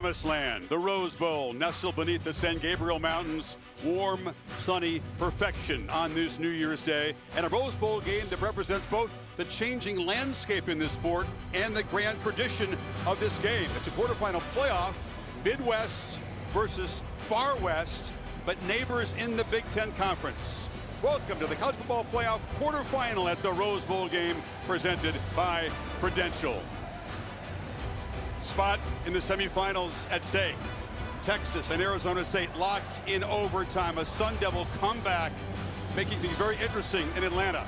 Promised Land, the Rose Bowl, nestled beneath the San Gabriel Mountains. Warm, sunny perfection on this New Year's Day. And a Rose Bowl game that represents both the changing landscape in this sport and the grand tradition of this game. It's a quarterfinal playoff, Midwest versus Far West, but neighbors in the Big Ten Conference. Welcome to the College Football Playoff quarterfinal at the Rose Bowl game, presented by Prudential. Spot in the semifinals at stake. Texas and Arizona State locked in overtime. A Sun Devil comeback, making things very interesting in Atlanta.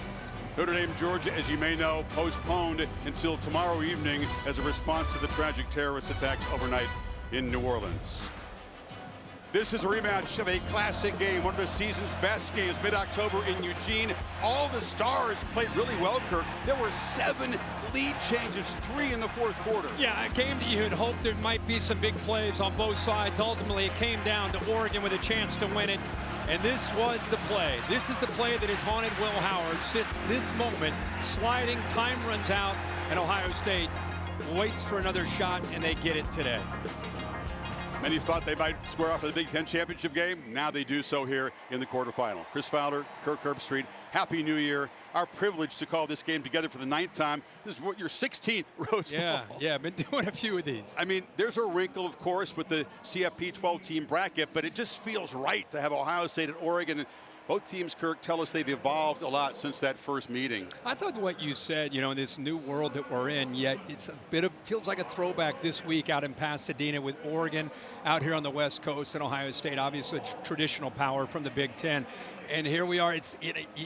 Notre Dame, Georgia, as you may know, postponed until tomorrow evening as a response to the tragic terrorist attacks overnight in New Orleans. This is a rematch of a classic game, one of the season's best games, mid-October in Eugene. All the stars played really well, Kirk. There were 7 lead changes, 3 in the fourth quarter. Yeah, a game that you had hoped there might be some big plays on both sides. Ultimately, it came down to Oregon with a chance to win it. And this was the play. This is the play that has haunted Will Howard since this moment. Sliding, time runs out, and Ohio State waits for another shot, and they get it today. Many thought they might square off for the Big Ten championship game. Now they do so here in the quarterfinal. Chris Fowler, Kirk Herbstreit, Happy New Year. Our privilege to call this game together for the 9th time. This is what, your 16th Rose Bowl. Yeah, I've been doing a few of these. I mean, there's a wrinkle, of course, with the CFP 12-team bracket, but it just feels right to have Ohio State and Oregon. Both teams, Kirk, tell us they've evolved a lot since that first meeting. I thought what you said, in this new world that we're in, yet it's a bit of, feels like a throwback this week out in Pasadena with Oregon out here on the West Coast and Ohio State, obviously traditional power from the Big Ten. And here we are.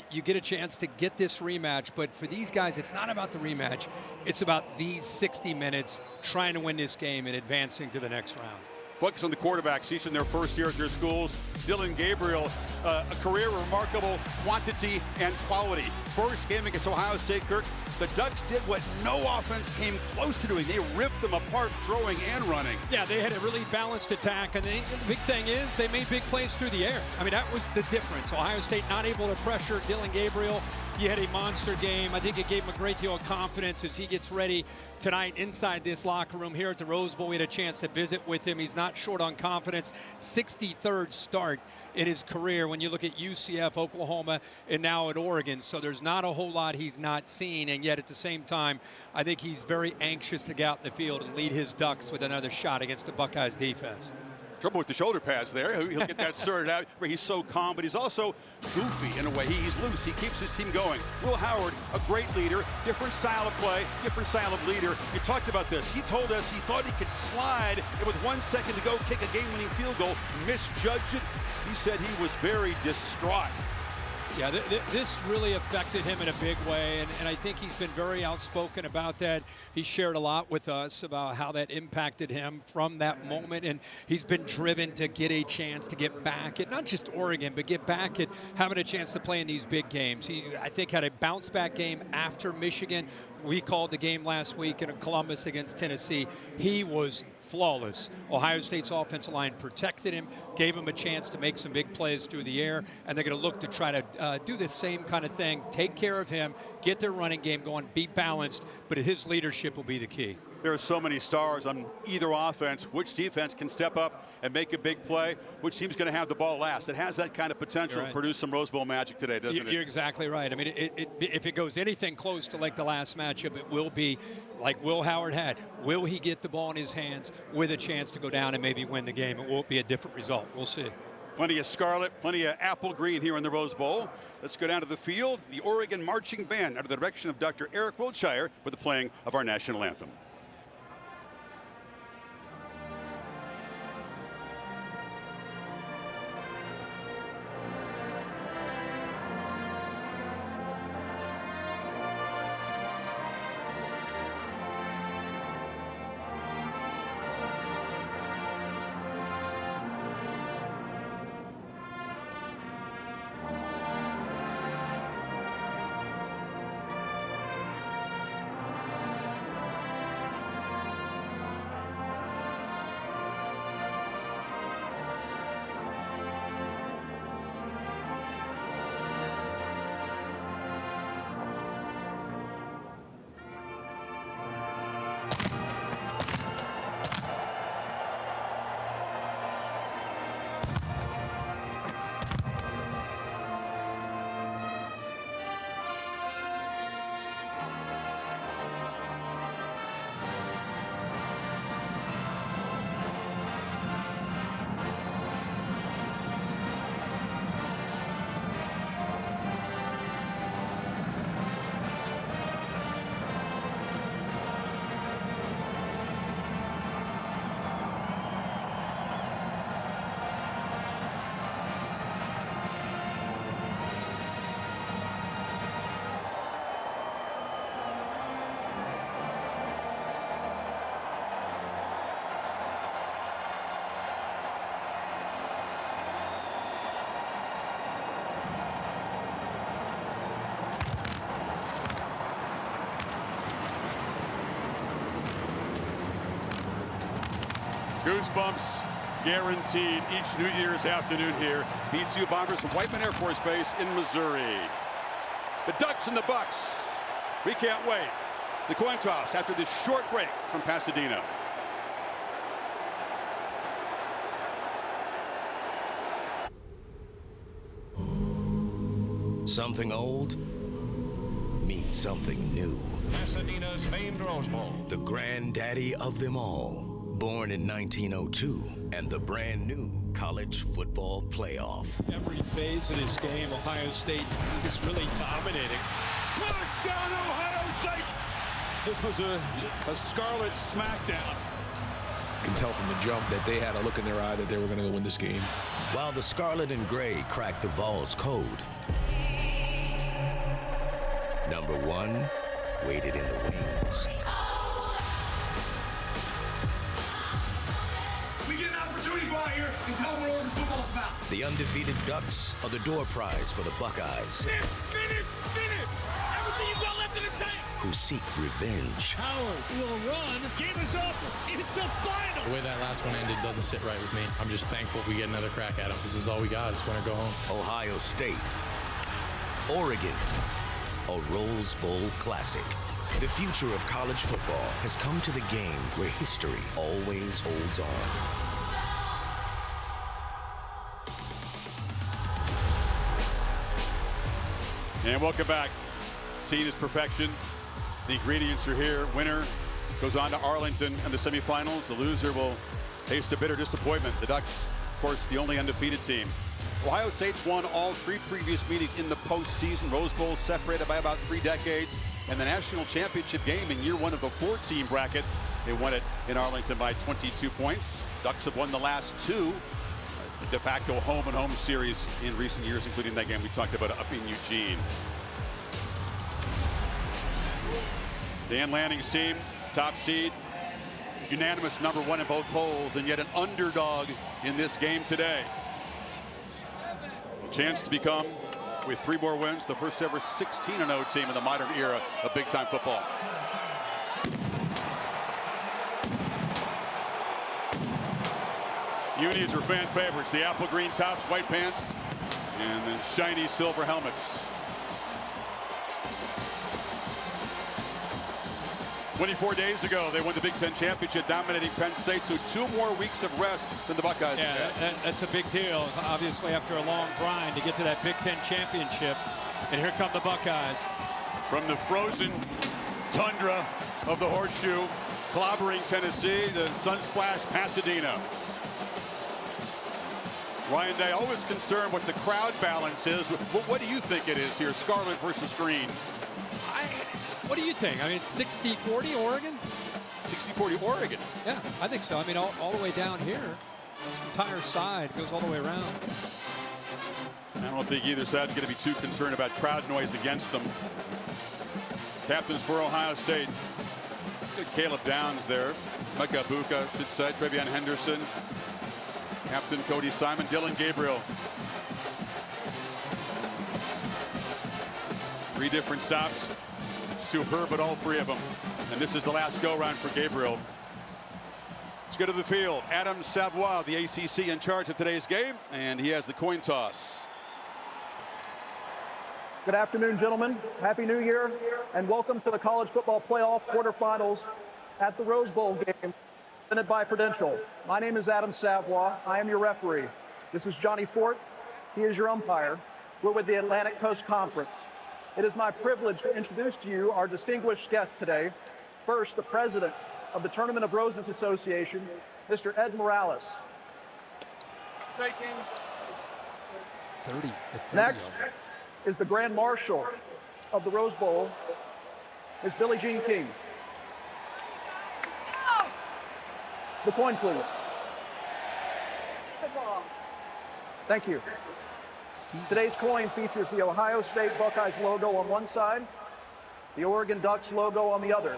You get a chance to get this rematch, but for these guys, it's not about the rematch. It's about these 60 minutes trying to win this game and advancing to the next round. Focus on the quarterbacks, each in their first year at their schools. Dylan Gabriel, a career remarkable quantity and quality. First game against Ohio State, Kirk, the Ducks did what no offense came close to doing. They ripped them apart, throwing and running. Yeah, they had a really balanced attack, and the big thing is they made big plays through the air. I mean, that was the difference. Ohio State not able to pressure Dylan Gabriel. He had a monster game. I think it gave him a great deal of confidence as he gets ready tonight inside this locker room here at the Rose Bowl. We had a chance to visit with him. He's not short on confidence. 63rd start in his career when you look at UCF, Oklahoma, and now at Oregon. So there's not a whole lot he's not seen, and yet at the same time, I think he's very anxious to get out in the field and lead his Ducks with another shot against the Buckeyes defense. Trouble with the shoulder pads there. He'll get that sorted out. He's so calm, but he's also goofy in a way. He's loose. He keeps his team going. Will Howard, a great leader, different style of play, different style of leader. You talked about this. He told us he thought he could slide, and with 1 second to go, kick a game-winning field goal, misjudged it. He said he was very distraught. Yeah, this really affected him in a big way, and I think he's been very outspoken about that. He shared a lot with us about how that impacted him from that moment, and he's been driven to get a chance to get back at not just Oregon, but get back at having a chance to play in these big games. He, I think, had a bounce-back game after Michigan. We called the game last week in Columbus against Tennessee. He was flawless. Ohio State's offensive line protected him, gave him a chance to make some big plays through the air, and they're going to look to try to do the same kind of thing, take care of him, get their running game going, be balanced, but his leadership will be the key. There are so many stars on either offense. Which defense can step up and make a big play? Which team's going to have the ball last? It has that kind of potential to produce some Rose Bowl magic today, doesn't it? You're exactly right. I mean, if it goes anything close to like the last matchup, it will be like Will Howard had. Will he get the ball in his hands with a chance to go down and maybe win the game? It won't be a different result. We'll see. Plenty of scarlet, plenty of apple green here in the Rose Bowl. Let's go down to the field. The Oregon Marching Band under the direction of Dr. Eric Wiltshire for the playing of our national anthem. Goosebumps guaranteed each New Year's afternoon here. B-2 Bombers from Whiteman Air Force Base in Missouri. The Ducks and the Bucks. We can't wait. The coin toss after this short break from Pasadena. Something old meets something new. Pasadena's famed Rose Bowl. The granddaddy of them all. Born in 1902, and the brand new college football playoff. Every phase of this game, Ohio State just really dominating. Touchdown, Ohio State! This was a Scarlet smackdown. You can tell from the jump that they had a look in their eye that they were going to win this game. While the Scarlet and Gray cracked the Vols' code, number one waited in the wings. We get an opportunity to go out here and tell them what Oregon football's about. The undefeated Ducks are the door prize for the Buckeyes, Finish! Everything you've got left in the tank! who seek revenge. Howard will run. Game is over. It's a final. The way that last one ended doesn't sit right with me. I'm just thankful we get another crack at them. This is all we got. It's going to go home. Ohio State, Oregon, a Rose Bowl classic. The future of college football has come to the game where history always holds on. And welcome back. Seen as perfection. The ingredients are here. Winner goes on to Arlington and the semifinals. The loser will taste a bitter disappointment. The Ducks, of course, the only undefeated team. Ohio State's won all 3 previous meetings in the postseason. Rose Bowl separated by about 3 decades. And the national championship game in year 1 of the 4-team bracket. They won it in Arlington by 22 points. Ducks have won the last 2 de facto home-and-home series in recent years, including that game we talked about up in Eugene. Dan Lanning's team, top seed, unanimous number 1 in both polls, and yet an underdog in this game today. Chance to become, with 3 more wins, the first ever 16-0 team in the modern era of big-time football. Unis are fan favorites. The apple green tops, white pants, and the shiny silver helmets. 24 days ago, they won the Big Ten championship, dominating Penn State, so 2 more weeks of rest than the Buckeyes. Yeah, that's a big deal, obviously, after a long grind to get to that Big Ten championship. And here come the Buckeyes. From the frozen tundra of the Horseshoe, clobbering Tennessee, to Sunsplash Pasadena. Ryan Day, always concerned what the crowd balance is. What do you think it is here, scarlet versus green? What do you think? I mean, 60-40 Oregon? 60-40 Oregon. Yeah, I think so. I mean, all the way down here, this entire side goes all the way around. I don't think either side's going to be too concerned about crowd noise against them. Captains for Ohio State. Good Caleb Downs there. Micah Buka, should say. Travion Henderson. Captain Cody Simon. Dylan Gabriel. 3 different stops. Superb at all 3 of them. And this is the last go-round for Gabriel. Let's go to the field. Adam Savoie, the ACC, in charge of today's game, and he has the coin toss. Good afternoon, gentlemen. Happy New Year, and welcome to the College Football Playoff quarterfinals at the Rose Bowl game presented by Prudential. My name is Adam Savoie. I am your referee. This is Johnny Fort. He is your umpire. We're with the Atlantic Coast Conference. It is my privilege to introduce to you our distinguished guests today. First, the president of the Tournament of Roses Association, Mr. Ed Morales. 30. Next is the Grand Marshal of the Rose Bowl, Ms. Billie Jean King. The coin, please. Thank you. Today's coin features the Ohio State Buckeyes logo on one side, the Oregon Ducks logo on the other.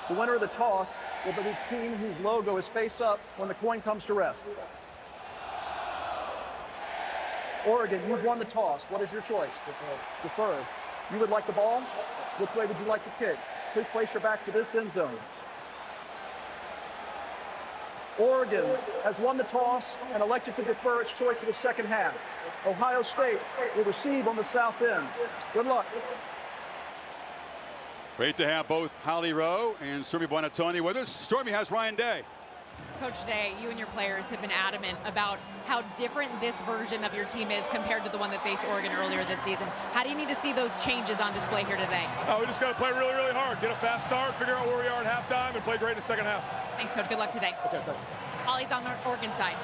The winner of the toss will be the team whose logo is face up when the coin comes to rest. Oregon, you've won the toss. What is your choice? Defer. You would like the ball? Which way would you like to kick? Please place your backs to this end zone. Oregon has won the toss and elected to defer its choice to the second half. Ohio State will receive on the south end. Good luck. Great to have both Holly Rowe and Stormy Buonantony with us. Stormy, how's Ryan Day? Coach Day, you and your players have been adamant about how different this version of your team is compared to the one that faced Oregon earlier this season. How do you need to see those changes on display here today? We just got to play really, really hard. Get a fast start, figure out where we are at halftime, and play great in the second half. Thanks, Coach. Good luck today. Okay, thanks. Holly's on the Oregon side.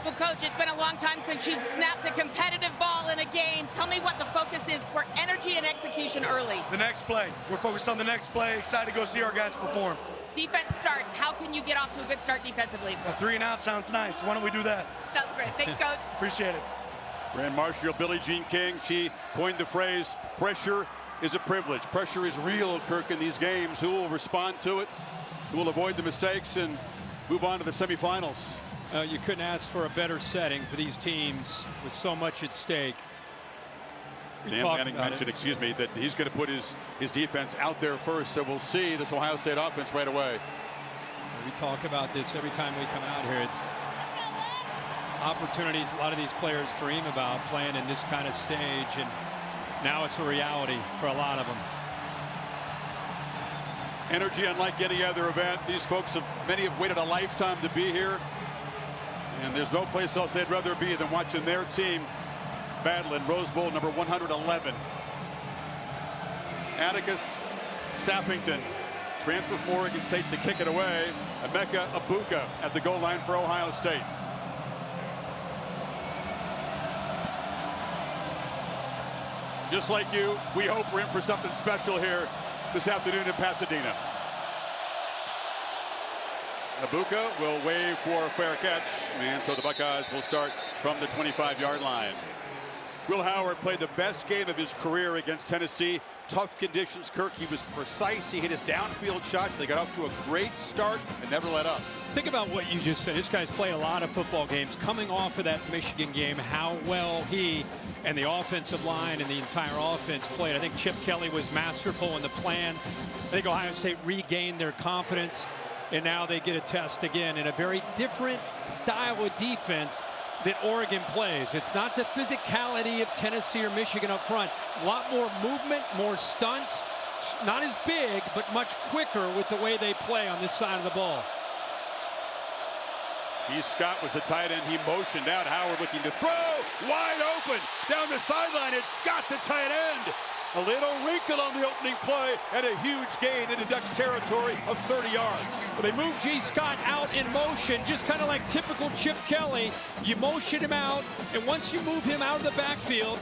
Well, Coach, it's been a long time since you've snapped a competitive ball in a game. Tell me what the focus is for energy and execution early. The next play. We're focused on the next play. Excited to go see our guys perform. Defense starts. How can you get off to a good start defensively? A 3-and-out sounds nice. Why don't we do that? Sounds great. Thanks, Coach. Appreciate it. Grand Marshal Billie Jean King, she coined the phrase, pressure is a privilege. Pressure is real, Kirk, in these games. Who will respond to it? Who will avoid the mistakes and move on to the semifinals? You couldn't ask for a better setting for these teams with so much at stake. Dan Lanning mentioned, excuse me, that he's going to put his defense out there first, so we'll see this Ohio State offense right away. We talk about this every time we come out here. It's opportunities a lot of these players dream about, playing in this kind of stage, and now it's a reality for a lot of them. Energy unlike any other event. These folks, many have waited a lifetime to be here, and there's no place else they'd rather be than watching their team battle in Rose Bowl number 111. Atticus Sappington, transfer from Oregon State to kick it away. Emeka Ibuka at the goal line for Ohio State. Just like you, we hope we're in for something special here this afternoon in Pasadena. Ibuka will wave for a fair catch, and so the Buckeyes will start from the 25-yard line. Will Howard played the best game of his career against Tennessee. Tough conditions, Kirk. He was precise. He hit his downfield shots. They got off to a great start and never let up. Think about what you just said. This guy's played a lot of football games. Coming off of that Michigan game, how well he and the offensive line and the entire offense played. I think Chip Kelly was masterful in the plan. I think Ohio State regained their confidence, and now they get a test again in a very different style of defense that Oregon plays. It's not the physicality of Tennessee or Michigan up front. A lot more movement, more stunts, not as big, but much quicker with the way they play on this side of the ball. G. Scott was the tight end. He motioned out. Howard looking to throw. Wide open. Down the sideline. It's Scott, the tight end. A little wrinkle on the opening play and a huge gain into Ducks territory of 30 yards. Well, they moved G. Scott out in motion, just kind of like typical Chip Kelly. You motion him out, and once you move him out of the backfield,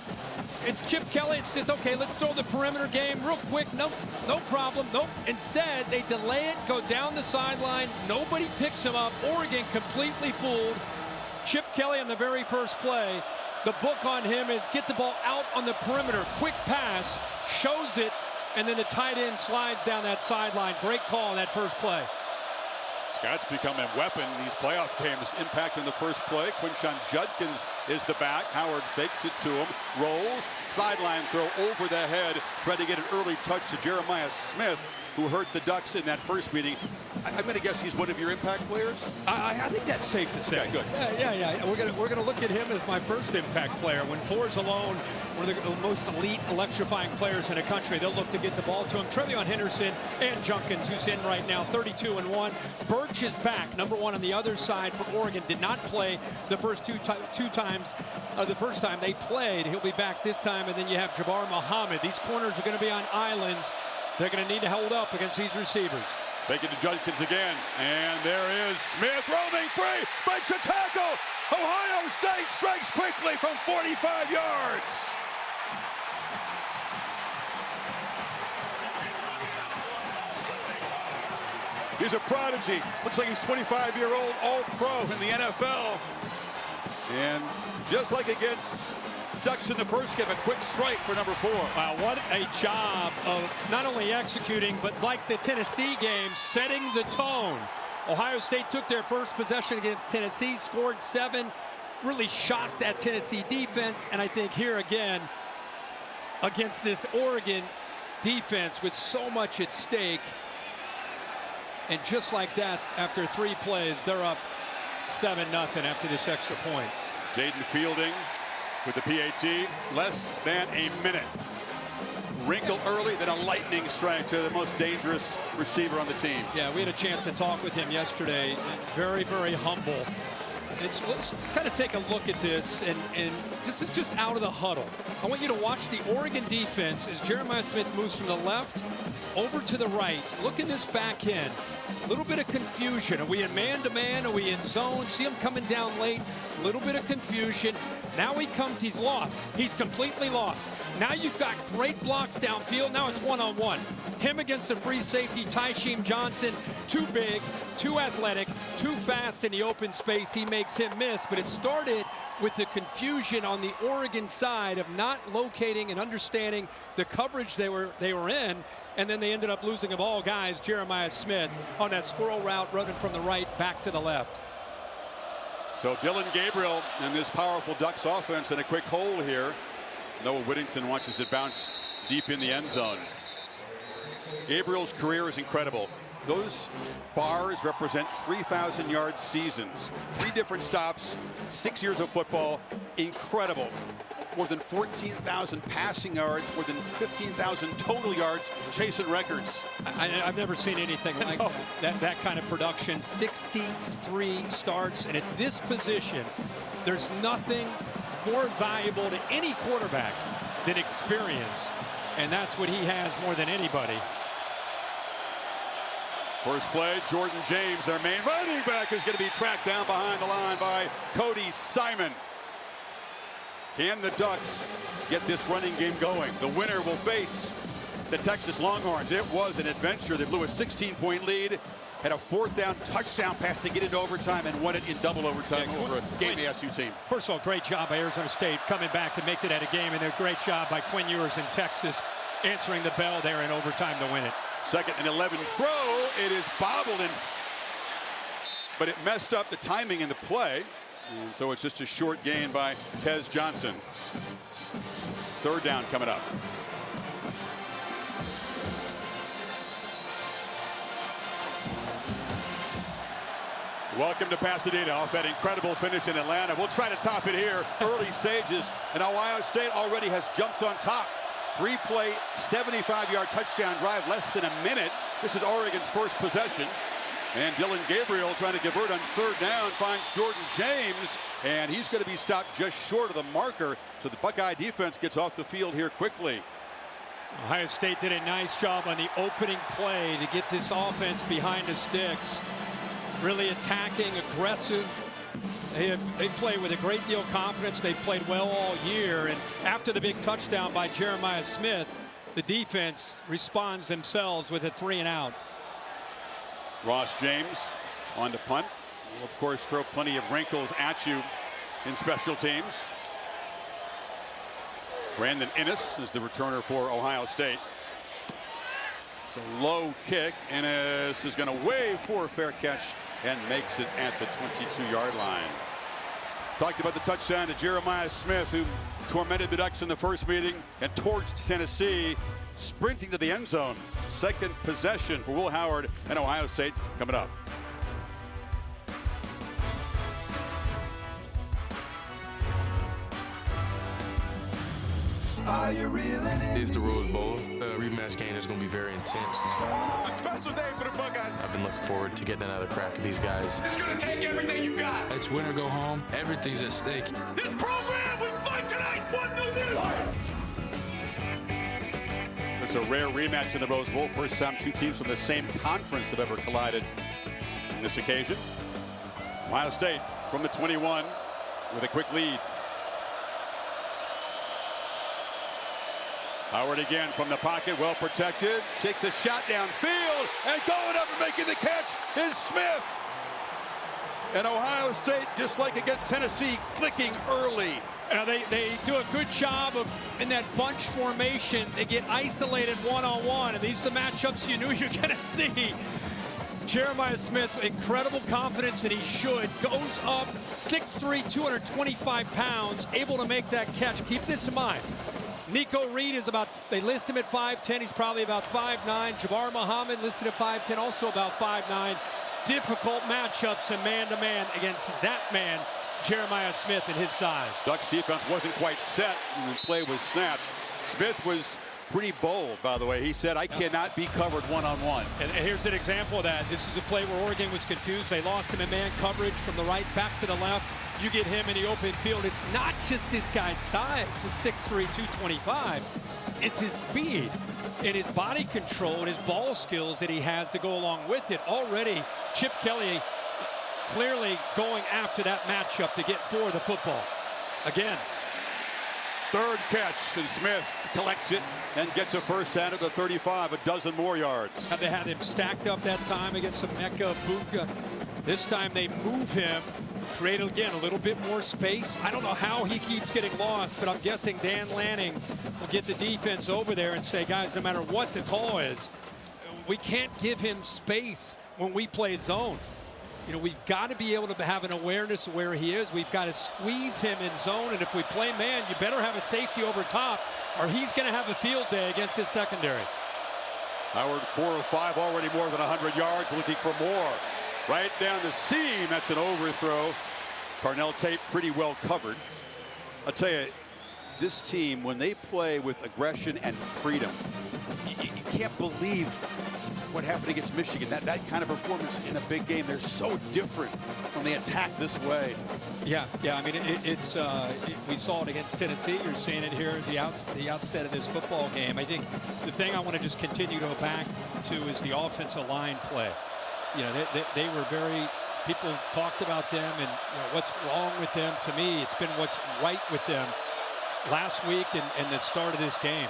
it's Chip Kelly. It's just, okay, let's throw the perimeter game real quick. No problem. Nope. Instead, they delay it, go down the sideline. Nobody picks him up. Oregon completely fooled. Chip Kelly on the very first play. The book on him is get the ball out on the perimeter. Quick pass, shows it, and then the tight end slides down that sideline. Great call on that first play. Scott's become a weapon in these playoff games. Impact in the first play. Quinshon Judkins is the back. Howard fakes it to him. Rolls. Sideline throw over the head. Tried to get an early touch to Jeremiah Smith, who hurt the Ducks in that first meeting. I'm going to guess he's one of your impact players. I think that's safe to say. Okay, good. Yeah. We're gonna look at him as my first impact player. When Four's alone, one of the most elite, electrifying players in the country, they'll look to get the ball to him. Trevion Henderson and Junkins, who's in right now, 32-1. Birch is back, number one on the other side for Oregon. Did not play the first two times. The first time they played, he'll be back this time. And then you have Jabbar Muhammad. These corners are going to be on islands. They're going to need to hold up against these receivers. Take it to Judkins again. And there is Smith roaming free. Breaks a tackle. Ohio State strikes quickly from 45 yards. He's a prodigy. Looks like he's 25-year-old All-Pro in the NFL. And just like against Ducks in the first game, a quick strike for number 4. Wow, what a job of not only executing, but like the Tennessee game, setting the tone. Ohio State took their first possession against Tennessee, scored 7, really shocked that Tennessee defense. And I think here again, against this Oregon defense with so much at stake, and just like that, after 3 plays, they're up 7-0 after this extra point. Jaden Fielding with the PAT, less than a minute. Wrinkle early, then a lightning strike to the most dangerous receiver on the team. Yeah, we had a chance to talk with him yesterday. Very, very humble. Let's kind of take a look at this, and this is just out of the huddle. I want you to watch the Oregon defense as Jeremiah Smith moves from the left over to the right. Look at this back end. A little bit of confusion. Are we in man-to-man? Are we in zone? See him coming down late. A little bit of confusion. Now he comes, he's lost. He's completely lost. Now you've got great blocks downfield. Now it's one-on-one. Him against the free safety, Tysheem Johnson. Too big, too athletic, too fast in the open space. He makes him miss, but it started with the confusion on the Oregon side of not locating and understanding the coverage they were in, and then they ended up losing of all guys, Jeremiah Smith, on that squirrel route running from the right back to the left. So Dylan Gabriel and this powerful Ducks offense in a quick hole here. Noah Whittington watches it bounce deep in the end zone. Gabriel's career is incredible. Those bars represent 3,000-yard seasons. 3 different stops, 6 years of football. Incredible. More than 14,000 passing yards, more than 15,000 total yards, chasing records. I've never seen anything like that kind of production. 63 starts, and at this position, there's nothing more valuable to any quarterback than experience, and that's what he has more than anybody. First play, Jordan James, their main running back, is going to be tracked down behind the line by Cody Simon. Can the Ducks get this running game going? The winner will face the Texas Longhorns. It was an adventure. They blew a 16-point lead, had a 4th down touchdown pass to get into overtime, and won it in double overtime over a game SU team. First of all, great job by Arizona State coming back to make it at a game, and a great job by Quinn Ewers in Texas answering the bell there in overtime to win it. 2nd and 11 throw. It is bobbled, but it messed up the timing in the play. And so it's just a short gain by Tez Johnson. 3rd down coming up. Welcome to Pasadena off that incredible finish in Atlanta. We'll try to top it here early stages, and Ohio State already has jumped on top. 3-play, 75-yard touchdown drive, less than a minute. This is Oregon's first possession. And Dylan Gabriel trying to convert on 3rd down, finds Jordan James, and he's going to be stopped just short of the marker. So the Buckeye defense gets off the field here quickly. Ohio State did a nice job on the opening play to get this offense behind the sticks. Really attacking, aggressive. They play with a great deal of confidence. They've played well all year. And after the big touchdown by Jeremiah Smith, the defense responds themselves with a 3-and-out. Ross James on to punt. Will, of course, throw plenty of wrinkles at you in special teams. Brandon Innes is the returner for Ohio State. It's a low kick. Innes is going to wave for a fair catch and makes it at the 22-yard line. Talked about the touchdown to Jeremiah Smith, who tormented the Ducks in the first meeting and torched Tennessee, sprinting to the end zone. 2nd possession for Will Howard and Ohio State coming up. Are you reeling in? It's the Rose Bowl. The rematch game is going to be very intense. It's a special day for the Buckeyes. I've been looking forward to getting another crack at these guys. It's going to take everything you got. It's win or go home. Everything's at stake. This program, we fight tonight. 1-0. It's a rare rematch in the Rose Bowl. First time 2 teams from the same conference have ever collided on this occasion. Ohio State from the 21 with a quick lead. Howard again from the pocket, well protected, shakes a shot downfield, and going up and making the catch is Smith. And Ohio State, just like against Tennessee, clicking early. They do a good job of, in that bunch formation, they get isolated one-on-one, and these are the matchups you knew you were going to see. Jeremiah Smith, incredible confidence, and he should. Goes up 6'3", 225 pounds, able to make that catch. Keep this in mind. Nico Reed is about, they list him at 5'10", he's probably about 5'9". Jabbar Muhammad listed at 5'10", also about 5'9". difficult matchups and man-to-man against that man, Jeremiah Smith, and his size. Ducks defense wasn't quite set when the play was snapped. Smith was pretty bold, by the way. He said, I cannot be covered one-on-one. And here's an example of that. This is a play where Oregon was confused. They lost him in man coverage from the right back to the left. You get him in the open field. It's not just this guy's size. It's 6'3", 225. It's his speed and his body control and his ball skills that he has to go along with it. Already, Chip Kelly clearly going after that matchup to get for the football. Again. Third catch, and Smith collects it and gets a first down at the 35, a dozen more yards. They had him stacked up that time against Emeka Buka. This time they move him, create again a little bit more space. I don't know how he keeps getting lost, but I'm guessing Dan Lanning will get the defense over there and say, guys, no matter what the call is, we can't give him space when we play zone. You know, we've got to be able to have an awareness of where he is. We've got to squeeze him in zone, and if we play man, you better have a safety over top, or he's going to have a field day against his secondary. Howard 4 of 5, already more than 100 yards, looking for more. Right down the seam, that's an overthrow. Carnell Tate pretty well covered. I'll tell you, this team, when they play with aggression and freedom, you can't believe what happened against Michigan. That kind of performance in a big game. They're so different when they attack this way. Yeah. I mean, we saw it against Tennessee. You're seeing it here at the outset of this football game. I think the thing I want to just continue to go back to is the offensive line play. You know, they were very. People talked about them and what's wrong with them. To me, it's been what's right with them last week and the start of this game.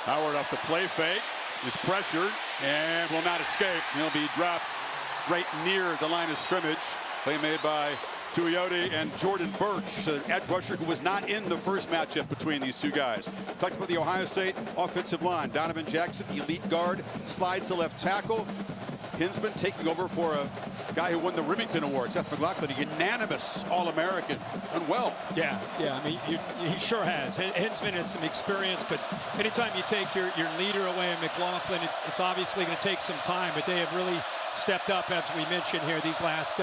Howard off the play fake. Is pressured and will not escape. He'll be dropped right near the line of scrimmage. Play made by Tuioti and Jordan Birch, the edge rusher who was not in the first matchup between these two guys. Talked about the Ohio State offensive line. Donovan Jackson, elite guard, slides to left tackle. Hinsman taking over for a guy who won the Remington Award, Seth McLaughlin, a unanimous All-American, and well. Yeah, I mean, he sure has. Hinsman has some experience, but anytime you take your leader away in McLaughlin, it's obviously going to take some time, but they have really stepped up, as we mentioned here, these last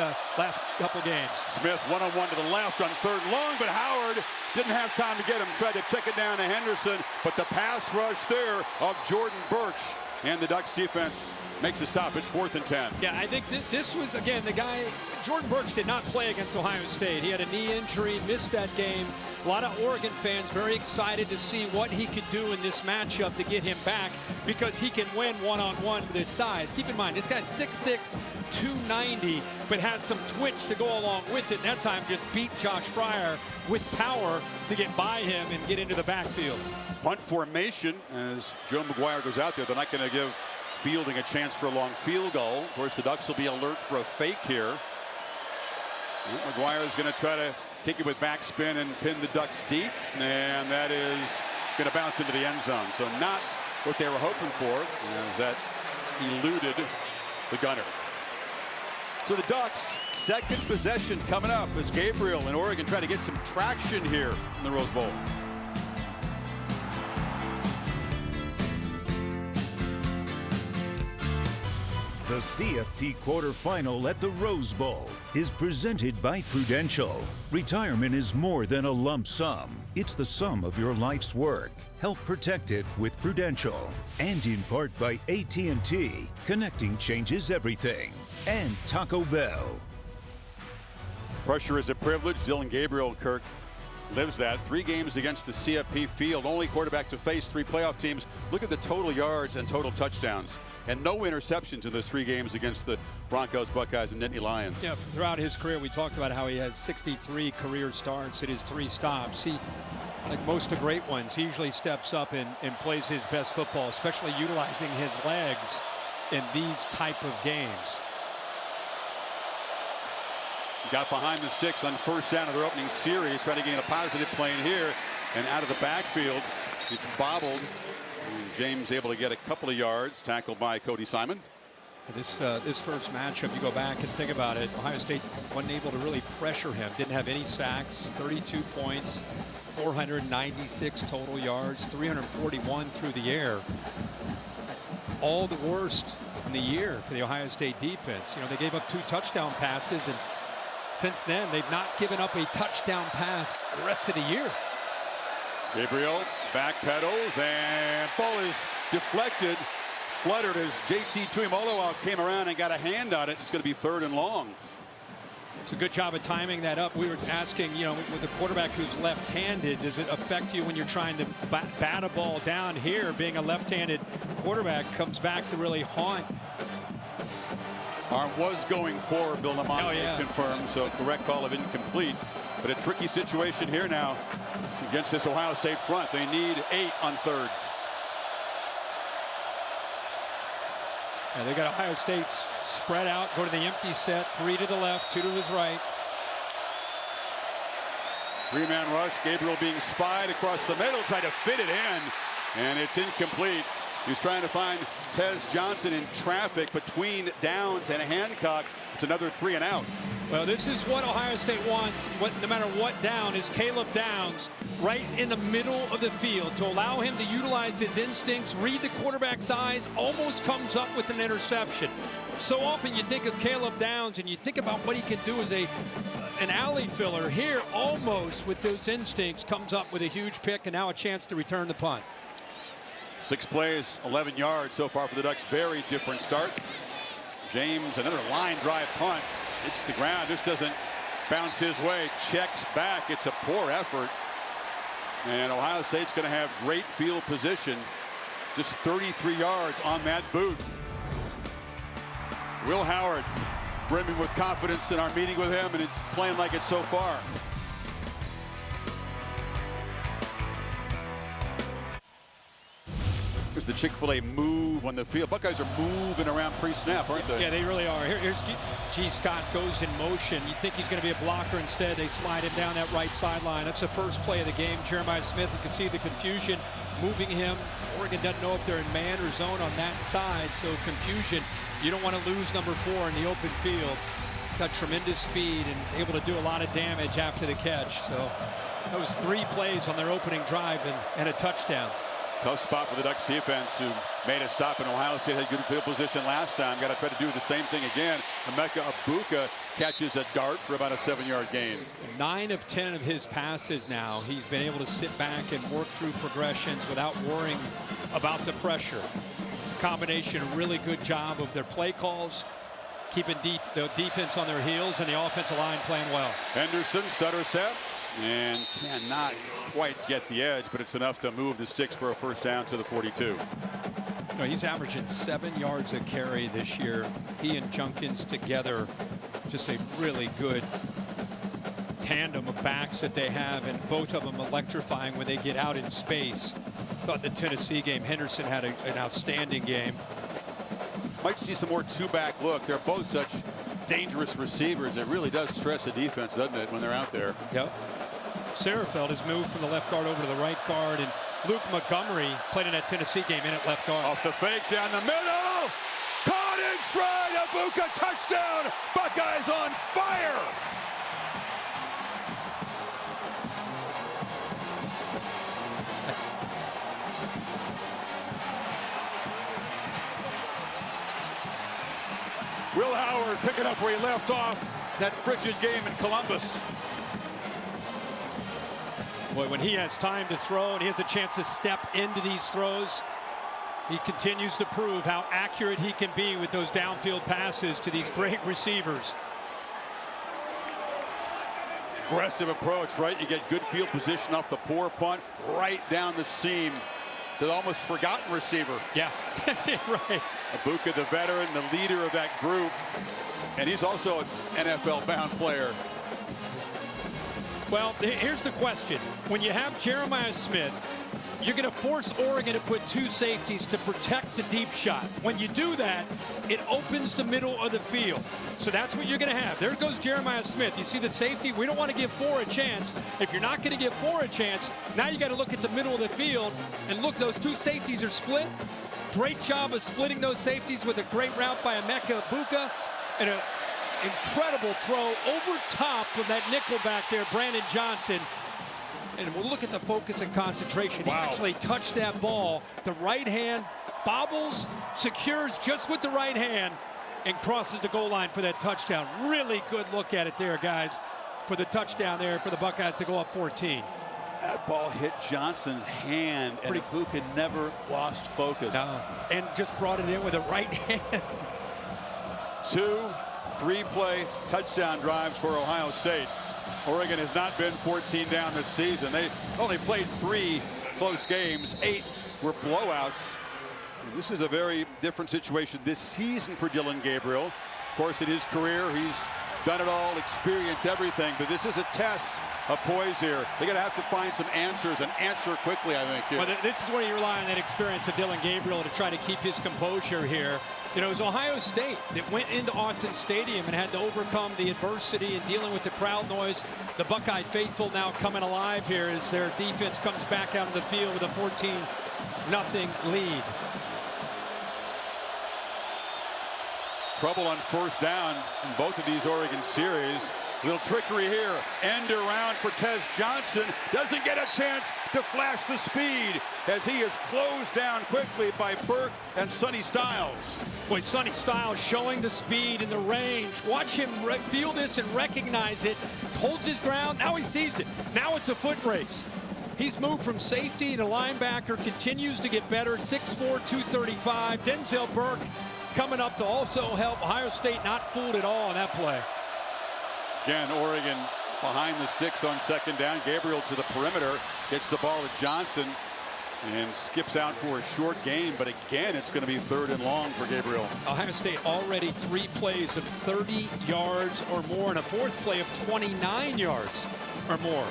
couple games. Smith one-on-one to the left on third long, but Howard didn't have time to get him. Tried to check it down to Henderson, but the pass rush there of Jordan Birch, and the Ducks defense makes a stop. It's 4th and 10. Yeah, I think this was, again, the guy, Jordan Birch did not play against Ohio State. He had a knee injury, missed that game. A lot of Oregon fans very excited to see what he could do in this matchup to get him back, because he can win one-on-one with his size. Keep in mind, this guy's 6'6", 290, but has some twitch to go along with it. And that time just beat Josh Fryer with power to get by him and get into the backfield. Punt formation as Joe McGuire goes out there. They're not going to give Fielding a chance for a long field goal. Of course, the Ducks will be alert for a fake here. McGuire is going to try to kick it with backspin and pin the Ducks deep, and that is going to bounce into the end zone. So not what they were hoping for, as that eluded the gunner. So the Ducks, second possession coming up as Gabriel and Oregon try to get some traction here in the Rose Bowl. The CFP quarterfinal at the Rose Bowl is presented by Prudential. Retirement is more than a lump sum. It's the sum of your life's work. Help protect it with Prudential. And in part by AT&T. Connecting changes everything. And Taco Bell. Pressure is a privilege. Dylan Gabriel, Kirk, lives that. 3 games against the CFP field. Only quarterback to face 3 playoff teams. Look at the total yards and total touchdowns. And no interceptions in those 3 games against the Broncos, Buckeyes, and Nittany Lions. Yeah, throughout his career, we talked about how he has 63 career starts at his 3 stops. He, like most of great ones, he usually steps up and plays his best football, especially utilizing his legs in these type of games. Got behind the sticks on first down of their opening series, trying to gain a positive play in here, and out of the backfield, it's bobbled. James able to get a couple of yards, tackled by Cody Simon. This first matchup, you go back and think about it, Ohio State wasn't able to really pressure him. Didn't have any sacks, 32 points, 496 total yards, 341 through the air. All the worst in the year for the Ohio State defense. You know, they gave up 2 touchdown passes, and since then they've not given up a touchdown pass the rest of the year. Gabriel backpedals, and ball is deflected, fluttered as JT Tuimoloau came around and got a hand on it. It's going to be 3rd and long. It's a good job of timing that up. We were asking, you know, with the quarterback who's left-handed, does it affect you when you're trying to bat a ball down here? Being a left-handed quarterback comes back to really haunt. Arm was going forward, Bill Lamont confirmed, so correct call of incomplete. But a tricky situation here now against this Ohio State front. They need 8 on 3rd. Yeah, they got Ohio State's spread out, go to the empty set, 3 to the left, 2 to his right. 3-man rush, Gabriel being spied across the middle, tried to fit it in, and it's incomplete. He's trying to find Tez Johnson in traffic between Downs and Hancock. It's another 3 and out. Well, this is what Ohio State wants, no matter what down, is Caleb Downs right in the middle of the field to allow him to utilize his instincts, read the quarterback's eyes, almost comes up with an interception. So often you think of Caleb Downs and you think about what he can do as an alley filler. Here, almost with those instincts, comes up with a huge pick and now a chance to return the punt. 6 plays, 11 yards so far for the Ducks. Very different start. James, another line drive punt. Hits the ground, just doesn't bounce his way. Checks back. It's a poor effort. And Ohio State's going to have great field position. Just 33 yards on that boot. Will Howard brimming with confidence in our meeting with him, and it's playing like it so far. Here's the Chick-fil-A move on the field. Buckeyes are moving around pre-snap, aren't they? Yeah, they really are. Here's G. Scott goes in motion. You think he's going to be a blocker. Instead, they slide him down that right sideline. That's the first play of the game. Jeremiah Smith, you can see the confusion moving him. Oregon doesn't know if they're in man or zone on that side, so confusion. You don't want to lose number 4 in the open field. Got tremendous speed and able to do a lot of damage after the catch. So that was 3 plays on their opening drive and a touchdown. Tough spot for the Ducks defense, who made a stop, and Ohio State had good field position last time. Got to try to do the same thing again. Emeka Egbuka catches a dart for about a 7-yard gain. 9 of 10 of his passes now, he's been able to sit back and work through progressions without worrying about the pressure. It's a combination, a really good job of their play calls, keeping the defense on their heels, and the offensive line playing well. Henderson, stutter set, and cannot quite get the edge, but it's enough to move the sticks for a first down to the 42. No, he's averaging 7 yards a carry this year. He and Junkins together, just a really good tandem of backs that they have, and both of them electrifying when they get out in space. Thought in the Tennessee game, Henderson had an outstanding game. Might see some more 2-back look. They're both such dangerous receivers. It really does stress the defense, doesn't it, when they're out there? Yep. Sarafeld has moved from the left guard over to the right guard, and Luke Montgomery played in that Tennessee game in at left guard. Off the fake down the middle. Caught in stride. Egbuka touchdown. Buckeyes on fire. Will Howard picking up where he left off that frigid game in Columbus. Boy, when he has time to throw and he has a chance to step into these throws, he continues to prove how accurate he can be with those downfield passes to these great receivers. Aggressive approach, right? You get good field position off the poor punt right down the seam to the almost forgotten receiver. Yeah, right. Egbuka, the veteran, the leader of that group, and he's also an NFL-bound player. Well, here's the question. When you have Jeremiah Smith, you're going to force Oregon to put 2 safeties to protect the deep shot. When you do that, it opens the middle of the field. So that's what you're going to have. There goes Jeremiah Smith. You see the safety? We don't want to give 4 a chance. If you're not going to give 4 a chance, now you got to look at the middle of the field. And look, those 2 safeties are split. Great job of splitting those safeties with a great route by Emeka Egbuka. And an incredible throw over top of that nickel back there, Brandon Johnson. And we'll look at the focus and concentration. He actually touched that ball. The right hand bobbles, secures just with the right hand, and crosses the goal line for that touchdown. Really good look at it there, guys, for the touchdown there for the Buckeyes to go up 14. That ball hit Johnson's hand, and Ibuka never lost focus. And just brought it in with the right hand. 2 3-play touchdown drives for Ohio State. Oregon has not been 14 down this season. They only played 3 close games. 8 were blowouts. This is a very different situation this season for Dylan Gabriel. Of course, in his career, he's done it all, experienced everything, but this is a test of poise here. They're going to have to find some answers and answer quickly, I think. Here. Well, this is where you rely on that experience of Dylan Gabriel to try to keep his composure here. You know, it was Ohio State that went into Autzen Stadium and had to overcome the adversity and dealing with the crowd noise. The Buckeye faithful now coming alive here as their defense comes back out of the field with a 14-0 lead. Trouble on first down in both of these Oregon series. Little trickery here. End around for Tez Johnson. Doesn't get a chance to flash the speed as he is closed down quickly by Burke and Sonny Styles. Boy, Sonny Styles showing the speed and the range. Watch him feel this and recognize it. Holds his ground. Now he sees it. Now it's a foot race. He's moved from safety to linebacker. Continues to get better. 6'4", 235. Denzel Burke coming up to also help Ohio State not fooled at all on that play. Again, Oregon behind the 6 on second down. Gabriel to the perimeter, gets the ball to Johnson and skips out for a short gain, but again, it's going to be 3rd and long for Gabriel. Ohio State already 3 plays of 30 yards or more and a 4th play of 29 yards or more.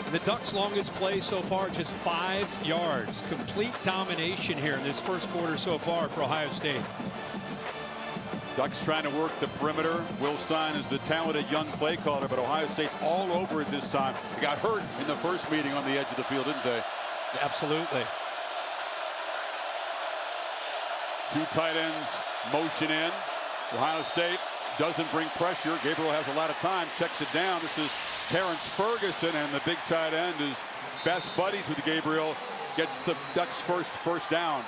And the Ducks' longest play so far, just 5 yards. Complete domination here in this first quarter so far for Ohio State. Ducks trying to work the perimeter. Will Stein is the talented young play caller, but Ohio State's all over it this time. They got hurt in the first meeting on the edge of the field, didn't they? Absolutely. 2 tight ends motion in. Ohio State doesn't bring pressure. Gabriel has a lot of time, checks it down. This is Terrence Ferguson, and the big tight end is best buddies with Gabriel. Gets the Ducks first down.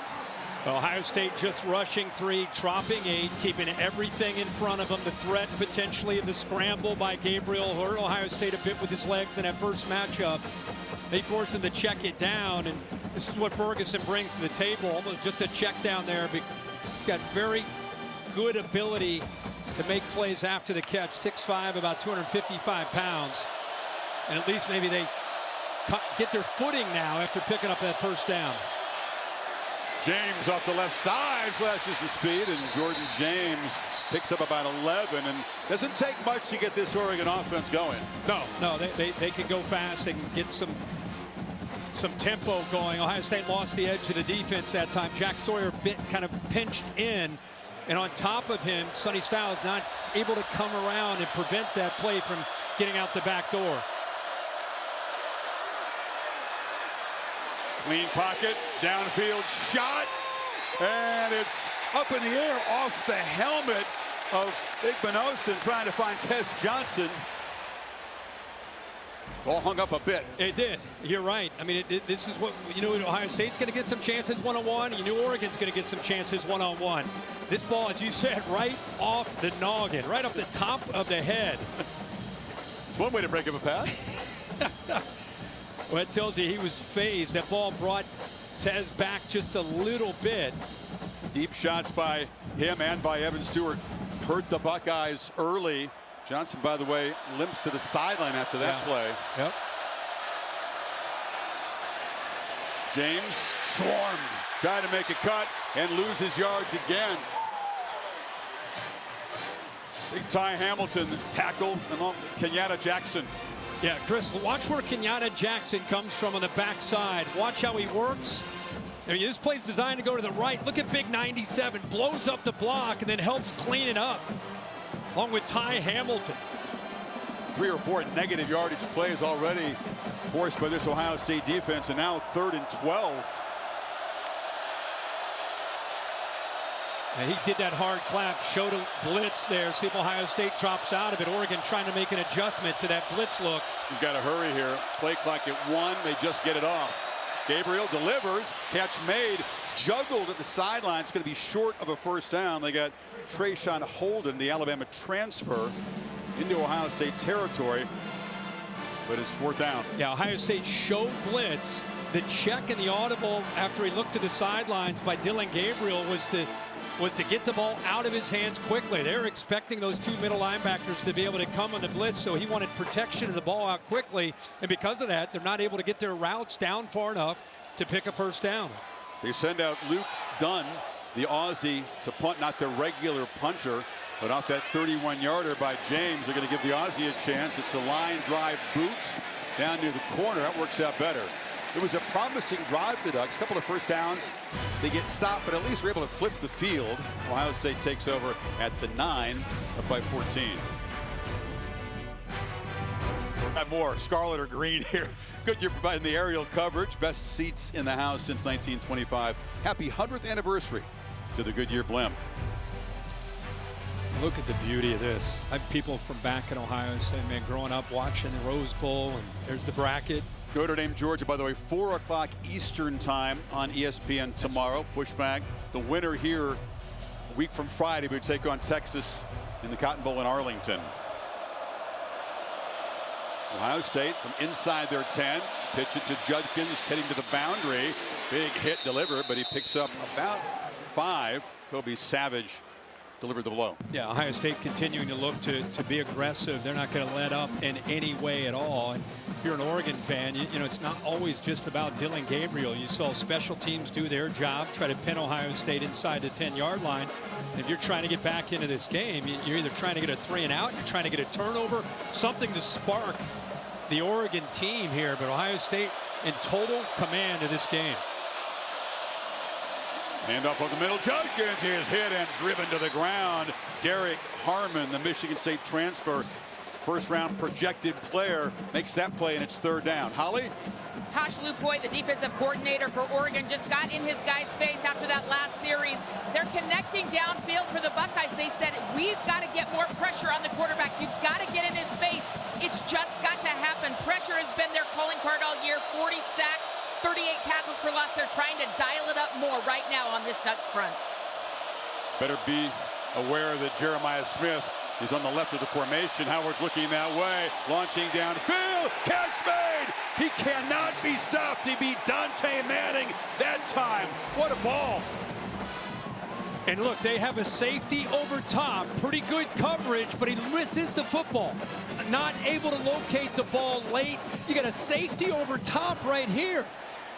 Ohio State just rushing 3, dropping 8, keeping everything in front of them. The threat potentially of the scramble by Gabriel hurt Ohio State a bit with his legs in that first matchup. They forced him to check it down, and this is what Ferguson brings to the table. Almost just a check down there. He's got very good ability to make plays after the catch. 6'5", about 255 pounds. And at least maybe they get their footing now after picking up that first down. James off the left side flashes the speed, and Jordan James picks up about 11, and doesn't take much to get this Oregon offense going. No, they can go fast. They can get some tempo going. Ohio State lost the edge of the defense that time. Jack Sawyer kind of pinched in, and on top of him, Sonny Styles not able to come around and prevent that play from getting out the back door. Clean pocket, downfield shot, and it's up in the air off the helmet of Igbenogson, trying to find Tez Johnson. Ball hung up a bit. It did. You're right. I mean, this is what, you know, Ohio State's going to get some chances one-on-one. You knew Oregon's going to get some chances one-on-one. This ball, as you said, right off the noggin, right off the top of the head. It's one way to break up a pass. Well, it tells you he was phased. That ball brought Tez back just a little bit. Deep shots by him and by Evan Stewart hurt the Buckeyes early. Johnson, by the way, limps to the sideline after that play. Yep. James swarmed, trying to make a cut and loses yards again. Big Ty Hamilton tackled among Kenyatta Jackson. Yeah, Chris, watch where Kenyatta Jackson comes from on the backside. Watch how he works. I mean, this play's designed to go to the right. Look at big 97, blows up the block and then helps clean it up, along with Ty Hamilton. 3 or 4 negative yardage plays already forced by this Ohio State defense, and now 3rd and 12. And he did that hard clap, showed a blitz there. See if Ohio State drops out of it. Oregon trying to make an adjustment to that blitz look. You've got to hurry here. Play clock at 1. They just get it off. Gabriel delivers. Catch made. Juggled at the sideline. It's going to be short of a first down. They got Trayshawn Holden, the Alabama transfer, into Ohio State territory. But it's 4th down. Yeah, Ohio State showed blitz. The check and the audible after he looked to the sidelines by Dylan Gabriel was to get the ball out of his hands quickly. They were expecting those 2 middle linebackers to be able to come on the blitz, so he wanted protection of the ball out quickly. And because of that, they're not able to get their routes down far enough to pick a first down. They send out Luke Dunn, the Aussie, to punt, not their regular punter. But off that 31-yarder by James, they're going to give the Aussie a chance. It's a line drive boots down near the corner. That works out better. It was a promising drive for the Ducks. A couple of first downs. They get stopped, but at least we're able to flip the field. Ohio State takes over at the 9, up by 14. Got more scarlet or green here. Goodyear providing the aerial coverage. Best seats in the house since 1925. Happy 100th anniversary to the Goodyear blimp. Look at the beauty of this. I have people from back in Ohio saying, man, growing up watching the Rose Bowl, and there's the bracket. Notre Dame, Georgia, by the way, 4 o'clock Eastern time on ESPN tomorrow. Pushback. The winner here, a week from Friday, would take on Texas in the Cotton Bowl in Arlington. Ohio State from inside their 10. Pitch it to Judkins, heading to the boundary. Big hit delivered, but he picks up about 5. Kobe Savage delivered the blow. Yeah, Ohio State continuing to look to be aggressive. They're not going to let up in any way at all. And if you're an Oregon fan, you know, it's not always just about Dylan Gabriel. You saw special teams do their job, try to pin Ohio State inside the 10-yard line. And if you're trying to get back into this game, you're either trying to get a 3 and out, you're trying to get a turnover, something to spark the Oregon team here. But Ohio State in total command of this game. Hand up on the middle. Judkins is hit and driven to the ground. Derek Harmon, the Michigan State transfer, first-round projected player, makes that play, and it's 3rd down. Holly? Tosh Lupoy, the defensive coordinator for Oregon, just got in his guy's face after that last series. They're connecting downfield for the Buckeyes. They said, we've got to get more pressure on the quarterback. You've got to get in his face. It's just got to happen. Pressure has been their calling card all year. 40 sacks. 38 tackles for loss. They're trying to dial it up more right now on this Ducks front. Better be aware that Jeremiah Smith is on the left of the formation. Howard's looking that way, launching downfield. Catch made! He cannot be stopped. He beat Dante Manning that time. What a ball. And look, they have a safety over top. Pretty good coverage, but he misses the football. Not able to locate the ball late. You got a safety over top right here.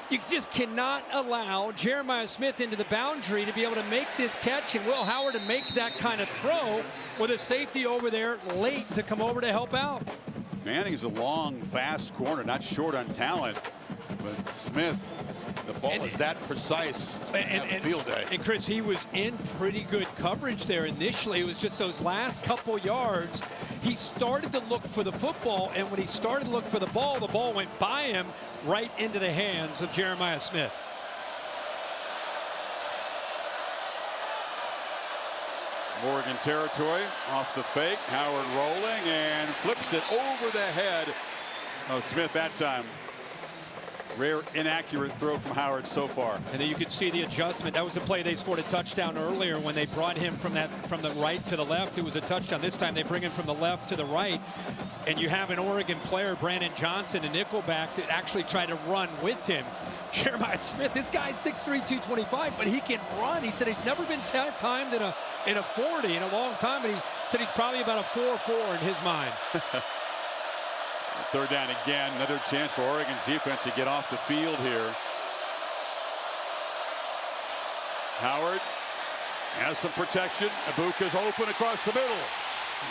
You just cannot allow Jeremiah Smith into the boundary to be able to make this catch, and Will Howard to make that kind of throw with a safety over there late to come over to help out. Manning's a long, fast corner, not short on talent, but Smith, the ball is that precise. And field day. And Chris, he was in pretty good coverage there initially. It was just those last couple yards. He started to look for the football, and when he started to look for the ball went by him right into the hands of Jeremiah Smith. Oregon territory off the fake. Howard rolling and flips it over the head of Smith that time. Rare inaccurate throw from Howard so far. And then you could see the adjustment. That was the play they scored a touchdown earlier when they brought him from the right to the left. It was a touchdown. This time they bring him from the left to the right. And you have an Oregon player, Brandon Johnson, a nickelback, that actually tried to run with him. Jeremiah Smith, this guy's 6'3", 225, but he can run. He said he's never been timed in a 40 in a long time, and he said he's probably about a 4.4 in his mind. 3rd down again. Another chance for Oregon's defense to get off the field here. Howard has some protection. Ibuka's open across the middle.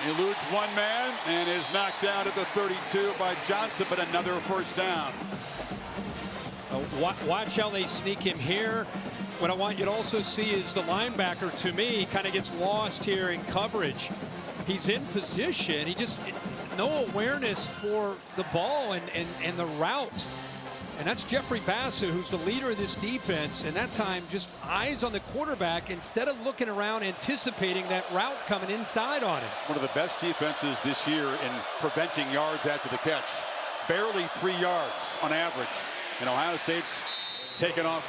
He eludes one man and is knocked down at the 32 by Johnson, but another first down. Watch how they sneak him here. What I want you to also see is the linebacker, to me, kind of gets lost here in coverage. He's in position. He just no awareness for the ball and the route. And that's Jeffrey Bassett, who's the leader of this defense. And that time, just eyes on the quarterback instead of looking around, anticipating that route coming inside on him. One of the best defenses this year in preventing yards after the catch. Barely 3 yards on average. And Ohio State's taken off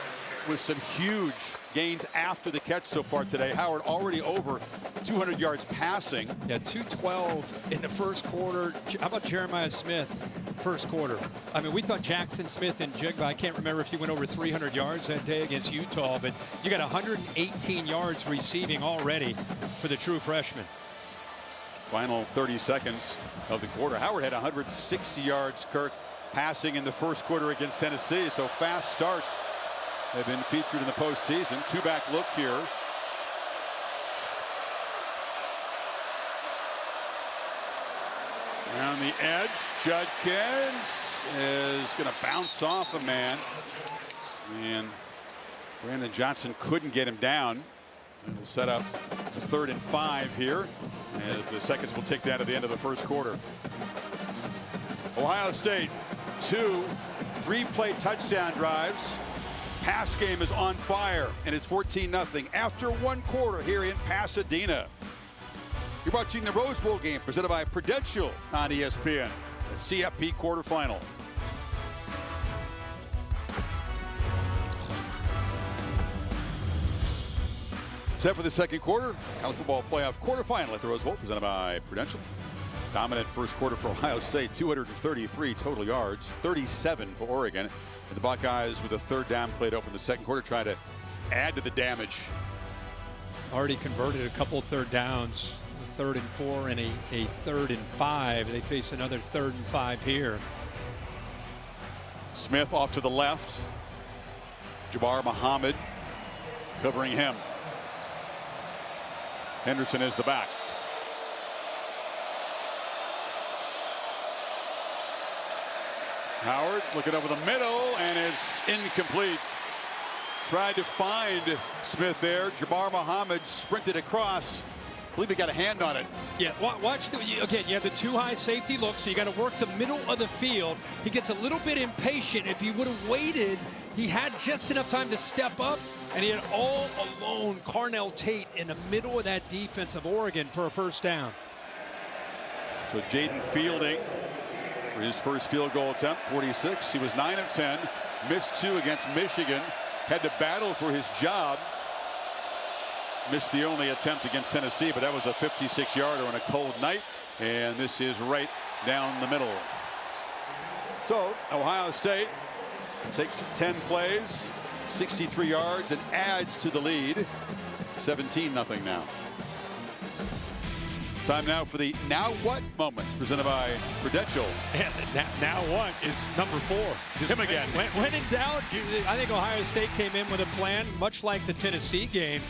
with some huge gains after the catch so far today. Howard already over 200 yards passing. Yeah, 212 in the first quarter. How about Jeremiah Smith, first quarter? I mean, we thought Jackson Smith and Jigba, I can't remember if he went over 300 yards that day against Utah, but you got 118 yards receiving already for the true freshman. Final 30 seconds of the quarter. Howard had 160 yards, Kirk, passing in the first quarter against Tennessee. So fast starts have been featured in the postseason. Two-back look here. Around the edge, Judkins is going to bounce off a man. And Brandon Johnson couldn't get him down. And we'll set up 3rd and 5 here as the seconds will tick down to the end of the first quarter. Ohio State, 2 3-play touchdown drives. Pass game is on fire, and it's 14-0 after 1 quarter here in Pasadena. You're watching the Rose Bowl game presented by Prudential on ESPN, the CFP quarterfinal. Set for the second quarter, college football playoff quarterfinal at the Rose Bowl presented by Prudential. Dominant first quarter for Ohio State, 233 total yards, 37 for Oregon. And the Buckeyes with a 3rd down play to open the second quarter, trying to add to the damage. Already converted a couple 3rd downs, a 3rd and 4 and a 3rd and 5. They face another 3rd and 5 here. Smith off to the left. Jabbar Muhammad covering him. Henderson is the back. Howard looking over the middle, and it's incomplete. Tried to find Smith there. Jabbar Muhammad sprinted across. I believe he got a hand on it. Yeah, watch again, you have the 2 high safety looks, so you got to work the middle of the field. He gets a little bit impatient. If he would have waited, he had just enough time to step up, and he had all alone Carnell Tate in the middle of that defense of Oregon for a 1st down. So Jaden Fielding for his first field goal attempt, 46. He was 9 of 10, missed 2 against Michigan, had to battle for his job. Missed the only attempt against Tennessee, but that was a 56-yarder on a cold night, and this is right down the middle. So Ohio State takes 10 plays, 63 yards, and adds to the lead. 17-0 now. Time now for the Now What moments presented by Prudential. And now what is number 4. Just him again. When in doubt, I think Ohio State came in with a plan, much like the Tennessee game.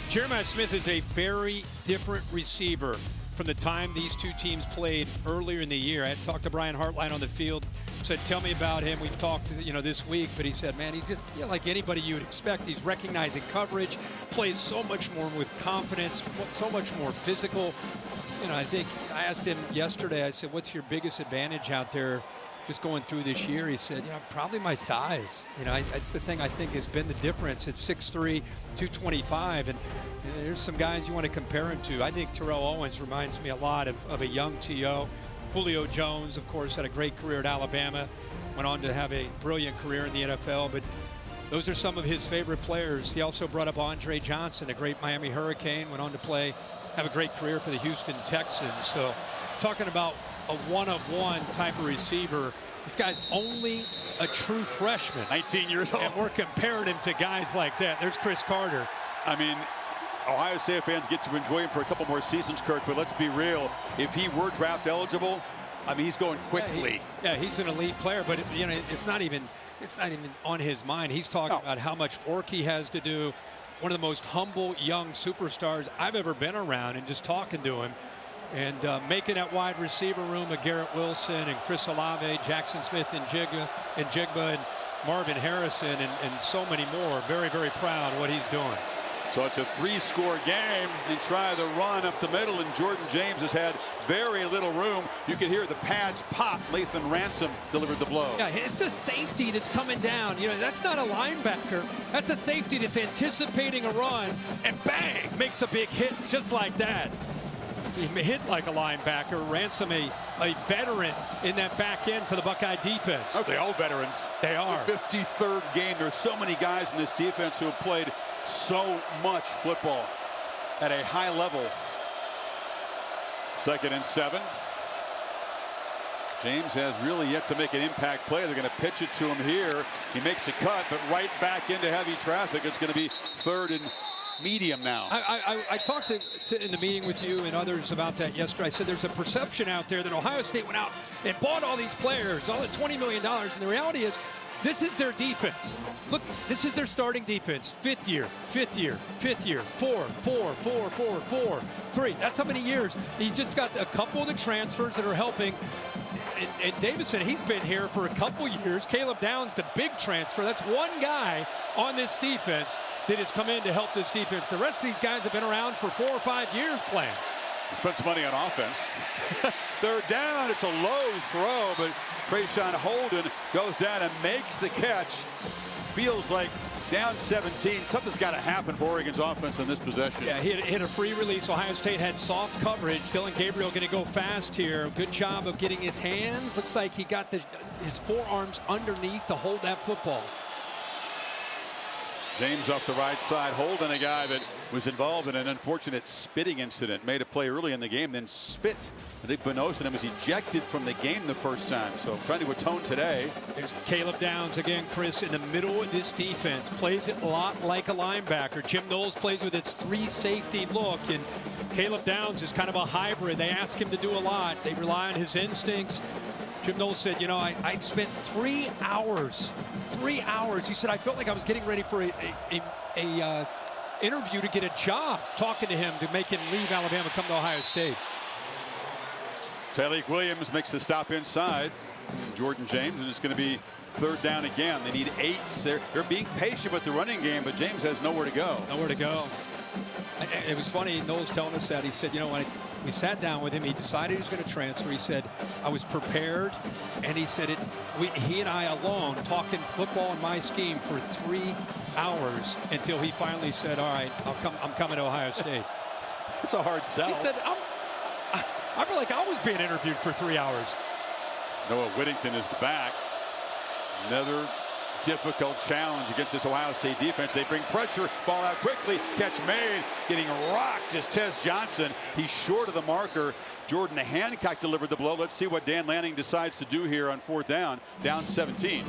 Jeremiah Smith is a very different receiver from the time these 2 teams played earlier in the year. I talked to Brian Hartline on the field, said, tell me about him. We've talked, this week, but he said, man, he's just like anybody you would expect. He's recognizing coverage, plays so much more with confidence, so much more physical. I think I asked him yesterday, I said, what's your biggest advantage out there just going through this year? He said, probably my size. That's the thing I think has been the difference. It's 6'3", 225, and there's some guys you want to compare him to. I think Terrell Owens reminds me a lot of a young T.O. Julio Jones, of course, had a great career at Alabama, went on to have a brilliant career in the NFL, but those are some of his favorite players. He also brought up Andre Johnson, the great Miami Hurricane, went on to have a great career for the Houston Texans. So talking about a one-of-one type of receiver, this guy's only a true freshman. 19 years old. And we're comparing him to guys like that. There's Chris Carter. I mean, Ohio State fans get to enjoy him for a couple more seasons, Kirk, but let's be real. If he were draft eligible, I mean, he's going quickly. Yeah, he's an elite player, but it's not even on his mind. He's talking about how much work he has to do. One of the most humble young superstars I've ever been around, and just talking to him and making that wide receiver room of Garrett Wilson and Chris Olave, Jackson Smith and Jigba and Marvin Harrison and so many more. Very, very proud of what he's doing. So it's a 3-score game. They try the run up the middle, and Jordan James has had very little room. You can hear the pads pop. Lathan Ransom delivered the blow. Yeah, it's a safety that's coming down. You know, that's not a linebacker. That's a safety that's anticipating a run, and bang, makes a big hit just like that. He hit like a linebacker. Ransom, a veteran in that back end for the Buckeye defense. Oh, they all veterans. They are. The 53rd game. There's so many guys in this defense who have played so much football at a high level. 2nd and 7. James has really yet to make an impact play. They're going to pitch it to him here. He makes a cut, but right back into heavy traffic. It's going to be 3rd and medium now. I talked in the meeting with you and others about that yesterday. I said there's a perception out there that Ohio State went out and bought all these players, all at $20 million. And the reality is, this is their defense. Look, this is their starting defense. 5th year, 5th year, 5th year, 4, 4, 4, 4, 4, 3. That's how many years. He just got a couple of the transfers that are helping. And Davidson, he's been here for a couple years. Caleb Downs, the big transfer. That's one guy on this defense that has come in to help this defense. The rest of these guys have been around for 4 or 5 years playing. Spent some money on offense. They're down. It's a low throw, but Trayshawn Holden goes down and makes the catch. Feels like down 17. Something's got to happen for Oregon's offense in this possession. Yeah, he hit a free release. Ohio State had soft coverage. Dylan Gabriel going to go fast here. Good job of getting his hands. Looks like he got his forearms underneath to hold that football. James off the right side. Holden, a guy that was involved in an unfortunate spitting incident. Made a play early in the game, then spit. I think Benosin was ejected from the game the first time. So trying to atone today. There's Caleb Downs again, Chris, in the middle of this defense. Plays it a lot like a linebacker. Jim Knowles plays with its 3-safety look. And Caleb Downs is kind of a hybrid. They ask him to do a lot. They rely on his instincts. Jim Knowles said, you know, I spent 3 hours. 3 hours. He said, I felt like I was getting ready for a interview to get a job, talking to him to make him leave Alabama, come to Ohio State. Tyleik Williams makes the stop inside. Jordan James, and it's going to be 3rd down again. They need 8. They're being patient with the running game, but James has nowhere to go. Nowhere to go. It was funny, Knowles telling us that. He said, you know, when we sat down with him, he decided he was going to transfer. He said, I was prepared, and he said, he and I alone talking football in my scheme for 3 hours until he finally said, all right, I'm coming to Ohio State. It's a hard sell. He said, I feel like I was being interviewed for 3 hours. Noah Whittington is the back. Another difficult challenge against this Ohio State defense. They bring pressure, ball out quickly, catch made, getting rocked is Tez Johnson. He's short of the marker. Jordan Hancock delivered the blow. Let's see what Dan Lanning decides to do here on 4th down, down 17.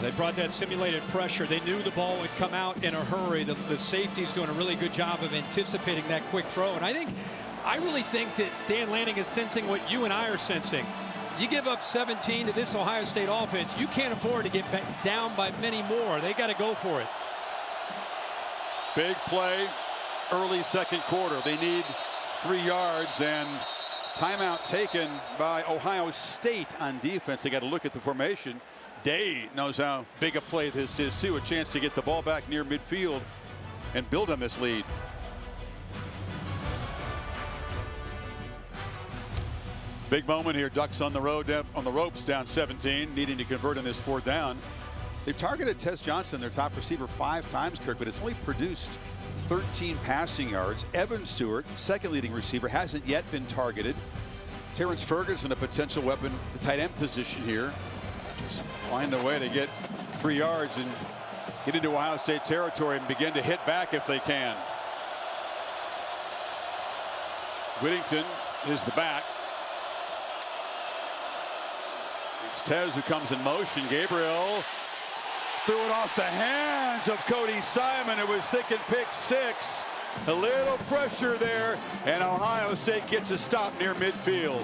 They brought that simulated pressure. They knew the ball would come out in a hurry. The safety's doing a really good job of anticipating that quick throw. And I really think that Dan Lanning is sensing what you and I are sensing. You give up 17 to this Ohio State offense, you can't afford to get down by many more. They got to go for it. Big play, early 2nd quarter. They need 3 yards, and timeout taken by Ohio State on defense. They got to look at the formation. Day knows how big a play this is, too. A chance to get the ball back near midfield and build on this lead. Big moment here. Ducks on the road, on the ropes, down 17, needing to convert on this 4th down. They've targeted Tez Johnson, their top receiver, 5 times, Kirk, but it's only produced 13 passing yards. Evan Stewart, 2nd leading receiver, hasn't yet been targeted. Terrence Ferguson, a potential weapon, the tight end position here. Just find a way to get 3 yards and get into Ohio State territory and begin to hit back if they can. Whittington is the back. It's Tez who comes in motion. Gabriel threw it off the hands of Cody Simon. It was thick and pick 6. A little pressure there, and Ohio State gets a stop near midfield.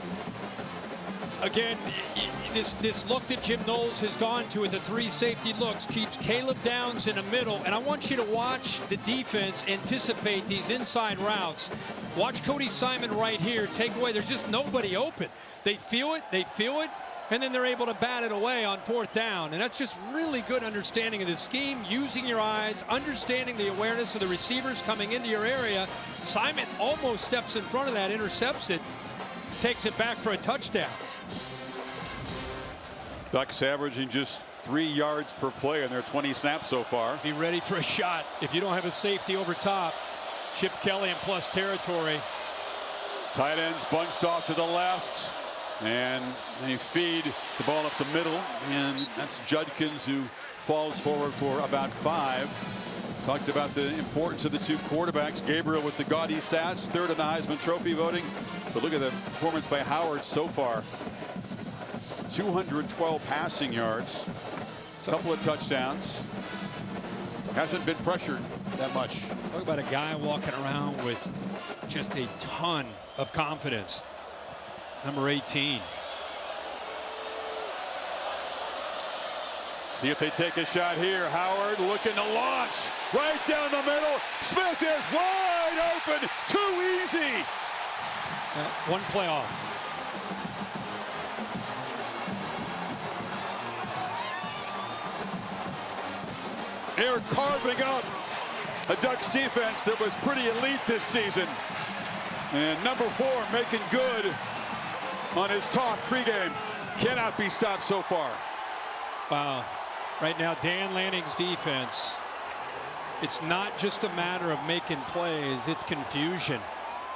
Again, this look that Jim Knowles has gone to with the 3 safety looks keeps Caleb Downs in the middle. And I want you to watch the defense anticipate these inside routes. Watch Cody Simon right here take away. There's just nobody open. They feel it. They feel it. and then they're able to bat it away on 4th down. And that's just really good understanding of the scheme, using your eyes, understanding the awareness of the receivers coming into your area. Simon almost steps in front of that, intercepts it, takes it back for a touchdown. Ducks averaging just 3 yards per play in their 20 snaps so far. Be ready for a shot. If you don't have a safety over top, Chip Kelly in plus territory. Tight ends bunched off to the left, and they feed the ball up the middle, and that's Judkins who falls forward for about 5. Talked about the importance of the 2 quarterbacks. Gabriel with the gaudy stats, 3rd in the Heisman Trophy voting. But look at the performance by Howard so far. 212 passing yards, a couple of touchdowns. Hasn't been pressured that much. Talk about a guy walking around with just a ton of confidence. Number 18. See if they take a shot here. Howard looking to launch right down the middle. Smith is wide open. Too easy. One play off. They're carving up a Ducks defense that was pretty elite this season. And number 4 making good on his talk pregame. Cannot be stopped so far. Wow. Right now, Dan Lanning's defense, it's not just a matter of making plays, it's confusion.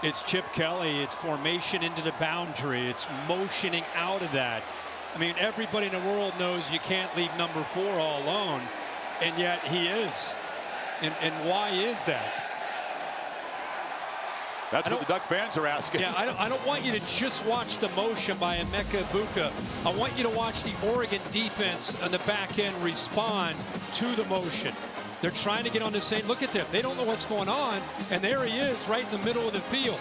It's Chip Kelly, it's formation into the boundary, it's motioning out of that. I mean, everybody in the world knows you can't leave number 4 all alone, and yet he is. And why is that? That's what the Duck fans are asking. Yeah, I don't want you to just watch the motion by Emeka Egbuka. I want you to watch the Oregon defense on the back end respond to the motion. They're trying to get on the same. Look at them. They don't know what's going on, and there he is right in the middle of the field.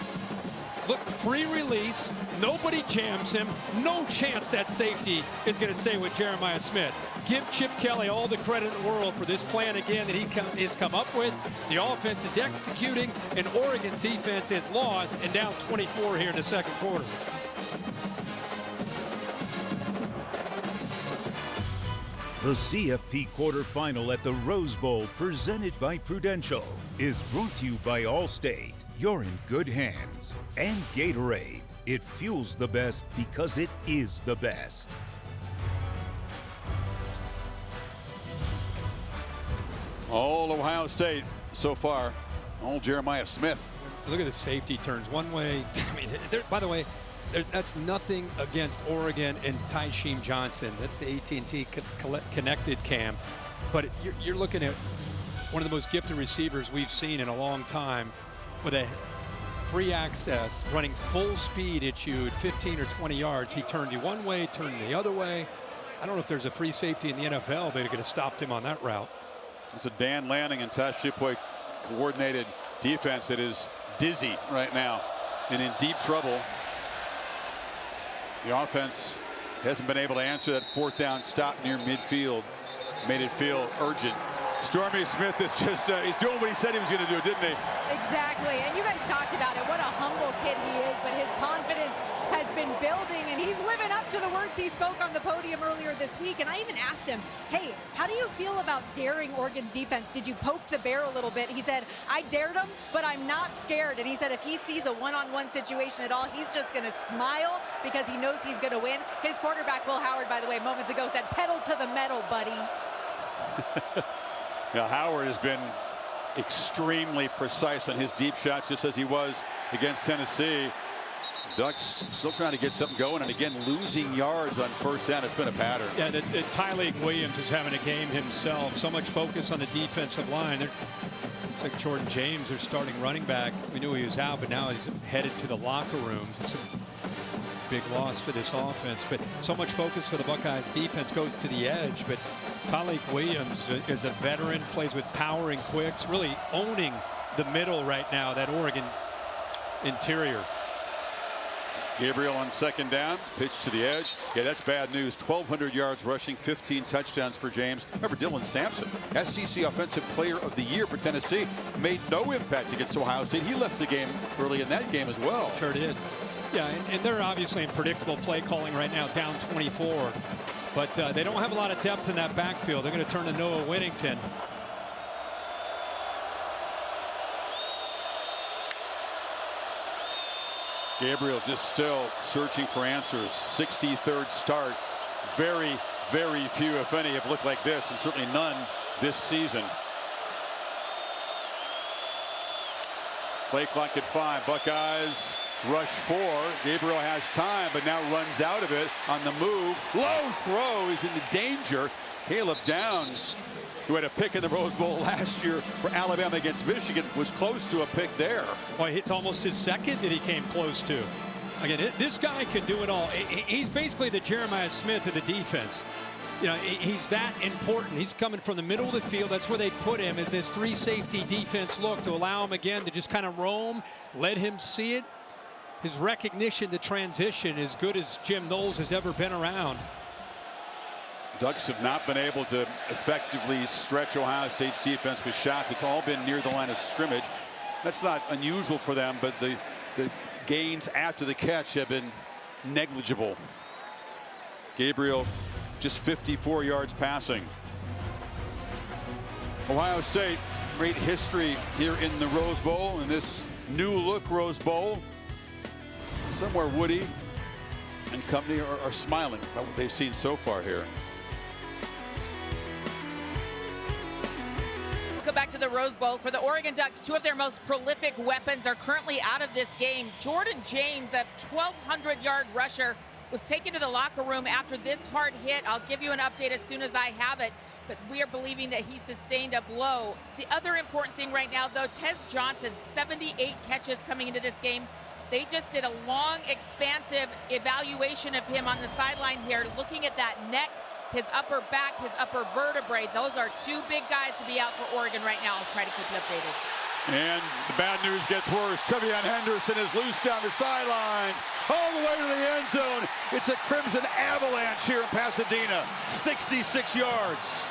Look, free release. Nobody jams him. No chance that safety is going to stay with Jeremiah Smith. Give Chip Kelly all the credit in the world for this plan again that he has come up with. The offense is executing, and Oregon's defense is lost and down 24 here in the second quarter. The CFP quarterfinal at the Rose Bowl, presented by Prudential, is brought to you by Allstate. You're in good hands. And Gatorade. It fuels the best because it is the best. All Ohio State so far. All Jeremiah Smith. Look at the safety turns one way. I mean, by the way, that's nothing against Oregon and Tysheem Johnson. That's the AT&T connected cam. But you're looking at one of the most gifted receivers we've seen in a long time with a free access, running full speed at you at 15 or 20 yards. He turned you one way, turned the other way. I don't know if there's a free safety in the NFL that could have stopped him on that route. It's a Dan Lanning and Tash Shipway coordinated defense that is dizzy right now and in deep trouble. The offense hasn't been able to answer that 4th down stop near midfield. Made it feel urgent. Stormy Smith is just, he's doing what he said he was going to do, didn't he? Exactly, and you guys talked about it. What a humble kid he is, but his confidence has been building, and he's living up to the words he spoke on the podium earlier this week. And I even asked him, hey, how do you feel about daring Oregon's defense? Did you poke the bear a little bit? He said, I dared him, but I'm not scared. And he said if he sees a one-on-one situation at all, he's just going to smile because he knows he's going to win. His quarterback, Will Howard, by the way, moments ago said, pedal to the metal, buddy. Now, Howard has been extremely precise on his deep shots, just as he was against Tennessee. Ducks still trying to get something going, and again, losing yards on 1st down. It's been a pattern. Yeah, Tyleik Williams is having a game himself. So much focus on the defensive line. It's like Jordan James, their starting running back. We knew he was out, but now he's headed to the locker room. It's a big loss for this offense, but so much focus for the Buckeyes. Defense goes to the edge, but Tyleik Williams is a veteran, plays with power and quicks, really owning the middle right now, that Oregon interior. Gabriel on 2nd down, pitch to the edge. Yeah, that's bad news. 1,200 yards rushing, 15 touchdowns for James. Remember Dylan Sampson, SEC Offensive Player of the Year for Tennessee, made no impact against Ohio State. He left the game early in that game as well. Sure did. Yeah, and they're obviously in predictable play calling right now, down 24. But they don't have a lot of depth in that backfield. They're going to turn to Noah Whittington. Gabriel just still searching for answers. 63rd start. Very, very few, if any, have looked like this, and certainly none this season. Play clock at 5. Buckeyes rush 4. Gabriel has time, but now runs out of it on the move. Low throw. He's into danger. Caleb Downs, who had a pick in the Rose Bowl last year for Alabama against Michigan, was close to a pick there. Well, it's almost his second that he came close to. Again, this guy can do it all. He's basically the Jeremiah Smith of the defense. You know, he's that important. He's coming from the middle of the field. That's where they put him in this 3-safety defense look to allow him again to just kind of roam, let him see it. His recognition, the transition, as good as Jim Knowles has ever been around. Ducks have not been able to effectively stretch Ohio State's defense with shots. It's all been near the line of scrimmage. That's not unusual for them, but the gains after the catch have been negligible. Gabriel just 54 yards passing. Ohio State, great history here in the Rose Bowl, in this new look Rose Bowl. Somewhere Woody and company are smiling about what they've seen so far here. Welcome back to the Rose Bowl. For the Oregon Ducks, 2 of their most prolific weapons are currently out of this game. Jordan James, a 1,200-yard rusher, was taken to the locker room after this hard hit. I'll give you an update as soon as I have it, but we are believing that he sustained a blow. The other important thing right now, though, Tez Johnson, 78 catches coming into this game. They just did a long, expansive evaluation of him on the sideline here, looking at that neck, his upper back, his upper vertebrae. Those are 2 big guys to be out for Oregon right now. I'll try to keep you updated. And the bad news gets worse. Trevion Henderson is loose down the sidelines, all the way to the end zone. It's a Crimson avalanche here in Pasadena, 66 yards.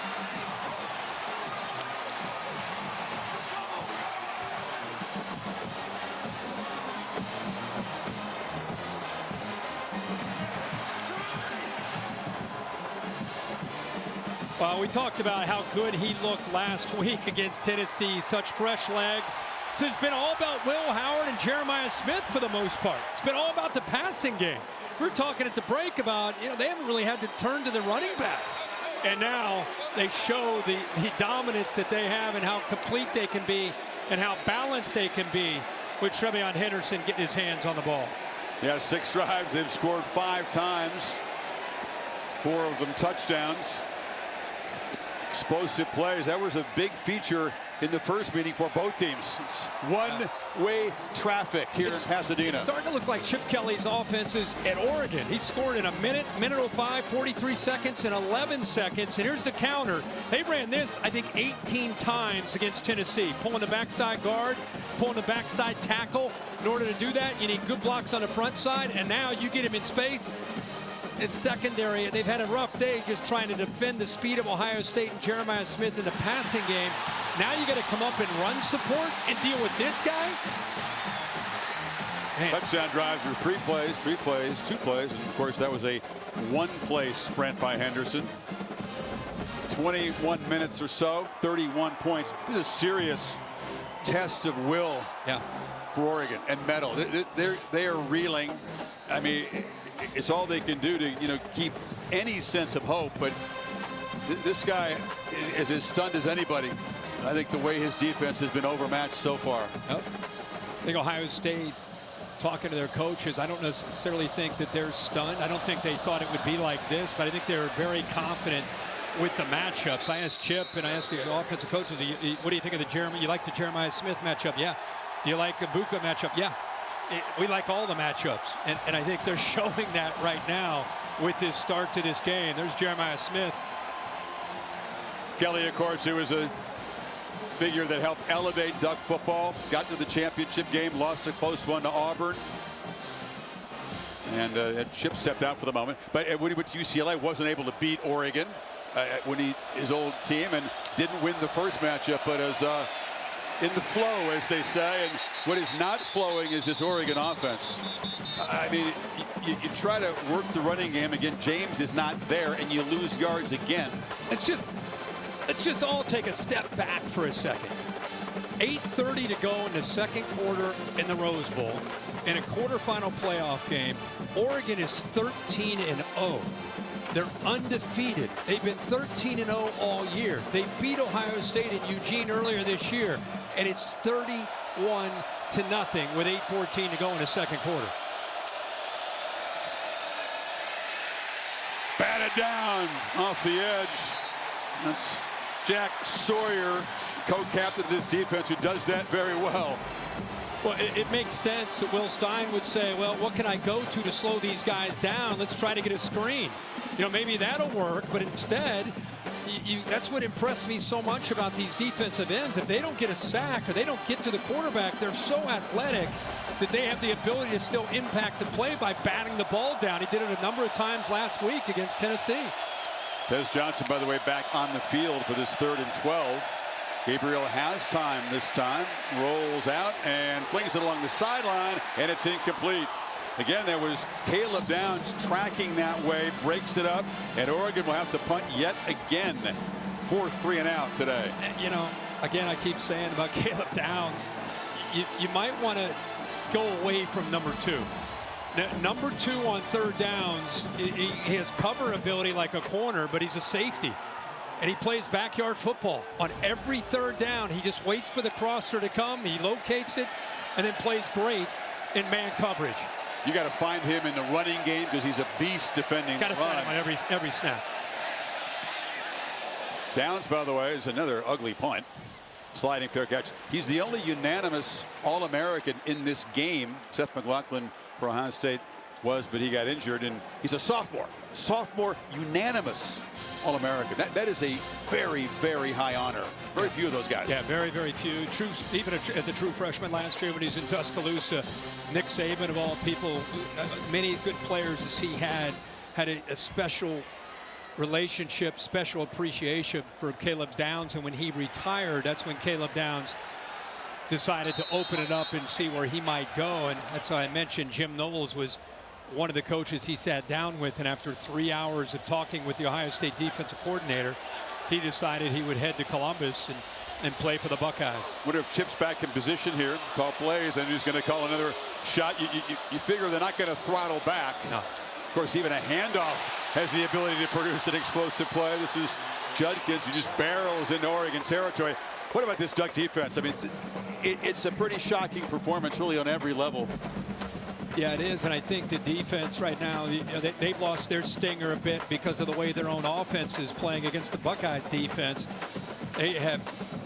Well, we talked about how good he looked last week against Tennessee. Such fresh legs. So it's been all about Will Howard and Jeremiah Smith for the most part. It's been all about the passing game. We were talking at the break about, you know, they haven't really had to turn to the running backs. And now they show the dominance that they have and how complete they can be and how balanced they can be with Trevion Henderson getting his hands on the ball. Yeah, 6 drives. They've scored 5 times. 4 of them touchdowns. Explosive plays. That was a big feature in the first meeting for both teams. It's one-way traffic here in Pasadena. It's starting to look like Chip Kelly's offenses at Oregon. He scored in a minute 05, 43 seconds, and 11 seconds. And here's the counter. They ran this, I think, 18 times against Tennessee. Pulling the backside guard, pulling the backside tackle. In order to do that, you need good blocks on the front side. And now you get him in space. His secondary, they've had a rough day just trying to defend the speed of Ohio State and Jeremiah Smith in the passing game. Now you got to come up and run support and deal with this guy. Man. Touchdown drives were 3 plays, 2 plays, and of course that was a 1-play sprint by Henderson. 21 minutes or so, 31 points. This is a serious test of will for Oregon and mettle. They are reeling. I mean, it's all they can do to, you know, keep any sense of hope. But this guy is as stunned as anybody. I think the way his defense has been overmatched so far. Yep. I think Ohio State, talking to their coaches, I don't necessarily think that they're stunned. I don't think they thought it would be like this, but I think they're very confident with the matchups. I asked Chip and I asked the offensive coaches, what do you think of the Jeremiah? You like the Jeremiah Smith matchup? Yeah. Do you like the Buka matchup? Yeah. We like all the matchups, and I think they're showing that right now with this start to this game. There's Jeremiah Smith. Kelly, of course, who was a figure that helped elevate Duck football, got to the championship game, lost a close one to Auburn. And Chip stepped out for the moment. But when he went to UCLA, wasn't able to beat Oregon when his old team, and didn't win the first matchup. But as in the flow, as they say, and what is not flowing is this Oregon offense. I mean, you try to work the running game again. James is not there, and you lose yards again. Let's just all take a step back for a second. 8:30 to go in the second quarter in the Rose Bowl. In a quarterfinal playoff game, Oregon is 13-0. They're undefeated. They've been 13-0 all year. They beat Ohio State in Eugene earlier this year, and it's 31-0 with 8:14 to go in the second quarter. Batted down off the edge. That's Jack Sawyer, co-captain of this defense, who does that very well. Well, it makes sense that Will Stein would say, well, what can I go to slow these guys down? Let's try to get a screen. You know, maybe that'll work, but instead, that's what impressed me so much about these defensive ends. If they don't get a sack or they don't get to the quarterback, they're so athletic that they have the ability to still impact the play by batting the ball down. He did it a number of times last week against Tennessee. Tez Johnson, by the way, back on the field for this 3rd and 12. Gabriel has time this time, rolls out and flings it along the sideline, and it's incomplete. Again, there was Caleb Downs tracking that way, breaks it up, and Oregon will have to punt yet again. 4th 3 and out today. You know, again, I keep saying about Caleb Downs, you might want to go away from number 2. Number 2 on 3rd downs, he has cover ability like a corner, but he's a safety. And he plays backyard football. On every 3rd down, he just waits for the crosser to come, he locates it, and then plays great in man coverage. You got to find him in the running game because he's a beast defending the run. Got to find him on every snap. Downs, by the way, is another ugly punt. Sliding fair catch. He's the only unanimous All-American in this game. Seth McLaughlin for Ohio State was, but he got injured, and he's a sophomore. Sophomore unanimous All-American. That is a very, very high honor. Very few of those guys. Yeah, very, very few. True, even as a true freshman last year when he's in Tuscaloosa, Nick Saban of all people, many good players as he had a special relationship, special appreciation for Caleb Downs. And when he retired, that's when Caleb Downs decided to open it up and see where he might go. And that's why I mentioned Jim Knowles was one of the coaches he sat down with, and after 3 hours of talking with the Ohio State defensive coordinator, he decided he would head to Columbus and play for the Buckeyes. What if Chip's back in position here, call plays, and he's going to call another shot? You figure they're not going to throttle back. No. Of course, even a handoff has the ability to produce an explosive play. This is Judkins, who just barrels into Oregon territory. What about this Duck defense? I mean, it's a pretty shocking performance, really, on every level. Yeah, it is, and I think the defense right now, they've lost their stinger a bit because of the way their own offense is playing against the Buckeyes defense. They have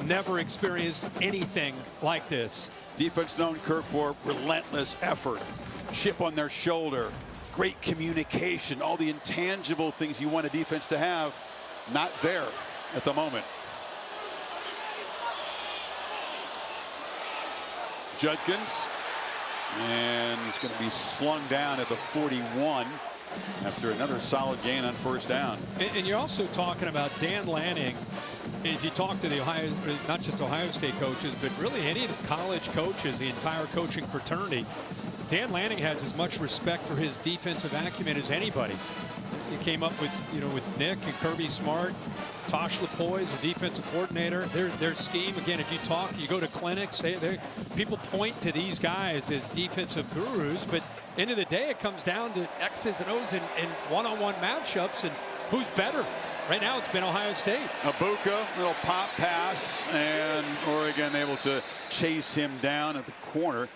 never experienced anything like this. Defense known, Kirk, for relentless effort, chip on their shoulder, great communication, all the intangible things you want a defense to have, not there at the moment. Judkins, and he's going to be slung down at the 41 after another solid gain on 1st down. And you're also talking about Dan Lanning. If you talk to the not just Ohio State coaches, but really any of the college coaches, the entire coaching fraternity, Dan Lanning has as much respect for his defensive acumen as anybody. He came up with, with Nick and Kirby Smart, Tosh Lapoise, the defensive coordinator. Their scheme, again, if you go to clinics, people point to these guys as defensive gurus, but end of the day, it comes down to X's and O's in one-on-one matchups, and who's better? Right now, it's been Ohio State. Abuka, little pop pass, and Oregon able to chase him down at the corner.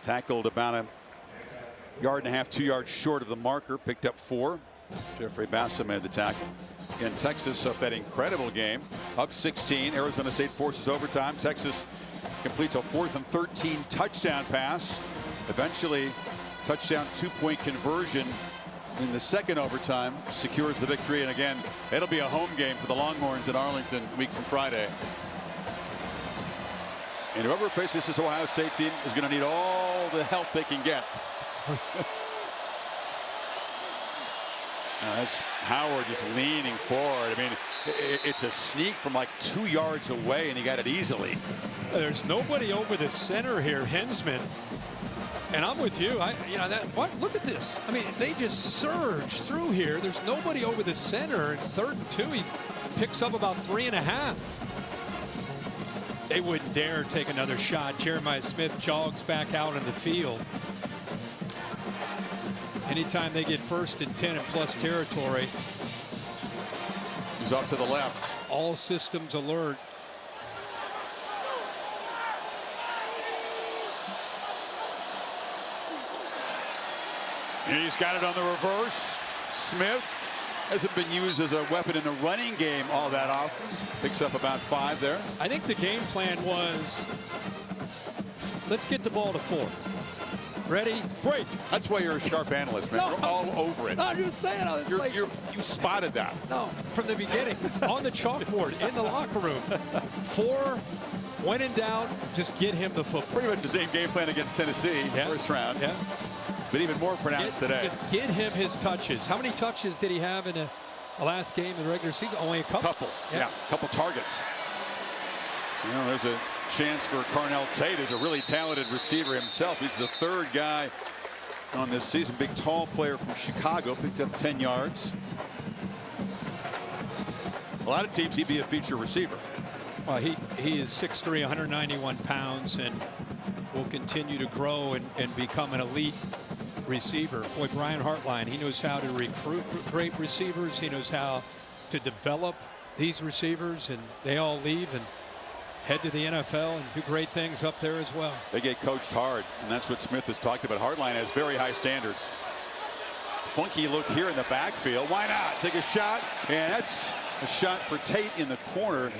Tackled about a 1.5 yards, 2 yards short of the marker, picked up 4. Jeffrey Bassa made the tackle. Again, Texas up that incredible game, up 16. Arizona State forces overtime. Texas completes a 4th and 13 touchdown pass. Eventually, touchdown 2-point conversion in the second overtime secures the victory. And again, it'll be a home game for the Longhorns in Arlington a week from Friday. And whoever faces this Ohio State team is going to need all the help they can get. That's Howard just leaning forward. I mean, It's a sneak from like 2 yards away, and he got it easily. There's nobody over the center here, Hensman. And I'm with you. Look at this. I mean, they just surge through here. There's nobody over the center. And 3rd and 2, he picks up about 3.5. They wouldn't dare take another shot. Jeremiah Smith jogs back out in the field. Anytime they get 1st and 10 in plus territory. He's off to the left. All systems alert. And he's got it on the reverse. Smith hasn't been used as a weapon in the running game all that often. Picks up about 5 there. I think the game plan was, let's get the ball to 4. Ready, break. That's why you're a sharp analyst, man. You're all over it. No, I'm just saying. You spotted that. No, from the beginning, on the chalkboard, in the locker room. 4, when in doubt, just get him the football. Pretty much the same game plan against Tennessee, first round. Yeah. But even more pronounced today. Just get him his touches. How many touches did he have in the last game in the regular season? Only a couple. Yeah, couple targets. You know, there's a chance for Carnell Tate, who's a really talented receiver himself. He's the 3rd guy on this season. Big, tall player from Chicago, picked up 10 yards. A lot of teams, he'd be a feature receiver. Well, he is 6'3", 191 pounds, and will continue to grow and become an elite receiver. Boy, Brian Hartline, he knows how to recruit great receivers. He knows how to develop these receivers, and they all leave and head to the NFL and do great things up there as well. They get coached hard, and that's what Smith has talked about. Hartline has very high standards. Funky look here in the backfield. Why not? Take a shot, and that's a shot for Tate in the corner.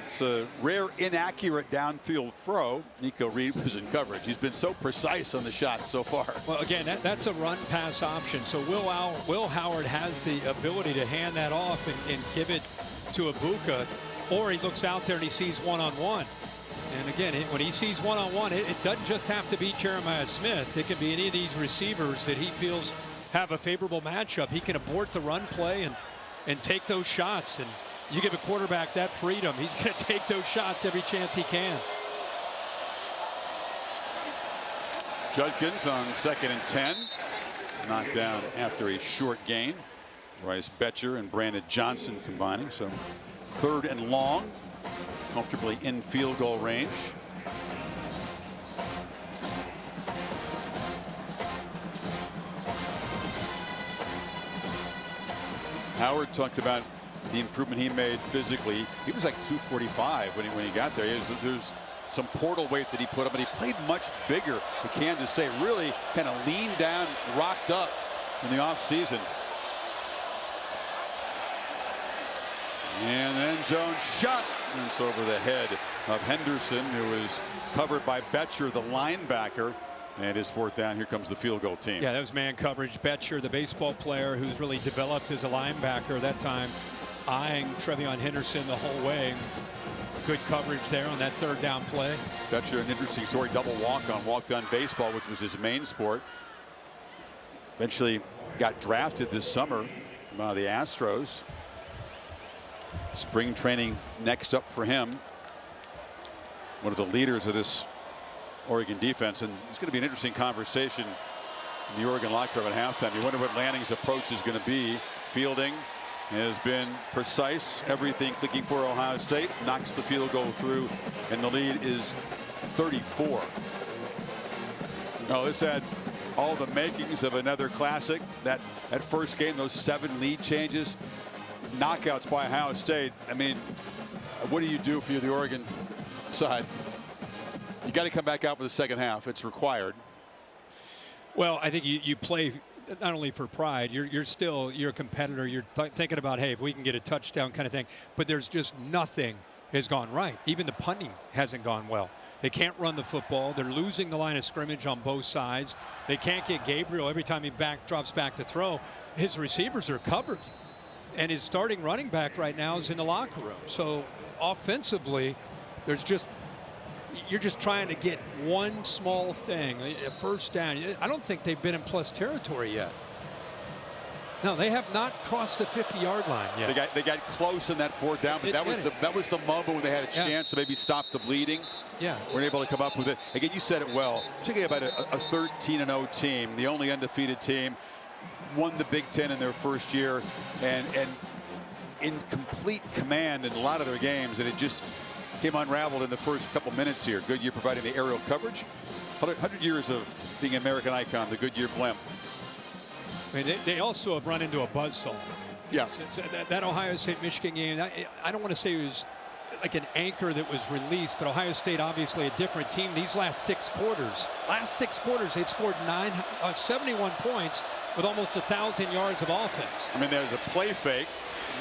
It's a rare inaccurate downfield throw. Nico Reed was in coverage. He's been so precise on the shots so far. Well, again, that's a run pass option. So Will Howard has the ability to hand that off and give it to Ibuka, or he looks out there and he sees one-on-one. And again, when he sees one-on-one, it doesn't just have to be Jeremiah Smith. It can be any of these receivers that he feels have a favorable matchup. He can abort the run play and take those shots. And you give a quarterback that freedom, he's going to take those shots every chance he can. Judkins on 2nd and 10. Knocked down after a short gain. Bryce Betcher and Brandon Johnson combining. So 3rd and long. Comfortably in field goal range. Howard talked about the improvement he made physically. He was like 245 when he got there. There's some portal weight that he put up, and he played much bigger at Kansas State. Really kind of leaned down, rocked up in the offseason. And then Jones shot. And it's over the head of Henderson, who was covered by Betcher, the linebacker. And his 4th down. Here comes the field goal team. Yeah, that was man coverage. Betcher, the baseball player who's really developed as a linebacker that time, eyeing Trevion Henderson the whole way. Good coverage there on that 3rd down play. Betcher, an interesting story. Double walked-on baseball, which was his main sport. Eventually got drafted this summer by the Astros. Spring training next up for him. One of the leaders of this Oregon defense, and it's going to be an interesting conversation in the Oregon locker room at halftime. You wonder what Lanning's approach is going to be. Fielding has been precise. Everything clicking for Ohio State. Knocks the field goal through, and the lead is 34. Oh, this had all the makings of another classic. That first game, those 7 lead changes, knockouts by Ohio State. I mean, what do you do if you're the Oregon side? You got to come back out for the second half. It's required. Well, I think you play not only for pride. You're a competitor. You're thinking about, hey, if we can get a touchdown kind of thing. But there's just nothing has gone right. Even the punting hasn't gone well. They can't run the football. They're losing the line of scrimmage on both sides. They can't get Gabriel every time he drops back to throw. His receivers are covered. And his starting running back right now is in the locker room. So offensively, you're just trying to get one small thing, a 1st down. I don't think they've been in plus territory yet. No, they have not crossed the 50-yard line yet. They got close in that fourth down, but that was the moment when they had a chance to maybe stop the bleeding. Yeah. Weren't able to come up with it. Again, you said it well. Particularly about a 13-0 team, the only undefeated team, won the Big Ten in their first year, and in complete command in a lot of their games, and it just came unraveled in the first couple minutes here. Goodyear providing the aerial coverage. 100 years of being an American icon, the Goodyear blimp. I mean, they also have run into a buzzsaw. Yeah. That Ohio State-Michigan game, I don't want to say it was like an anchor that was released, but Ohio State obviously a different team. These last six quarters, they've scored 71 points with almost 1,000 yards of offense. I mean, there's a play fake.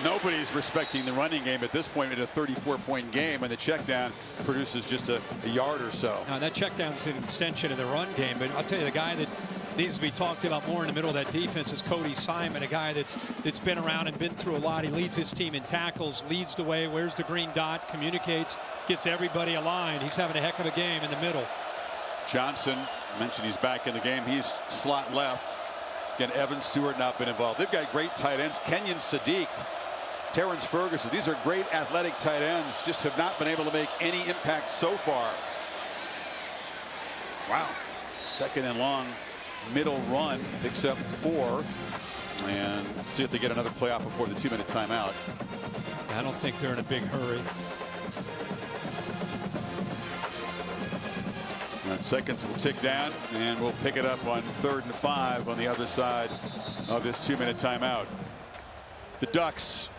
Nobody's respecting the running game at this point in a 34-point game, and the check down produces just a yard or so. Now, that check down is an extension of the run game, but I'll tell you, the guy that needs to be talked about more in the middle of that defense is Cody Simon, a guy that's been around and been through a lot. He leads his team in tackles, leads the way, wears the green dot, communicates, gets everybody aligned. He's having a heck of a game in the middle. Johnson, mentioned he's back in the game. He's slot left. Again, Evan Stewart not been involved. They've got great tight ends. Kenyon Sadiq, Terrence Ferguson. These are great athletic tight ends. Just have not been able to make any impact so far. Wow. Second and long. Middle run, picks up 4, and see if they get another play off before the 2-minute timeout. I don't think they're in a big hurry. And seconds will tick down, and we'll pick it up on 3rd and 5 on the other side of this 2-minute timeout. The Ducks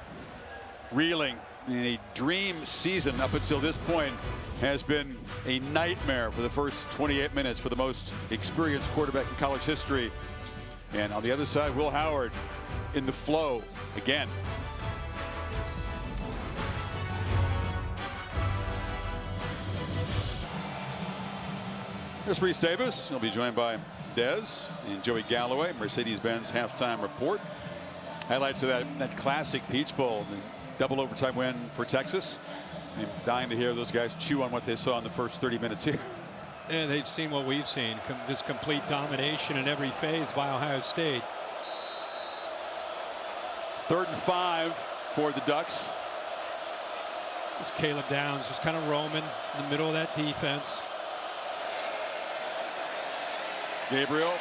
reeling in a dream season up until this point has been a nightmare for the first 28 minutes for the most experienced quarterback in college history. And on the other side, Will Howard in the flow again. Here's Reese Davis. He'll be joined by Dez and Joey Galloway. Mercedes-Benz halftime report. Highlights of that classic Peach Bowl, the double overtime win for Texas. I'm dying to hear those guys chew on what they saw in the first 30 minutes here. And they've seen what we've seen, this complete domination in every phase by Ohio State. 3rd and 5 for the Ducks. This Caleb Downs just kind of roaming in the middle of that defense. Gabriel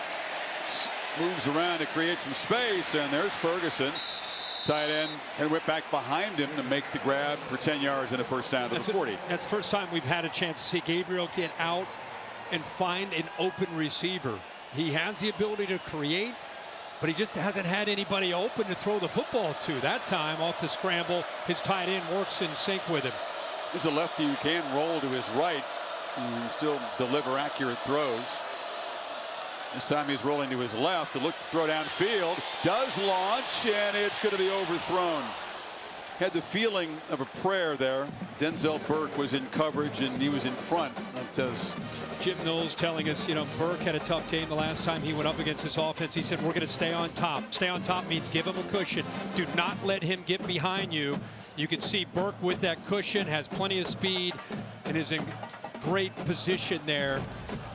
moves around to create some space, and there's Ferguson. Tight end, and went back behind him to make the grab for 10 yards and a first down to the 40. That's the first time we've had a chance to see Gabriel get out and find an open receiver. He has the ability to create, but he just hasn't had anybody open to throw the football to. That time, off the scramble, his tight end works in sync with him. There's a lefty who can roll to his right and still deliver accurate throws. This time he's rolling to his left to look to throw downfield. Does launch, and it's going to be overthrown. Had the feeling of a prayer there. Denzel Burke was in coverage, and he was in front. Jim Knowles telling us, you know, Burke had a tough game the last time he went up against this offense. He said, we're going to stay on top. Stay on top means give him a cushion. Do not let him get behind you. You can see Burke with that cushion, has plenty of speed, and is in great position there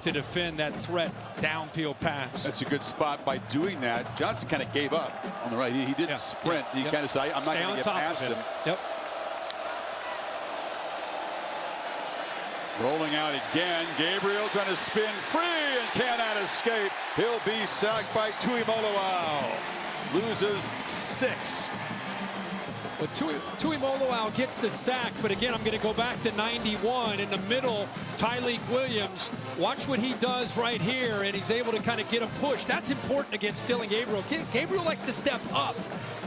to defend that threat downfield pass. That's a good spot. By doing that, Johnson kind of gave up on the right. He didn't sprint. He kind of said, I'm not going to get past him. Yep. Rolling out again. Gabriel trying to spin free and cannot escape. He'll be sacked by Tuimoloau. Loses 6. But Tuimoloau gets the sack, but again, I'm going to go back to 91 in the middle. Tyleik Williams, watch what he does right here, and he's able to kind of get a push. That's important against Dylan Gabriel. Gabriel likes to step up.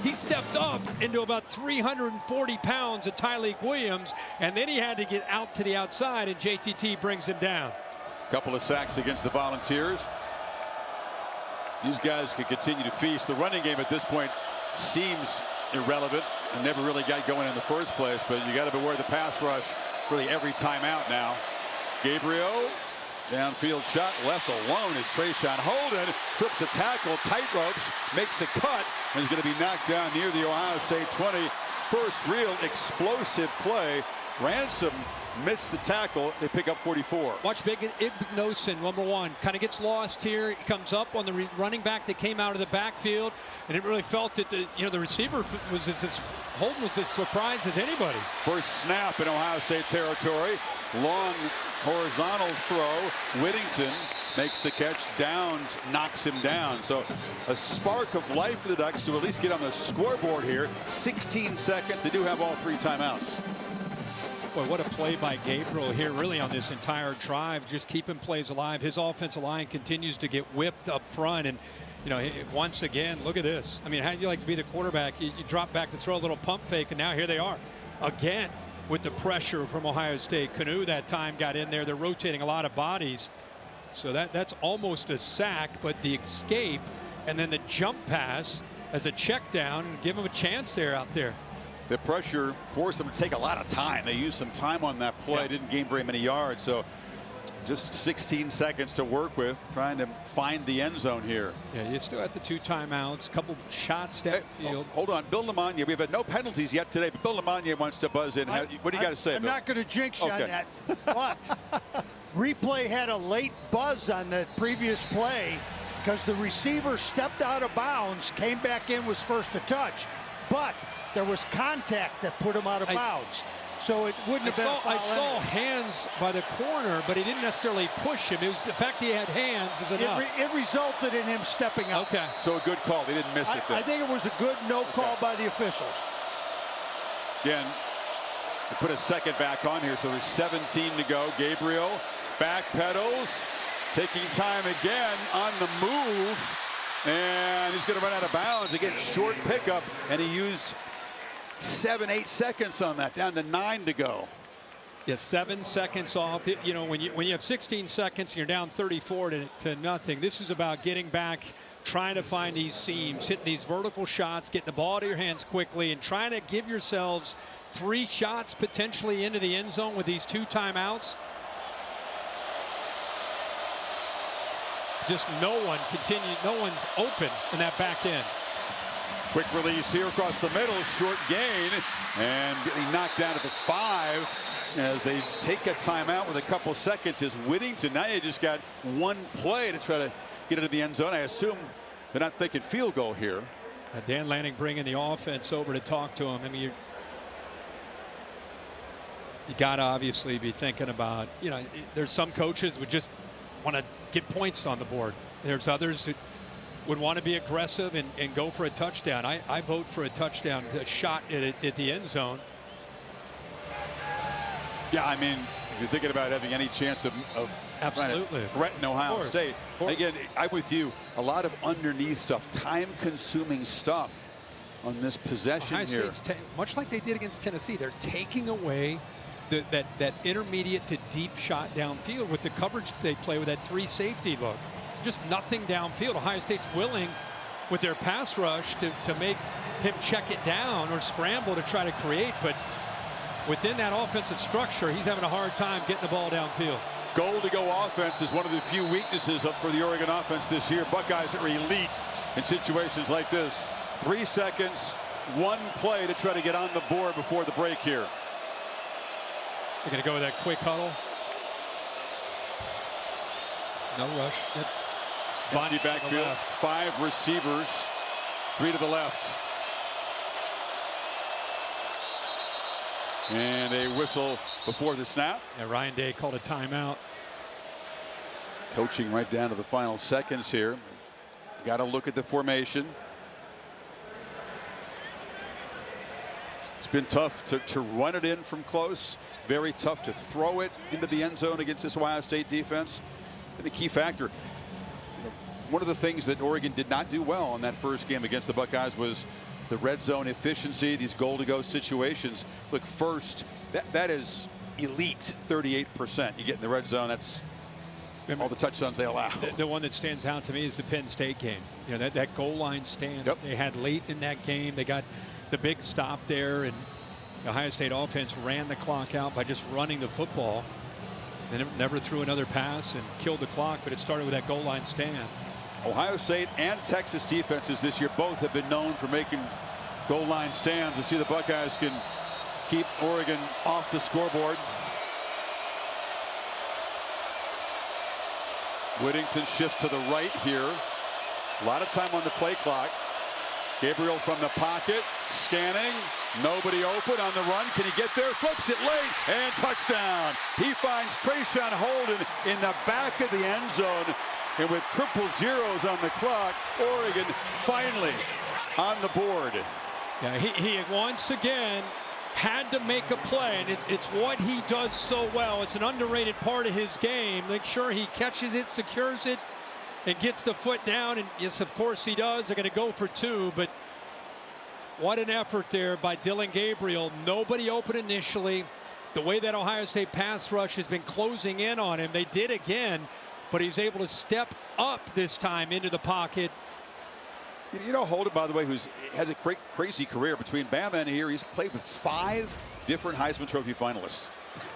He stepped up into about 340 pounds of Tyleik Williams, and then he had to get out to the outside, and JTT brings him down. Couple of sacks against the Volunteers. These guys can continue to feast. The running game at this point seems irrelevant and never really got going in the first place, but you got to beware the pass rush really every time out now. Gabriel, downfield shot, left alone is Trayshawn Holden, trips a tackle, tight ropes, makes a cut, and is going to be knocked down near the Ohio State 20. First real explosive play Ransom missed the tackle. They pick up 44. Watch Big Ignosin, number 1, kind of gets lost here. He comes up on the running back that came out of the backfield, and it really felt that the receiver was Holden was as surprised as anybody. First snap in Ohio State territory. Long horizontal throw. Whittington makes the catch. Downs knocks him down. So a spark of life for the Ducks to at least get on the scoreboard here. 16 seconds. They do have all 3 timeouts. Boy, what a play by Gabriel here, really, on this entire drive, just keeping plays alive. His offensive line continues to get whipped up front, and once again, look at this. I mean, how do you like to be the quarterback? You drop back to throw a little pump fake, and now here they are again with the pressure from Ohio State. Canoe that time got in there. They're rotating a lot of bodies, so that's almost a sack. But the escape and then the jump pass as a check down and give them a chance there out there. The pressure forced them to take a lot of time. They used some time on that play. Didn't gain very many yards. So just 16 seconds to work with, trying to find the end zone here. Yeah, you still have the 2 timeouts, couple shots downfield. Hold on, Bill Lamagna. We've had no penalties yet today, but Bill Lamagna wants to buzz in. What do you got to say, I'm Bill? not going to jinx you on that, but replay had a late buzz on the previous play because the receiver stepped out of bounds, came back in, was first to touch, but there was contact that put him out of bounds. So it wouldn't have been a foul. I saw hands by the corner, but he didn't necessarily push him. It was the fact he had hands is enough. It resulted in him stepping out. Okay. So a good call. They didn't miss it then. I think it was a good no call by the officials. Again, they put a second back on here, so there's 17 to go. Gabriel back pedals, taking time again on the move, and he's going to run out of bounds. Again, short pickup, and he used 7-8 seconds on that, down to 9 to go. Yeah, 7 seconds off. When you have 16 seconds and you're down 34 to nothing, this is about getting back, trying to find these seams, hitting these vertical shots, getting the ball to your hands quickly, and trying to give yourselves 3 shots potentially into the end zone with these 2 timeouts. Just no one's open in that back end. Quick release here across the middle, short gain, and getting knocked down at the 5 as they take a timeout with a couple seconds is Whittington. Now you just got 1 play to try to get into the end zone. I assume they're not thinking field goal here. Dan Lanning bringing the offense over to talk to him. I mean, you got to obviously be thinking about, there's some coaches would just want to get points on the board. There's others that would want to be aggressive and go for a touchdown. I vote for a touchdown, a shot at the end zone. Yeah, I mean, if you're thinking about having any chance of absolutely threaten Ohio State. Again, I'm with you. A lot of underneath stuff, time-consuming stuff on this possession Ohio here. State's much like they did against Tennessee, they're taking away that intermediate to deep shot downfield with the coverage they play with that 3 safety look. Just nothing downfield. Ohio State's willing with their pass rush to make him check it down or scramble to try to create, but within that offensive structure, he's having a hard time getting the ball downfield. Goal-to-go offense is one of the few weaknesses for the Oregon offense this year. Buckeyes are elite in situations like this. 3 seconds, 1 play to try to get on the board before the break here. They're going to go with that quick huddle. No rush. Empty backfield, 5 receivers, 3 to the left. And a whistle before the snap. Yeah, Ryan Day called a timeout. Coaching right down to the final seconds here. Got to look at the formation. It's been tough to run it in from close. Very tough to throw it into the end zone against this Ohio State defense. And a key factor. One of the things that Oregon did not do well in that first game against the Buckeyes was the red zone efficiency, these goal-to-go situations. Look, first, that is elite 38%. You get in the red zone, that's all the touchdowns they allow. The one that stands out to me is the Penn State game. That goal line stand they had late in that game. They got the big stop there, and the Ohio State offense ran the clock out by just running the football. They never threw another pass and killed the clock, but it started with that goal line stand. Ohio State and Texas defenses this year both have been known for making goal line stands. To see the Buckeyes can keep Oregon off the scoreboard. Whittington shifts to the right here. A lot of time on the play clock. Gabriel from the pocket, scanning. Nobody open on the run. Can he get there? Flips it late and touchdown. He finds Trayshawn Holden in the back of the end zone. And with triple zeros on the clock, Oregon finally on the board. Yeah, he once again had to make a play, and it's what he does so well. It's an underrated part of his game. Make sure he catches it, secures it, and gets the foot down. And yes, of course he does. They're going to go for two, but what an effort there by Dylan Gabriel. Nobody open initially. The way that Ohio State pass rush has been closing in on him, they did again, but he was able to step up this time into the pocket. You know, Holden, by the way, has a crazy career between Bama and here. He's played with 5 different Heisman Trophy finalists.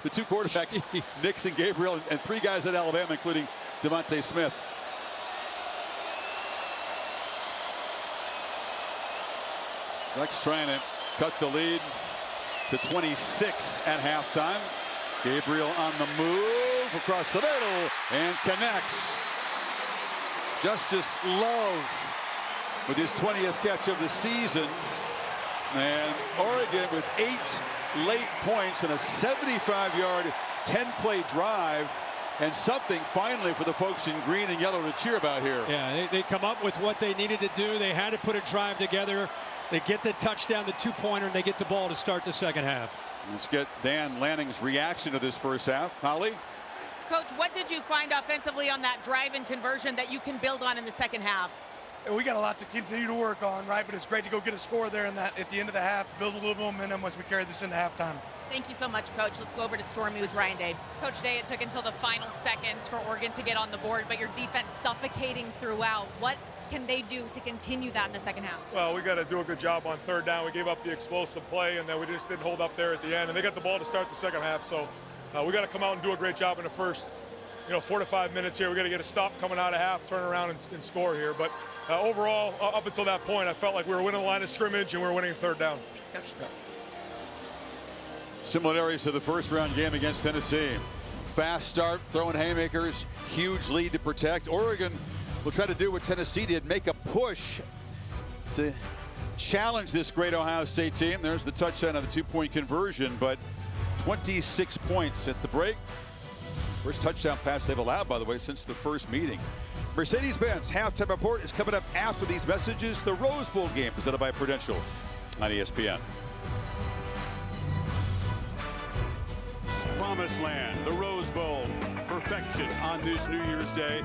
The 2 quarterbacks, Nix and Gabriel, and 3 guys at Alabama, including Devontae Smith. Rex trying to cut the lead to 26 at halftime. Gabriel on the move across the middle and connects. Justice Love with his 20th catch of the season. And Oregon with 8 late points and a 75-yard 10-play drive, and something finally for the folks in green and yellow to cheer about here. Yeah, they come up with what they needed to do. They had to put a drive together. They get the touchdown, the 2-pointer, and they get the ball to start the second half. Let's get Dan Lanning's reaction to this first half. Holly? Coach, what did you find offensively on that drive and conversion that you can build on in the second half? We got a lot to continue to work on, right? But it's great to go get a score there in that at the end of the half, build a little momentum as we carry this into halftime. Thank you so much, Coach. Let's go over to Stormy with Ryan Day. Coach Day, it took until the final seconds for Oregon to get on the board, but your defense suffocating throughout. What can they do to continue that in the second half? Well, we got to do a good job on third down. We gave up the explosive play, and then we just didn't hold up there at the end. And they got the ball to start the second half, so we got to come out and do a great job in the first 4 to 5 minutes here. We got to get a stop coming out of half, turn around and score here. But overall, up until that point, I felt like we were winning the line of scrimmage and we were winning third down. Thanks, Coach. Similarities to the first round game against Tennessee. Fast start, throwing haymakers, huge lead to protect. Oregon will try to do what Tennessee did, make a push to challenge this great Ohio State team. There's the touchdown of the 2-point conversion, but 26 points at the break. First touchdown pass they've allowed, by the way, since the first meeting. Mercedes-Benz halftime report is coming up after these messages. The Rose Bowl game presented by Prudential on ESPN. Promised Land, the Rose Bowl, perfection on this New Year's Day.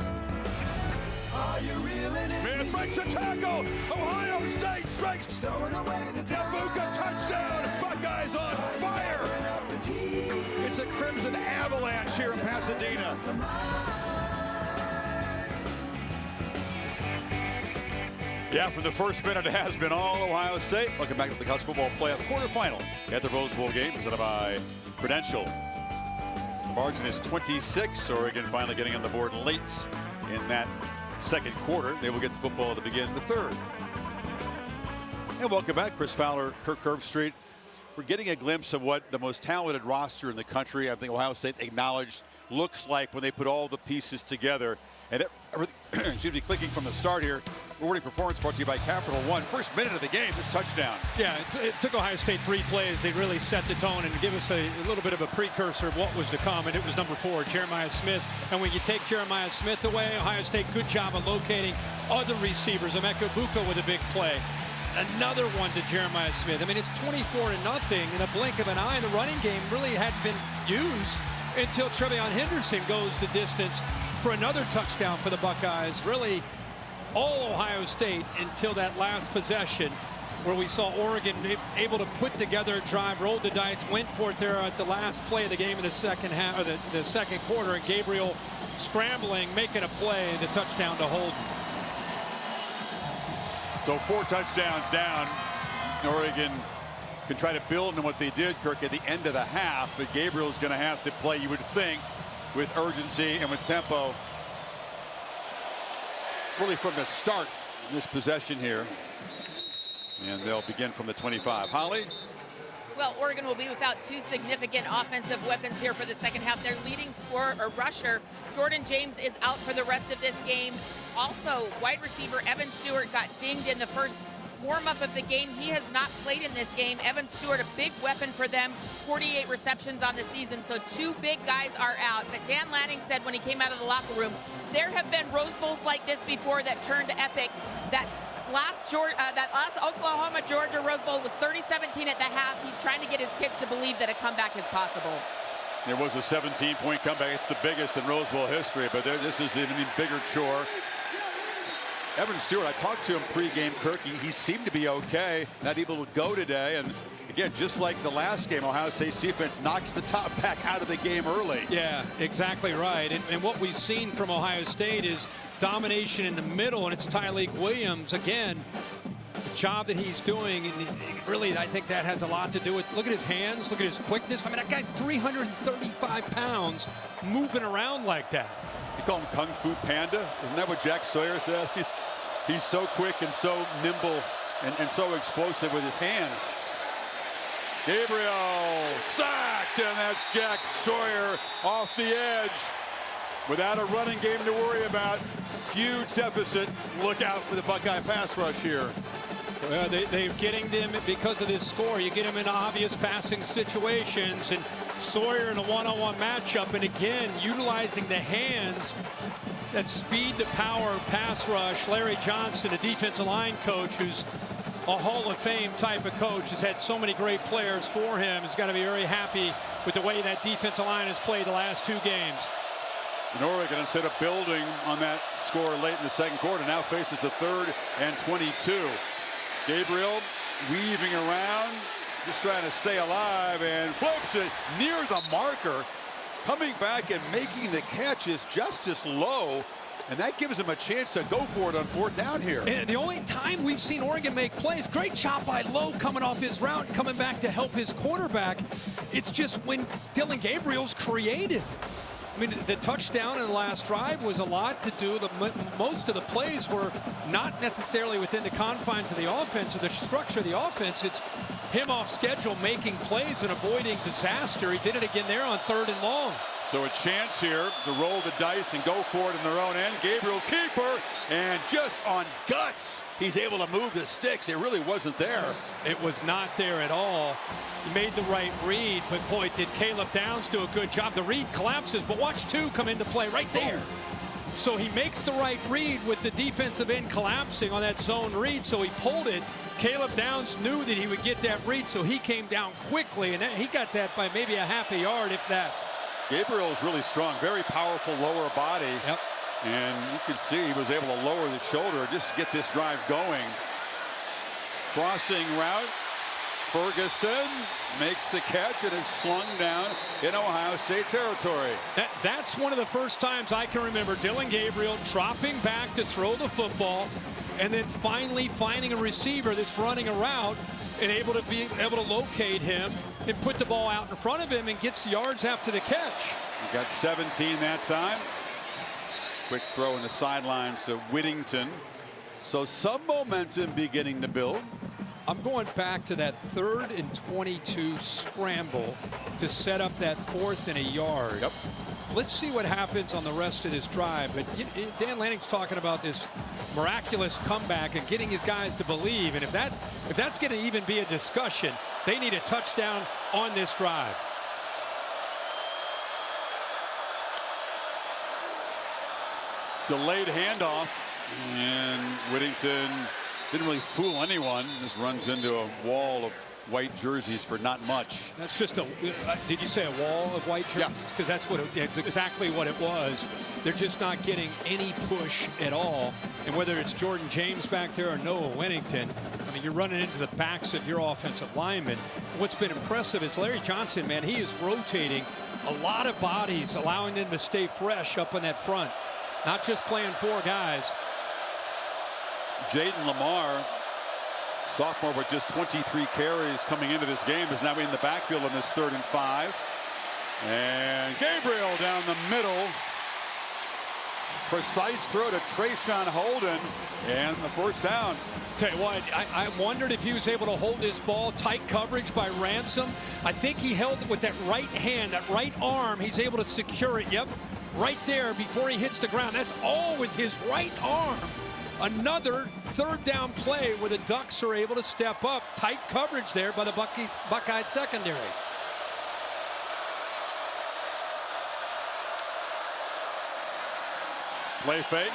Smith breaks a tackle. Ohio State strikes. Kabuka touchdown. Buckeyes on fire. It's a Crimson avalanche here in Pasadena. Yeah, from the first minute, it has been all Ohio State. Welcome back to the College Football Playoff quarterfinal at the Rose Bowl game presented by Prudential. The margin is 26. Oregon finally getting on the board late in that second quarter. They will get the football to begin the third. And welcome back, Chris Fowler, Kirk Herbstreit. We're getting a glimpse of what the most talented roster in the country, I think Ohio State acknowledged, looks like when they put all the pieces together. And everything seems to be clicking from the start here. Rewarding performance brought to you by Capital One. First minute of the game, this touchdown. Yeah, it took Ohio State 3 plays. They really set the tone and give us a little bit of a precursor of what was to come, and it was number 4, Jeremiah Smith. And when you take Jeremiah Smith away, Ohio State, good job of locating other receivers. Emeka Egbuka with a big play. Another one to Jeremiah Smith. I mean, it's 24-0 in a blink of an eye. The running game really hadn't been used until Trevion Henderson goes the distance for another touchdown for the Buckeyes. Really all Ohio State until that last possession where we saw Oregon able to put together a drive, rolled the dice, went for it there at the last play of the game in the second half, or the second quarter, and Gabriel scrambling, making a play, the touchdown to Holden. So 4 touchdowns down. Oregon can try to build on what they did, Kirk, at the end of the half, but Gabriel's going to have to play, you would think, with urgency and with tempo really from the start in this possession here. And they'll begin from the 25. Holly? Well, Oregon will be without two significant offensive weapons here for the second half. Their leading scorer or rusher, Jordan James, is out for the rest of this game. Also, wide receiver Evan Stewart got dinged in the first warm-up of the game. He has not played in this game. Evan Stewart, a big weapon for them, 48 receptions on the season, so two big guys are out. But Dan Lanning said when he came out of the locker room, there have been Rose Bowls like this before that turned epic. That last Oklahoma-Georgia Rose Bowl was 30-17 at the half. He's trying to get his kids to believe that a comeback is possible. There was a 17-point comeback. It's the biggest in Rose Bowl history, but this is an even bigger chore. Evan Stewart, I talked to him pregame, Kirk. He seemed to be okay, not able to go today. And again, just like the last game, Ohio State's defense knocks the top back out of the game early. Yeah, exactly right. And what we've seen from Ohio State is domination in the middle, and it's Tyleik Williams again. The job that he's doing, and really, I think that has a lot to do with. Look at his hands, look at his quickness. I mean, that guy's 335 pounds, moving around like that. You call him Kung Fu Panda? Isn't that what Jack Sawyer said? He's so quick and so nimble and so explosive with his hands. Gabriel sacked, and that's Jack Sawyer off the edge. Without a running game to worry about, huge deficit. Look out for the Buckeye pass rush here. They're getting them because of this score. You get them in obvious passing situations, and Sawyer in a one-on-one matchup, and again, utilizing the hands, that speed to power pass rush. Larry Johnson, a defensive line coach who's a Hall of Fame type of coach, has had so many great players for him. He's got to be very happy with the way that defensive line has played the last two games. And Oregon, instead of building on that score late in the second quarter, now faces a 3rd and 22. Gabriel weaving around, just trying to stay alive, and flips it near the marker. Coming back and making the catches just as low, and that gives him a chance to go for it on 4th down here. And the only time we've seen Oregon make plays, great chop by Lowe coming off his route and coming back to help his quarterback. It's just when Dillon Gabriel's creative. I mean, the touchdown in the last drive was a lot to do. Most of the plays were not necessarily within the confines of the offense or the structure of the offense. It's him off schedule making plays and avoiding disaster. He did it again there on 3rd and long. So a chance here to roll the dice and go for it in their own end. Gabriel keeper, and just on guts, he's able to move the sticks. It really wasn't there. It was not there at all. He made the right read, but boy, did Caleb Downs do a good job. The read collapses, but watch 2 come into play right there. So he makes the right read with the defensive end collapsing on that zone read, so he pulled it. Caleb Downs knew that he would get that read, so he came down quickly, and he got that by maybe a half a yard, if that. Gabriel is really strong, very powerful lower body. Yep. And you can see he was able to lower the shoulder just to get this drive going. Crossing route. Ferguson makes the catch and is slung down in Ohio State territory. That's one of the first times I can remember Dillon Gabriel dropping back to throw the football and then finally finding a receiver that's running a route and able to locate him and put the ball out in front of him and gets yards after the catch. He got 17 that time. Quick throw in the sidelines to Whittington. So some momentum beginning to build. I'm going back to that 3rd and 22 scramble to set up that 4th and a yard. Yep. Let's see what happens on the rest of this drive. But Dan Lanning's talking about this miraculous comeback and getting his guys to believe. And if that's going to even be a discussion, they need a touchdown on this drive. Delayed handoff, and Whittington didn't really fool anyone. Just runs into a wall of white jerseys for not much. That's just did you say a wall of white jerseys? Yeah. Because that's what it's exactly what it was. They're just not getting any push at all. And whether it's Jordan James back there or Noah Whittington, I mean, you're running into the backs of your offensive linemen. What's been impressive is Larry Johnson, man, he is rotating a lot of bodies, allowing them to stay fresh up in that front. Not just playing 4 guys. Jaden Lamar, sophomore with just 23 carries coming into this game, is now in the backfield in this 3rd and 5. And Gabriel down the middle. Precise throw to Trayshawn Holden, and the first down. Tell you what, I wondered if he was able to hold this ball. Tight coverage by Ransom. I think he held it with that right hand, that right arm. He's able to secure it. Yep, right there before he hits the ground. That's all with his right arm. Another third down play where the Ducks are able to step up. Tight coverage there by the Buckeyes secondary. Play fake.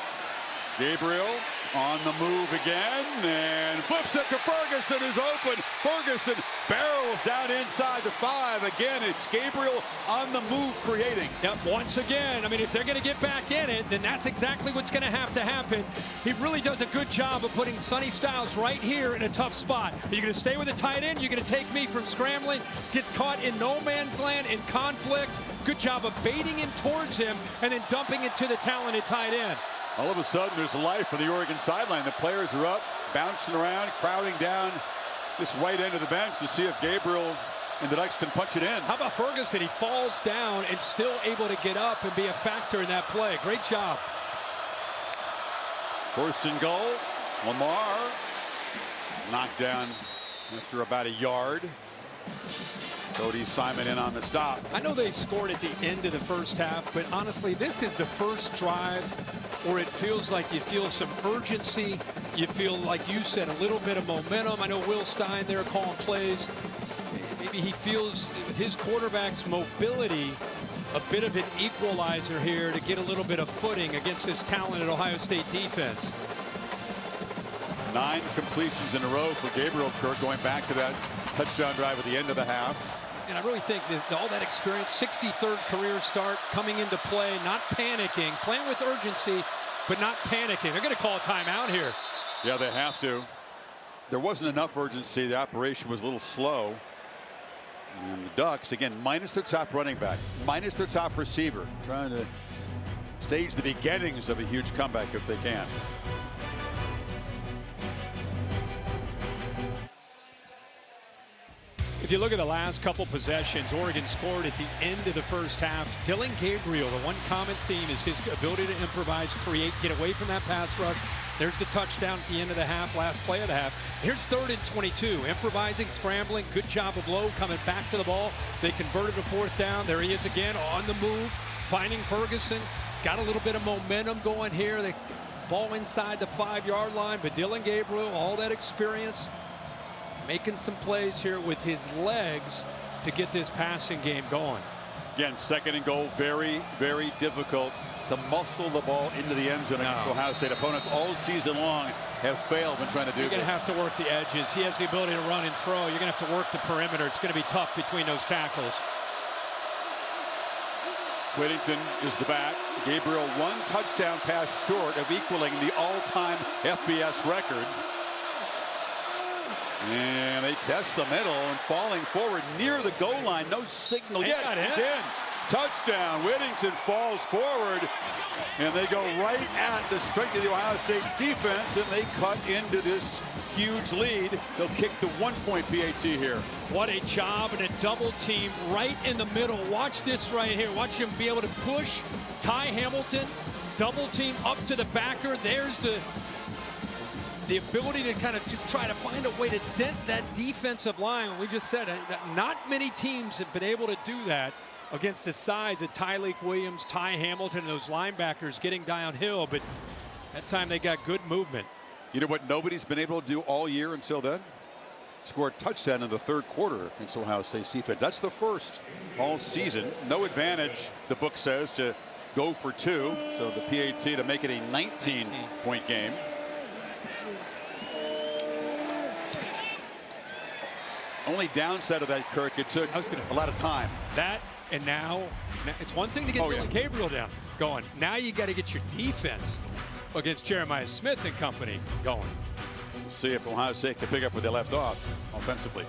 Gabriel on the move again and flips it to Ferguson, who's open. Ferguson barrels down inside the 5. Again, it's Gabriel on the move creating. Yep, once again, I mean, if they're going to get back in it, then that's exactly what's going to happen. He really does a good job of putting Sonny Styles right here in a tough spot. Are you going to stay with the tight end? You're going to take me from scrambling? Gets caught in no man's land, in conflict. Good job of baiting him towards him and then dumping it to the talented tight end. All of a sudden, there's life on the Oregon sideline. The players are up, bouncing around, crowding down this right end of the bench to see if Gabriel and the Ducks can punch it in. How about Ferguson? He falls down and still able to get up and be a factor in that play. Great job. First and goal. Lamar knocked down after about a yard. Cody Simon in on the stop. I know they scored at the end of the first half, but honestly, this is the first drive where it feels like you feel some urgency. You feel, like you said, a little bit of momentum. I know Will Stein there calling plays. Maybe he feels with his quarterback's mobility a bit of an equalizer here to get a little bit of footing against this talented Ohio State defense. 9 completions in a row for Gabriel Kirk, going back to that touchdown drive at the end of the half. And I really think that all that experience, 63rd career start, coming into play, not panicking, playing with urgency, but not panicking. They're going to call a timeout here. Yeah, they have to. There wasn't enough urgency. The operation was a little slow. And the Ducks, again, minus their top running back, minus their top receiver, trying to stage the beginnings of a huge comeback if they can. If you look at the last couple possessions, Oregon scored at the end of the first half. Dillon Gabriel, the one common theme is his ability to improvise, create, get away from that pass rush. There's the touchdown at the end of the half, last play of the half. Here's 3rd and 22. Improvising, scrambling, good job of Lowe coming back to the ball. They converted a 4th down. There he is again on the move, finding Ferguson. Got a little bit of momentum going here. The ball inside the 5-yard line, but Dillon Gabriel, all that experience, making some plays here with his legs to get this passing game going. Again, 2nd and goal, very, very difficult to muscle the ball into the end zone against Ohio State. Opponents all season long have failed when trying to do this. You're going to have to work the edges. He has the ability to run and throw. You're going to have to work the perimeter. It's going to be tough between those tackles. Whittington is the back. Gabriel, 1 touchdown pass short of equaling the all-time FBS record. And they test the middle and falling forward near the goal line. No signal yet. He's in. Touchdown. Whittington falls forward. And they go right at the strength of the Ohio State defense. And they cut into this huge lead. They'll kick the 1-point PAT here. What a job and a double team right in the middle. Watch this right here. Watch him be able to push Ty Hamilton. Double team up to the backer. There's the ability to kind of just try to find a way to dent that defensive line. We just said that not many teams have been able to do that against the size of Tyleik Williams, Ty Hamilton, and those linebackers getting downhill, but that time they got good movement. You know what nobody's been able to do all year until then? Score a touchdown in the 3rd quarter against Ohio State's defense. That's the first all season. No advantage, the book says, to go for 2. So the PAT to make it a 19-point game. Only downside of that, Kirk, it took a lot of time. That, and now it's one thing to get Dillon Gabriel down going. Now you got to get your defense against Jeremiah Smith and company going. We'll see if Ohio State can pick up where they left off offensively.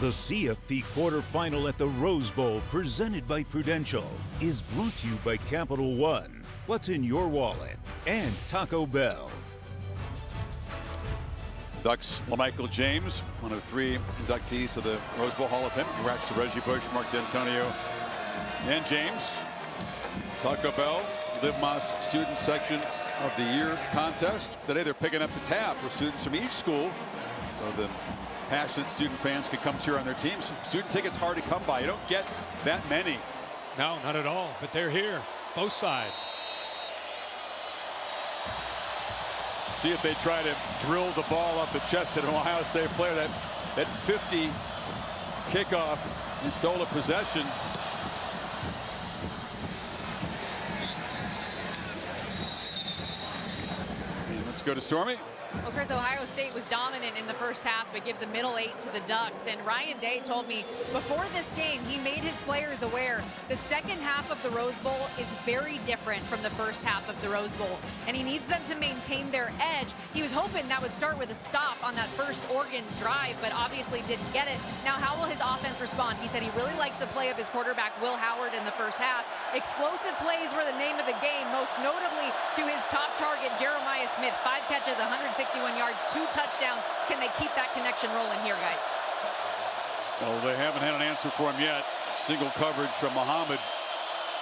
The CFP quarterfinal at the Rose Bowl, presented by Prudential, is brought to you by Capital One, What's in Your Wallet, and Taco Bell. Ducks, LaMichael James, one of 3 inductees of the Rose Bowl Hall of Fame. Congrats to Reggie Bush, Mark D'Antonio, And James, Taco Bell, Live Mas Student Section of the Year contest. Today they're picking up the tab for students from each school, so the passionate student fans can come cheer on their teams. Student tickets hard to come by. You don't get that many. No, not at all, but they're here, both sides. See if they try to drill the ball off the chest of an Ohio State player. That 50 kickoff and stole a possession. And let's go to Stormy. Well, Chris, Ohio State was dominant in the first half, but give the middle 8 to the Ducks. And Ryan Day told me before this game, he made his players aware the second half of the Rose Bowl is very different from the first half of the Rose Bowl, and he needs them to maintain their edge. He was hoping that would start with a stop on that first Oregon drive, but obviously didn't get it. Now, how will his offense respond? He said he really liked the play of his quarterback, Will Howard, in the first half. Explosive plays were the name of the game, most notably to his top target, Jeremiah Smith. 5 catches, 161 yards, 2 touchdowns. Can they keep that connection rolling here, guys? Well, they haven't had an answer for him yet. Single coverage from Muhammad,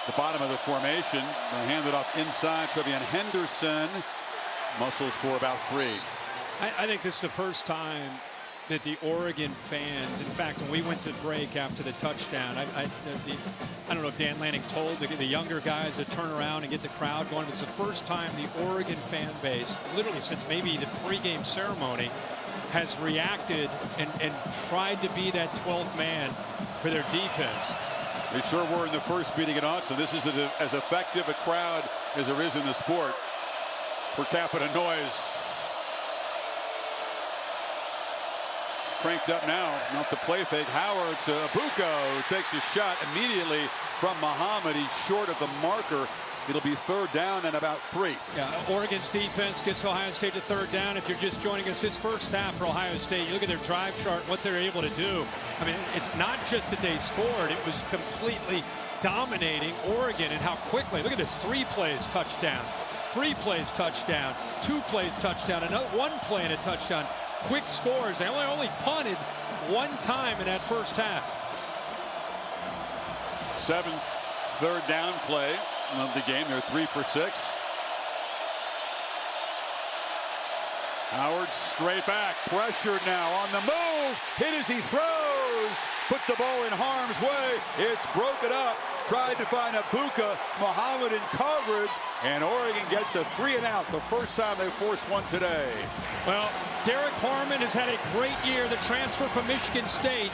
the bottom of the formation. They hand it off inside. Trevion Henderson muscles for about 3. I think this is the first time that the Oregon fans, in fact, when we went to break after the touchdown, I don't know if Dan Lanning told the younger guys to turn around and get the crowd going. It was the first time the Oregon fan base, literally since maybe the pregame ceremony, has reacted and tried to be that 12th man for their defense. They sure were in the first meeting at Austin. This is as effective a crowd as there is in the sport. Per capita noise cranked up now. Off the play fake, Howard to Abuko, who takes a shot immediately from Muhammad. He's short of the marker. It'll be 3rd down and about 3. Yeah, Oregon's defense gets Ohio State to 3rd down. If you're just joining us, this first half for Ohio State, you look at their drive chart, what they're able to do. I mean, it's not just that they scored, it was completely dominating Oregon and how quickly. Look at this, 3 plays touchdown, 3 plays touchdown, 2 plays touchdown, another 1 play and a touchdown. Quick scores. They only punted 1 time in that first half. 7th 3rd down play of the game. They're 3 for 6. Howard straight back, pressured now on the move, hit as he throws, put the ball in harm's way. It's broken up. Tried to find Abuka, Muhammad in coverage, and Oregon gets a 3 and out. The first time they forced one today. Well, Derek Harmon has had a great year, the transfer from Michigan State.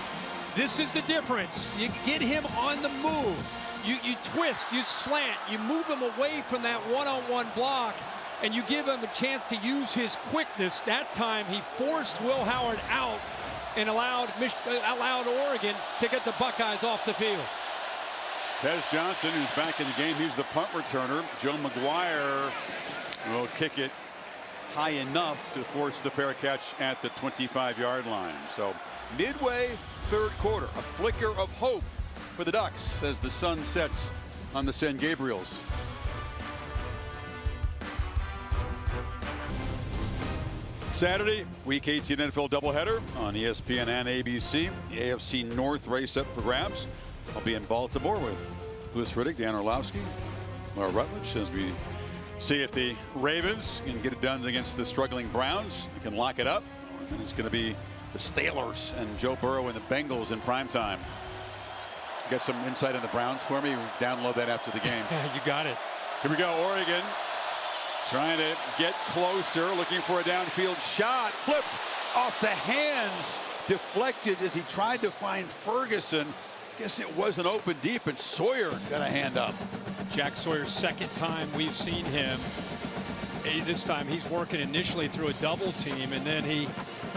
This is the difference. You get him on the move. You twist, you slant, you move him away from that one-on-one block, and you give him a chance to use his quickness. That time he forced Will Howard out and allowed Oregon to get the Buckeyes off the field. Tez Johnson, who's back in the game, he's the punt returner. Joe McGuire will kick it high enough to force the fair catch at the 25-yard line. So midway 3rd quarter, a flicker of hope for the Ducks as the sun sets on the San Gabriels. Saturday, Week 18 NFL doubleheader on ESPN and ABC. The AFC North race up for grabs. I'll be in Baltimore with Louis Riddick, Dan Orlovsky, Laura Rutledge, as we see if the Ravens can get it done against the struggling Browns. They can lock it up. And then it's going to be the Steelers and Joe Burrow and the Bengals in primetime. Get some insight on the Browns for me. Download that after the game. You got it. Here we go. Oregon trying to get closer, looking for a downfield shot. Flipped off the hands, deflected as he tried to find Ferguson. Guess it wasn't open deep, and Sawyer got a hand up. Jack Sawyer's 2nd time we've seen him. This time he's working initially through a double team, and then he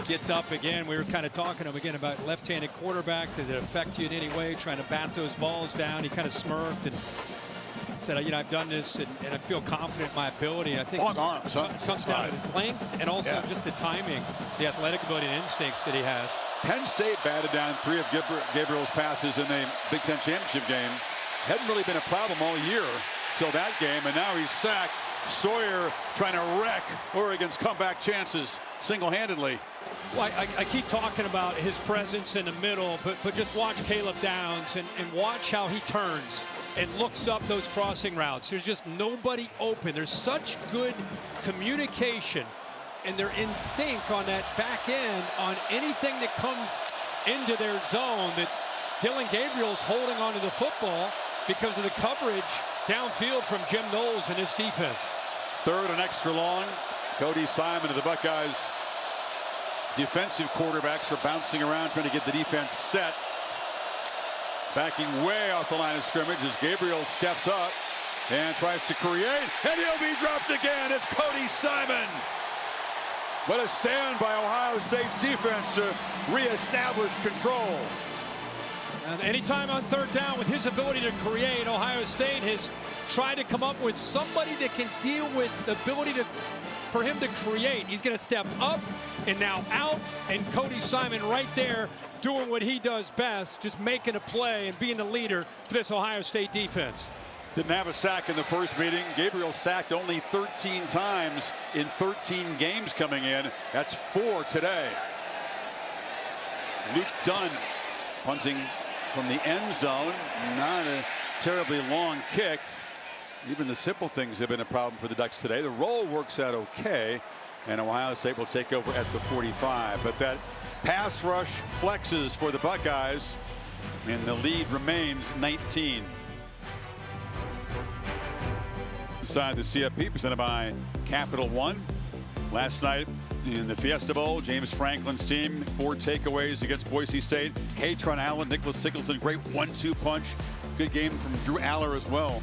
gets up again. We were kind of talking to him again about left-handed quarterback. Does it affect you in any way? Trying to bat those balls down. He kind of smirked and said, I've done this and I feel confident in my ability. And I think long arms, huh? Comes down to his length and also just the timing, the athletic ability and instincts that he has. Penn State batted down 3 of Gabriel's passes in the Big Ten championship game. Hadn't really been a problem all year till that game, and now he's sacked. Sawyer trying to wreck Oregon's comeback chances single-handedly. Well, I keep talking about his presence in the middle, but just watch Caleb Downs and watch how he turns and looks up those crossing routes. There's just nobody open. There's such good communication, and they're in sync on that back end on anything that comes into their zone that Dylan Gabriel's holding onto the football because of the coverage downfield from Jim Knowles and his defense. Third and extra long. Cody Simon of the Buckeyes. Defensive quarterbacks are bouncing around trying to get the defense set. Backing way off the line of scrimmage as Gabriel steps up and tries to create, and he'll be dropped again. It's Cody Simon. What a stand by Ohio State's defense to reestablish control. And anytime on third down with his ability to create, Ohio State has tried to come up with somebody that can deal with the ability for him to create. He's going to step up and now out, and Cody Simon right there doing what he does best, just making a play and being the leader for this Ohio State defense. Didn't have a sack in the first meeting. Gabriel sacked only 13 times in 13 games coming in. That's 4 today. Luke Dunn punting from the end zone. Not a terribly long kick. Even the simple things have been a problem for the Ducks today. The roll works out okay, and Ohio State will take over at the 45. But that pass rush flexes for the Buckeyes, and the lead remains 19. Inside the CFP, presented by Capital One. Last night in the Fiesta Bowl, James Franklin's team, 4 takeaways against Boise State. Katron Allen, Nicholas Singleton, great 1-2 punch. Good game from Drew Aller as well.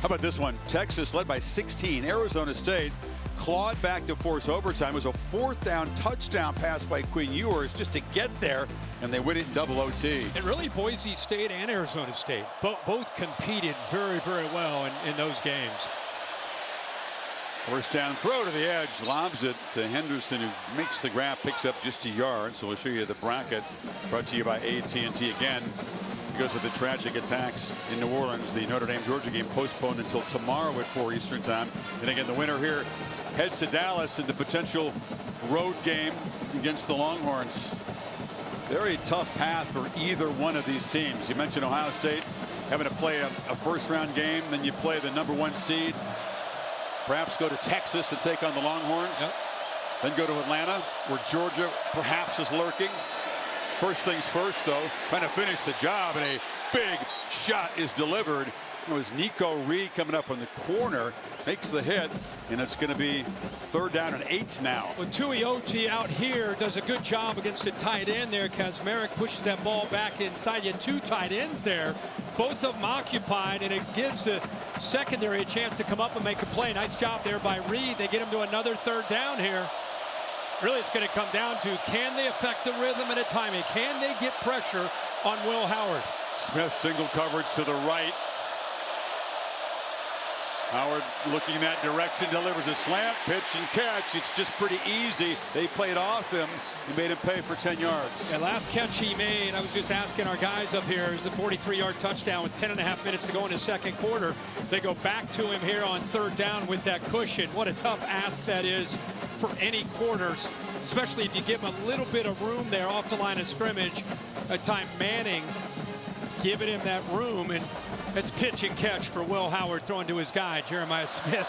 How about this one? Texas led by 16. Arizona State clawed back to force overtime. It was a 4th down touchdown pass by Quinn Ewers just to get there, and they win it in double OT. And really, Boise State and Arizona State both competed very, very well in those games. First down throw to the edge, lobs it to Henderson, who makes the grab, picks up just a yard. So we'll show you the bracket brought to you by AT&T again. Because of the tragic attacks in New Orleans, the Notre Dame-Georgia game postponed until tomorrow at 4 Eastern time. And again, the winner here heads to Dallas in the potential road game against the Longhorns. Very tough path for either one of these teams. You mentioned Ohio State having to play a first-round game, then you play the #1 seed. Perhaps go to Texas and take on the Longhorns. Yep. Then go to Atlanta, where Georgia perhaps is lurking. First things first, though, trying to finish the job, and a big shot is delivered. It was Nico Reed coming up on the corner, makes the hit, and it's going to be 3rd down and 8 now. Well, Tuioti out here does a good job against a tight end there. Kazmarek pushes that ball back inside. You had 2 tight ends there, both of them occupied, and it gives the secondary a chance to come up and make a play. Nice job there by Reed. They get him to another 3rd down here. Really, it's going to come down to, can they affect the rhythm and the timing? Can they get pressure on Will Howard? Smith single coverage to the right. Howard looking that direction, delivers a slant, pitch and catch. It's just pretty easy. They played off him and made him pay for 10 yards. Yeah, last catch he made, I was just asking our guys up here, is a 43-yard touchdown with 10.5 minutes to go in the second quarter. They go back to him here on 3rd down with that cushion. What a tough ask that is for any quarters, especially if you give him a little bit of room there off the line of scrimmage. At time Manning giving him that room, and it's pitch and catch for Will Howard, throwing to his guy, Jeremiah Smith.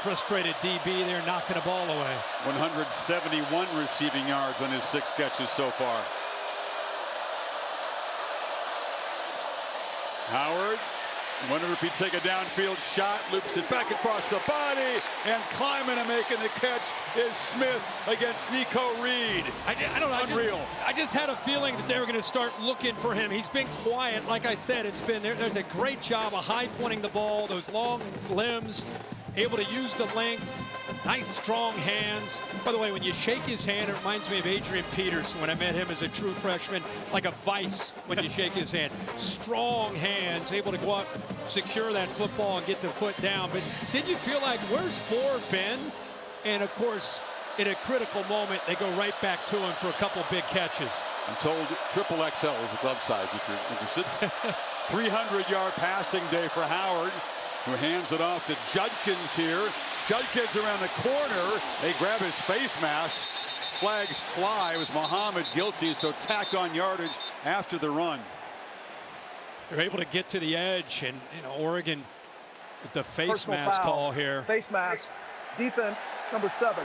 Frustrated DB there, knocking the ball away. 171 receiving yards on his 6 catches so far. Howard, wonder if he'd take a downfield shot, loops it back across the body, and climbing and making the catch is Smith against Nico Reed. I don't know. Unreal. I just had a feeling that they were going to start looking for him. He's been quiet. Like I said, it's been there's a great job of high pointing the ball, those long limbs, able to use the length. Nice, strong hands. By the way, when you shake his hand, it reminds me of Adrian Peterson when I met him as a true freshman, like a vice when you shake his hand. Strong hands, able to go up, secure that football, and get the foot down. But did you feel like, where's Ford been? And, of course, in a critical moment, they go right back to him for a couple big catches. I'm told triple XL is the glove size if you're interested. 300-yard passing day for Howard, who hands it off to Judkins here. Judkins around the corner. They grab his face mask. flags fly. It was Muhammad guilty, so tacked on yardage after the run. They're able to get to the edge, and Oregon with the face Personal mask foul. call here. Face mask. Defense, number 7.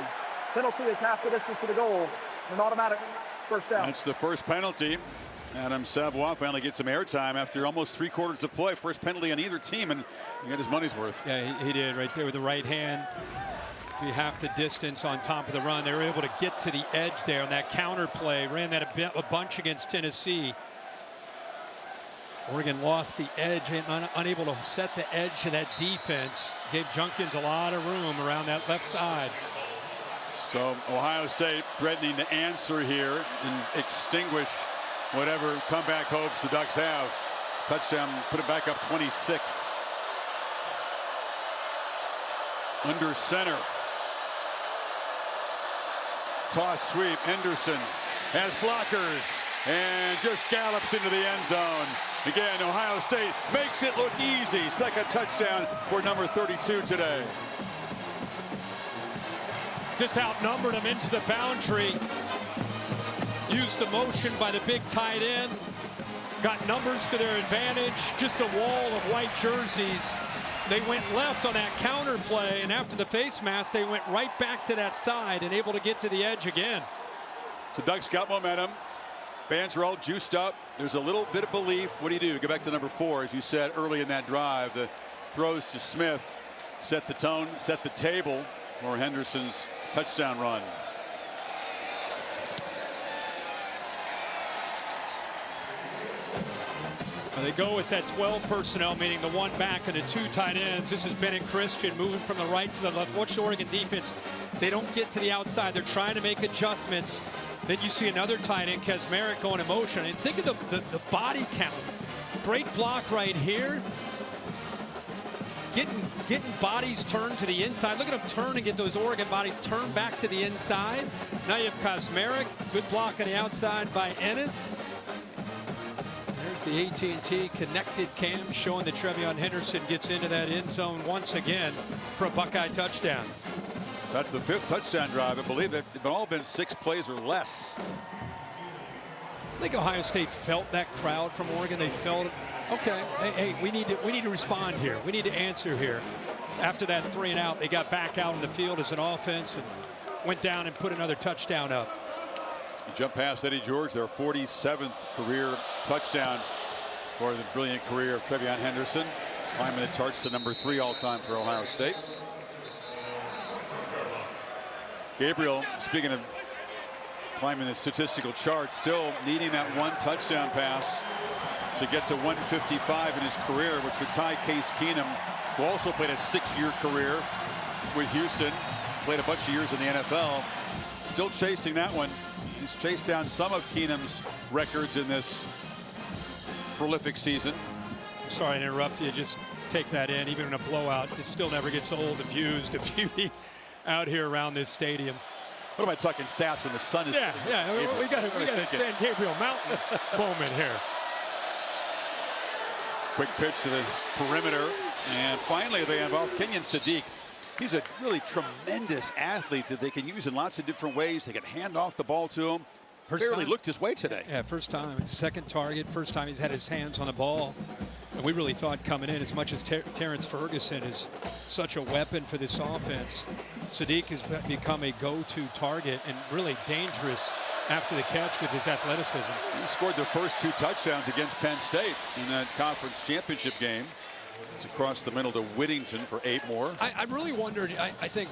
Penalty is half the distance to the goal. An automatic first down. That's the first penalty. Adam Savoie finally gets some airtime after almost 3/4 of play. First penalty on either team, and he got his money's worth. Yeah, he did right there with the right hand. Be half the distance on top of the run. They were able to get to the edge there on that counter play. Ran that a bunch against Tennessee. Oregon lost the edge and unable to set the edge of that defense. Gave Junkins a lot of room around that left side. So Ohio State threatening to answer here and extinguish whatever comeback hopes the Ducks have. Touchdown, put it back up 26. Under center. Toss sweep. Henderson has blockers and just gallops into the end zone. Again, Ohio State makes it look easy. Second touchdown for number 32 today. Just outnumbered him into the boundary. Used the motion by the big tight end. Got numbers to their advantage. Just a wall of white jerseys. They went left on that counter play, and after the face mask, they went right back to that side and able to get to the edge again. So Ducks got momentum. Fans are all juiced up. There's a little bit of belief. What do? Go back to number 4, as you said early in that drive. The throws to Smith set the tone, set the table for Henderson's touchdown run. They go with that 12 personnel, meaning the 1 back and the 2 tight ends. This is Bennett Christian moving from the right to the left. Watch the Oregon defense. They don't get to the outside. They're trying to make adjustments. Then you see another tight end, Kaczmarek, going in motion. And think of the body count. Great block right here. Getting bodies turned to the inside. Look at them turn and get those Oregon bodies turned back to the inside. Now you have Kaczmarek. Good block on the outside by Ennis. The AT&T connected cam showing that Trevion Henderson gets into that end zone once again for a Buckeye touchdown. That's the 5th touchdown drive. I believe they've all been 6 plays or less. I think Ohio State felt that crowd from Oregon. They felt, okay, hey, we need to respond here. We need to answer here. After that 3 and out, they got back out in the field as an offense and went down and put another touchdown up. You jump past Eddie George, their 47th career touchdown for the brilliant career of Trevion Henderson, climbing the charts to number 3 all-time for Ohio State. Gabriel, speaking of climbing the statistical charts, still needing that 1 touchdown pass to get to 155 in his career, which would tie Case Keenum, who also played a 6-year career with Houston, played a bunch of years in the NFL. Still chasing that one. He's chased down some of Keenum's records in this prolific season. Sorry to interrupt you. Just take that in. Even in a blowout, it still never gets old. The views, the beauty out here around this stadium. What am I talking stats when the sun is? Yeah. We got a San Gabriel Mountain moment here. Quick pitch to the perimeter, and finally they involve Kenyon Sadiq. He's a really tremendous athlete that they can use in lots of different ways. They can hand off the ball to him. Barely looked his way today. Yeah, first time. It's second target. First time he's had his hands on the ball. And we really thought coming in, as much as Terrence Ferguson is such a weapon for this offense, Sadiq has become a go-to target and really dangerous after the catch with his athleticism. He scored the first 2 touchdowns against Penn State in that conference championship game. It's across the middle to Whittington for 8 more. I really wondered, I think,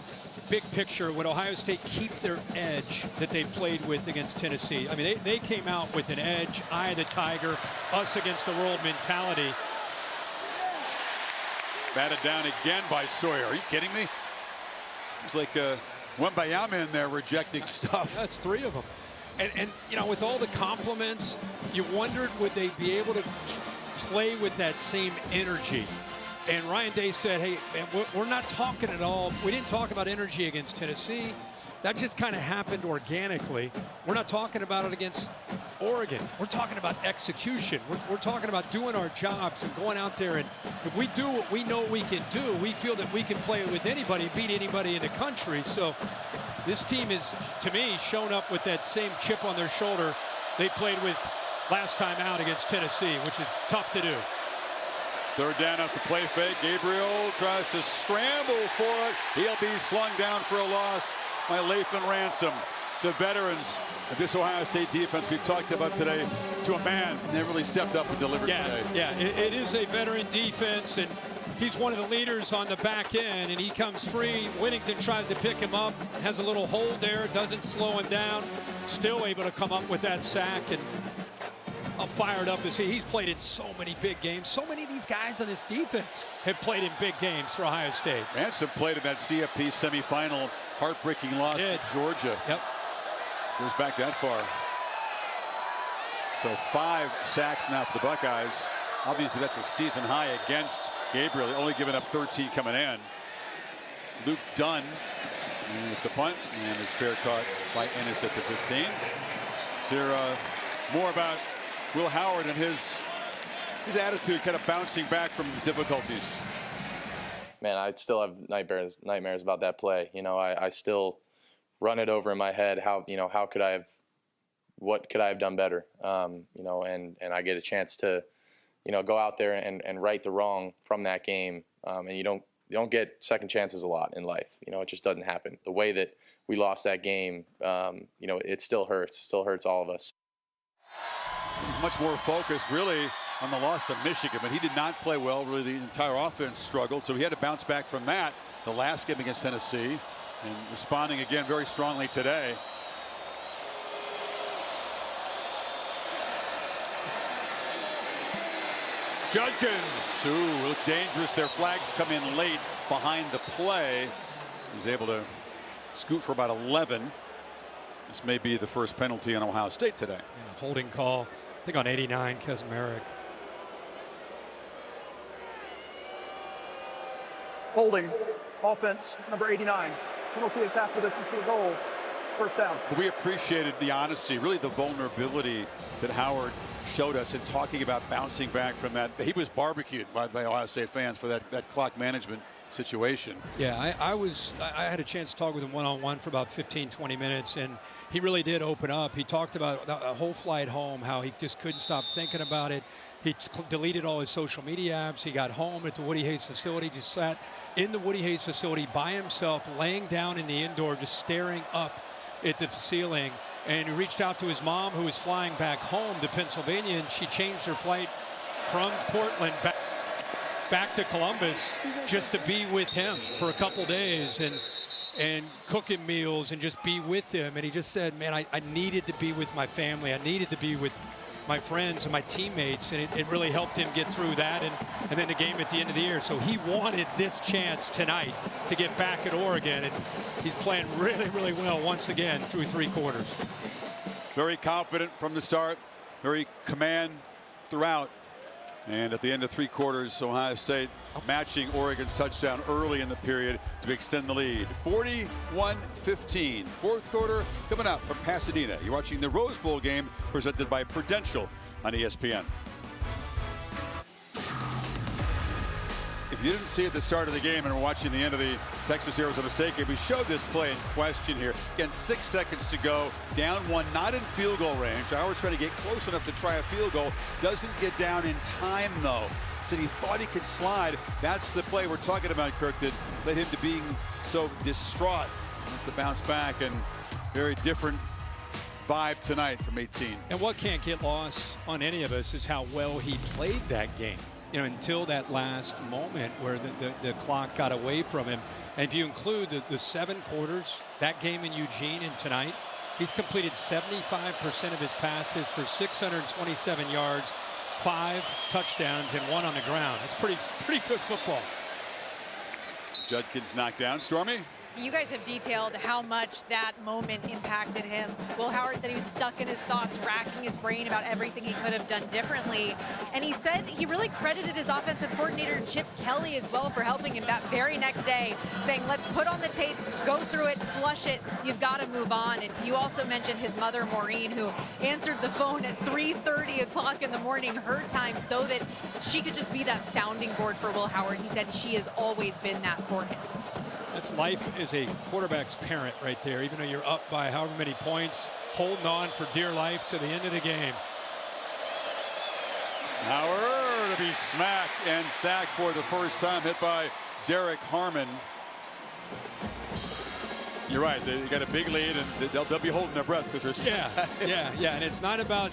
big picture, would Ohio State keep their edge that they played with against Tennessee? I mean, they came out with an edge, eye of the tiger, us against the world mentality. Batted down again by Sawyer. Are you kidding me? It's like Wembayama in there rejecting stuff. That's 3 of them. And you know, with all the compliments, you wondered, would they be able to play with that same energy? And Ryan Day said, hey, man, we're not talking at all. We didn't talk about energy against Tennessee. That just kind of happened organically. We're not talking about it against Oregon. We're talking about execution. We're talking about doing our jobs and going out there. And if we do what we know we can do, we feel that we can play with anybody, beat anybody in the country. So This team is, to me, shown up with that same chip on their shoulder they played with last time out against Tennessee, which is tough to do. Third down off the play fake. Gabriel tries to scramble for it. He'll be slung down for a loss by Lathan Ransom. The veterans of this Ohio State defense we've talked about today, to a man, they really stepped up and delivered today. Yeah, it is a veteran defense, and he's one of the leaders on the back end, and he comes free. Whittington tries to pick him up, has a little hold there, doesn't slow him down, still able to come up with that sack. And how fired up is he? He's played in so many big games. So many of these guys on this defense have played in big games for Ohio State. Ransom played in that CFP semifinal, heartbreaking loss to Georgia. Yep. Goes back that far. So 5 sacks now for the Buckeyes. Obviously, that's a season high against Gabriel. Only giving up 13 coming in. Luke Dunn with the punt, and it's fair caught by Ennis at the 15. So more about Will Howard and his attitude kind of bouncing back from difficulties. Man, I still have nightmares about that play. You know, I still run it over in my head. What could I have done better? You know, and I get a chance to, you know, go out there and right the wrong from that game. And you don't get second chances a lot in life. You know, it just doesn't happen. The way that we lost that game, you know, it still hurts. It still hurts all of us. Much more focused, really, on the loss of Michigan, but he did not play well. Really, the entire offense struggled, so he had to bounce back from that. The last game against Tennessee, and responding again very strongly today. Judkins, ooh, look dangerous. Their flags come in late behind the play. He's able to scoot for about 11. This may be the first penalty on Ohio State today. Yeah, holding call, I think on 89, Kaczmarek. Holding, offense, number 89. Penalty is half the distance to the goal. It's first down. We appreciated the honesty, really the vulnerability that Howard showed us in talking about bouncing back from that. He was barbecued by Ohio State fans for that clock management situation. Yeah, I had a chance to talk with him one-on-one for about 15-20 minutes, and he really did open up. He talked about the whole flight home, how he just couldn't stop thinking about it. He deleted all his social media apps. He got home at the Woody Hayes facility, just sat in the Woody Hayes facility by himself, laying down in the indoor, just staring up at the ceiling. And he reached out to his mom, who was flying back home to Pennsylvania, and she changed her flight from Portland back to Columbus just to be with him for a couple days and cook him meals and just be with him. And he just said, man, I needed to be with my family. I needed to be with my friends and my teammates, and it really helped him get through that and then the game at the end of the year. So he wanted this chance tonight to get back at Oregon, and he's playing really, really well once again through 3 quarters. Very confident from the start, very command throughout. And at the end of 3 quarters, Ohio State matching Oregon's touchdown early in the period to extend the lead. 41-15. 4th quarter coming up from Pasadena. You're watching the Rose Bowl game presented by Prudential on ESPN. If you didn't see at the start of the game and we're watching the end of the Texas-Arizona State game, we showed this play in question here. Again, 6 seconds to go, down 1, not in field goal range. Howard's trying to get close enough to try a field goal. Doesn't get down in time, though. Said he thought he could slide. That's the play we're talking about, Kirk, that led him to being so distraught. To bounce back, and very different vibe tonight from 18. And what can't get lost on any of us is how well he played that game. You know, until that last moment where the clock got away from him. And if you include the 7 quarters, that game in Eugene and tonight, he's completed 75% of his passes for 627 yards, 5 touchdowns, and 1 on the ground. That's pretty good football. Judkins knocked down. Stormy? You guys have detailed how much that moment impacted him. Will Howard said he was stuck in his thoughts, racking his brain about everything he could have done differently. And he said he really credited his offensive coordinator, Chip Kelly, as well for helping him that very next day, saying, let's put on the tape, go through it, flush it, you've got to move on. And you also mentioned his mother, Maureen, who answered the phone at 3:30 o'clock in the morning, her time, so that she could just be that sounding board for Will Howard. He said she has always been that for him. That's life as a quarterback's parent right there. Even though you're up by however many points, holding on for dear life to the end of the game. Howard to be smacked and sacked for the first time, hit by Derek Harmon. You're right. They got a big lead, and they'll be holding their breath because they're yeah. And it's not about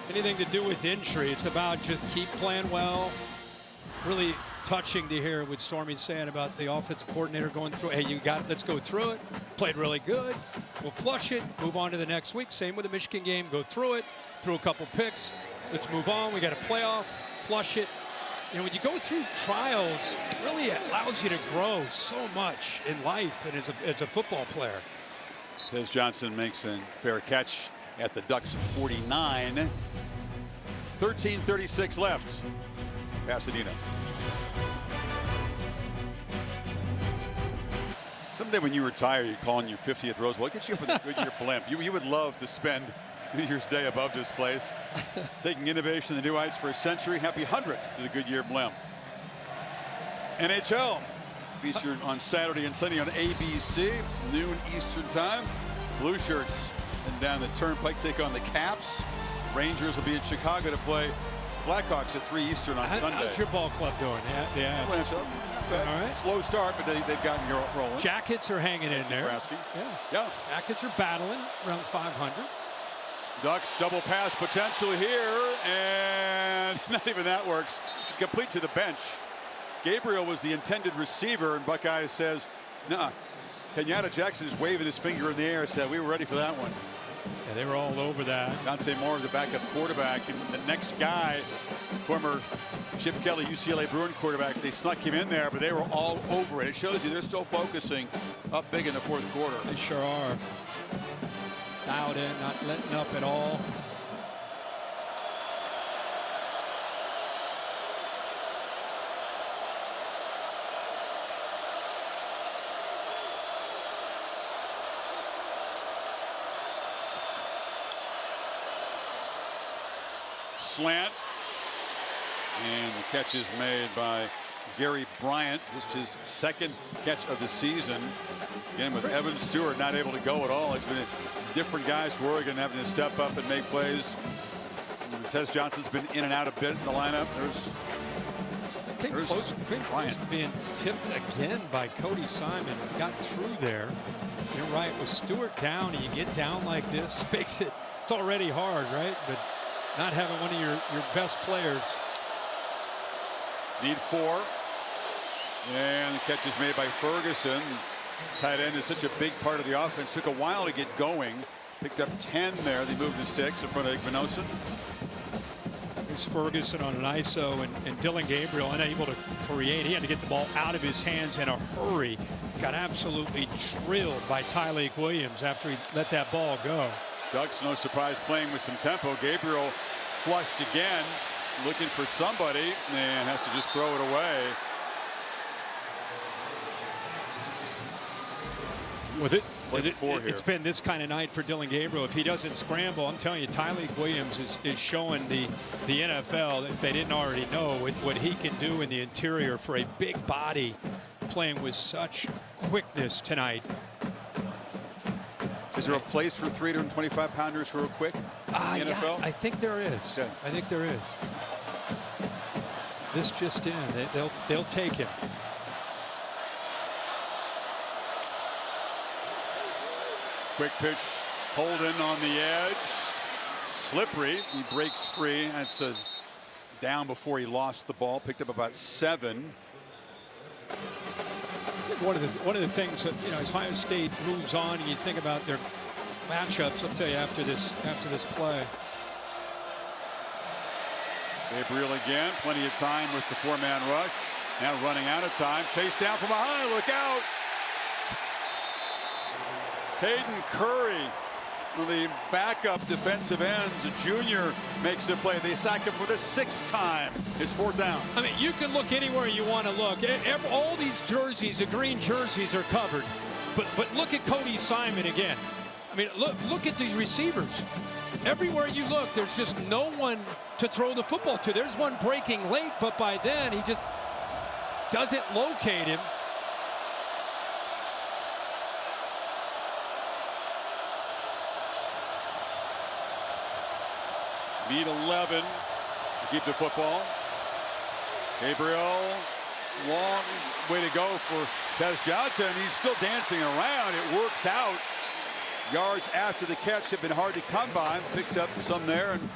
anything to do with injury. It's about just keep playing well. Really touching to hear what Stormy's saying about the offensive coordinator going through. Hey, let's go through it. Played really good. We'll flush it. Move on to the next week. Same with the Michigan game. Go through it. Threw a couple picks. Let's move on. We got a playoff. Flush it. You know, when you go through trials, it really allows you to grow so much in life and as a football player. Says Johnson makes a fair catch at the Ducks 49. 13:36 left. Pasadena. Someday when you retire, you're calling your 50th Rose Bowl. Get you up with a Goodyear blimp. You would love to spend New Year's Day above this place, taking innovation to the new heights for a century. Happy 100th to the Goodyear blimp. NHL featured on Saturday and Sunday on ABC, noon Eastern time. Blue Shirts and down the Turnpike take on the Caps. Rangers will be in Chicago to play Blackhawks at 3 Eastern on Sunday. How's your ball club doing? Yeah. All right. Slow start, but they've gotten rolling. Jackets are hanging in there. Yeah. Jackets are battling around 500. Ducks double pass potential here, and not even that works. Complete to the bench. Gabriel was the intended receiver, and Buckeye says, nah. Kenyatta Jackson is waving his finger in the air, said we were ready for that one. Yeah, they were all over that. Dante Moore, the backup quarterback, and the next guy, former Chip Kelly, UCLA Bruin quarterback, they snuck him in there, but they were all over it. It shows you they're still focusing up big in the fourth quarter. They sure are. Dialed in, not letting up at all. Slant, and the catch is made by Gary Bryant, just his second catch of the season. Again, with Evan Stewart not able to go at all. It's been different guys for Oregon having to step up and make plays. And Tez Johnson's been in and out a bit in the lineup. There's close to being tipped again by Cody Simon. Got through there. You're right, with Stewart down, and you get down like this, makes it, it's already hard, right? But not having one of your best players. Need 4. And the catch is made by Ferguson. Tight end is such a big part of the offense. Took a while to get going. Picked up 10 there. They moved the sticks in front of Igmanosin. Here's Ferguson on an ISO, and Dylan Gabriel unable to create. He had to get the ball out of his hands in a hurry. Got absolutely drilled by Tyleik Williams after he let that ball go. Ducks, no surprise, playing with some tempo. Gabriel flushed again, looking for somebody, and has to just throw it away. It's been this kind of night for Dylan Gabriel. If he doesn't scramble, I'm telling you, Tyleik Williams is showing the NFL, if they didn't already know, what he can do in the interior for a big body playing with such quickness tonight. Is there a place for 325-pounders who are quick in the NFL? I think there is. Yeah. I think there is. This just in. They'll take him. Quick pitch, Holden on the edge. Slippery. He breaks free. That's a down before he lost the ball. Picked up about 7. One of the things that, you know, as Ohio State moves on and you think about their matchups, I'll tell you after this play. Gabriel again, plenty of time with the 4-man rush. Now running out of time. Chase down from behind. Look out. Caden Curry, one of the backup defensive ends, a junior, makes a play. They sack him for the 6th time. It's 4th down. I mean, you can look anywhere you want to look. All these jerseys, the green jerseys, are covered. But look at Cody Simon again. I mean, look at the receivers. Everywhere you look, there's just no one to throw the football to. There's one breaking late, but by then he just doesn't locate him. Need 11 to keep the football. Gabriel, long way to go for Tez Johnson. He's still dancing around. It works out. Yards after the catch have been hard to come by. Picked up some there and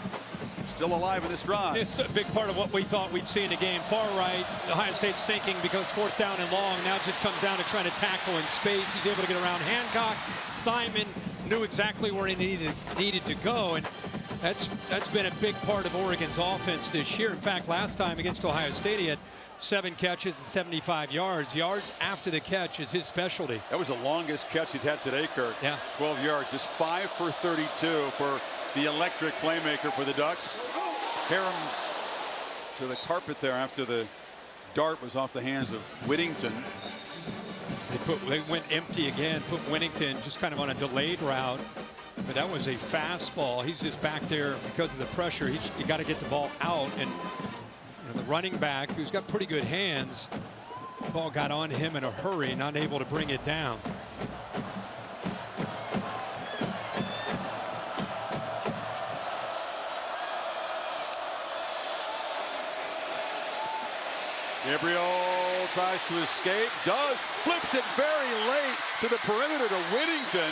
still alive in this drive. It's a big part of what we thought we'd see in the game. Far right, Ohio State's sinking because 4th down and long. Now it just comes down to trying to tackle in space. He's able to get around Hancock. Simon knew exactly where he needed to go, and that's been a big part of Oregon's offense this year. In fact, last time against Ohio State, he had 7 catches and 75 yards. Yards after the catch is his specialty. That was the longest catch he's had today, Kirk. Yeah. 12 yards, just 5 for 32 for the electric playmaker for the Ducks. Harums to the carpet there after the dart was off the hands of Whittington. They went empty again, put Whittington just kind of on a delayed route. But that was a fastball. He's just back there because of the pressure. You got to get the ball out, and the running back, who's got pretty good hands, the ball got on him in a hurry, not able to bring it down. Gabriel tries to escape, flips it very late to the perimeter to Whittington.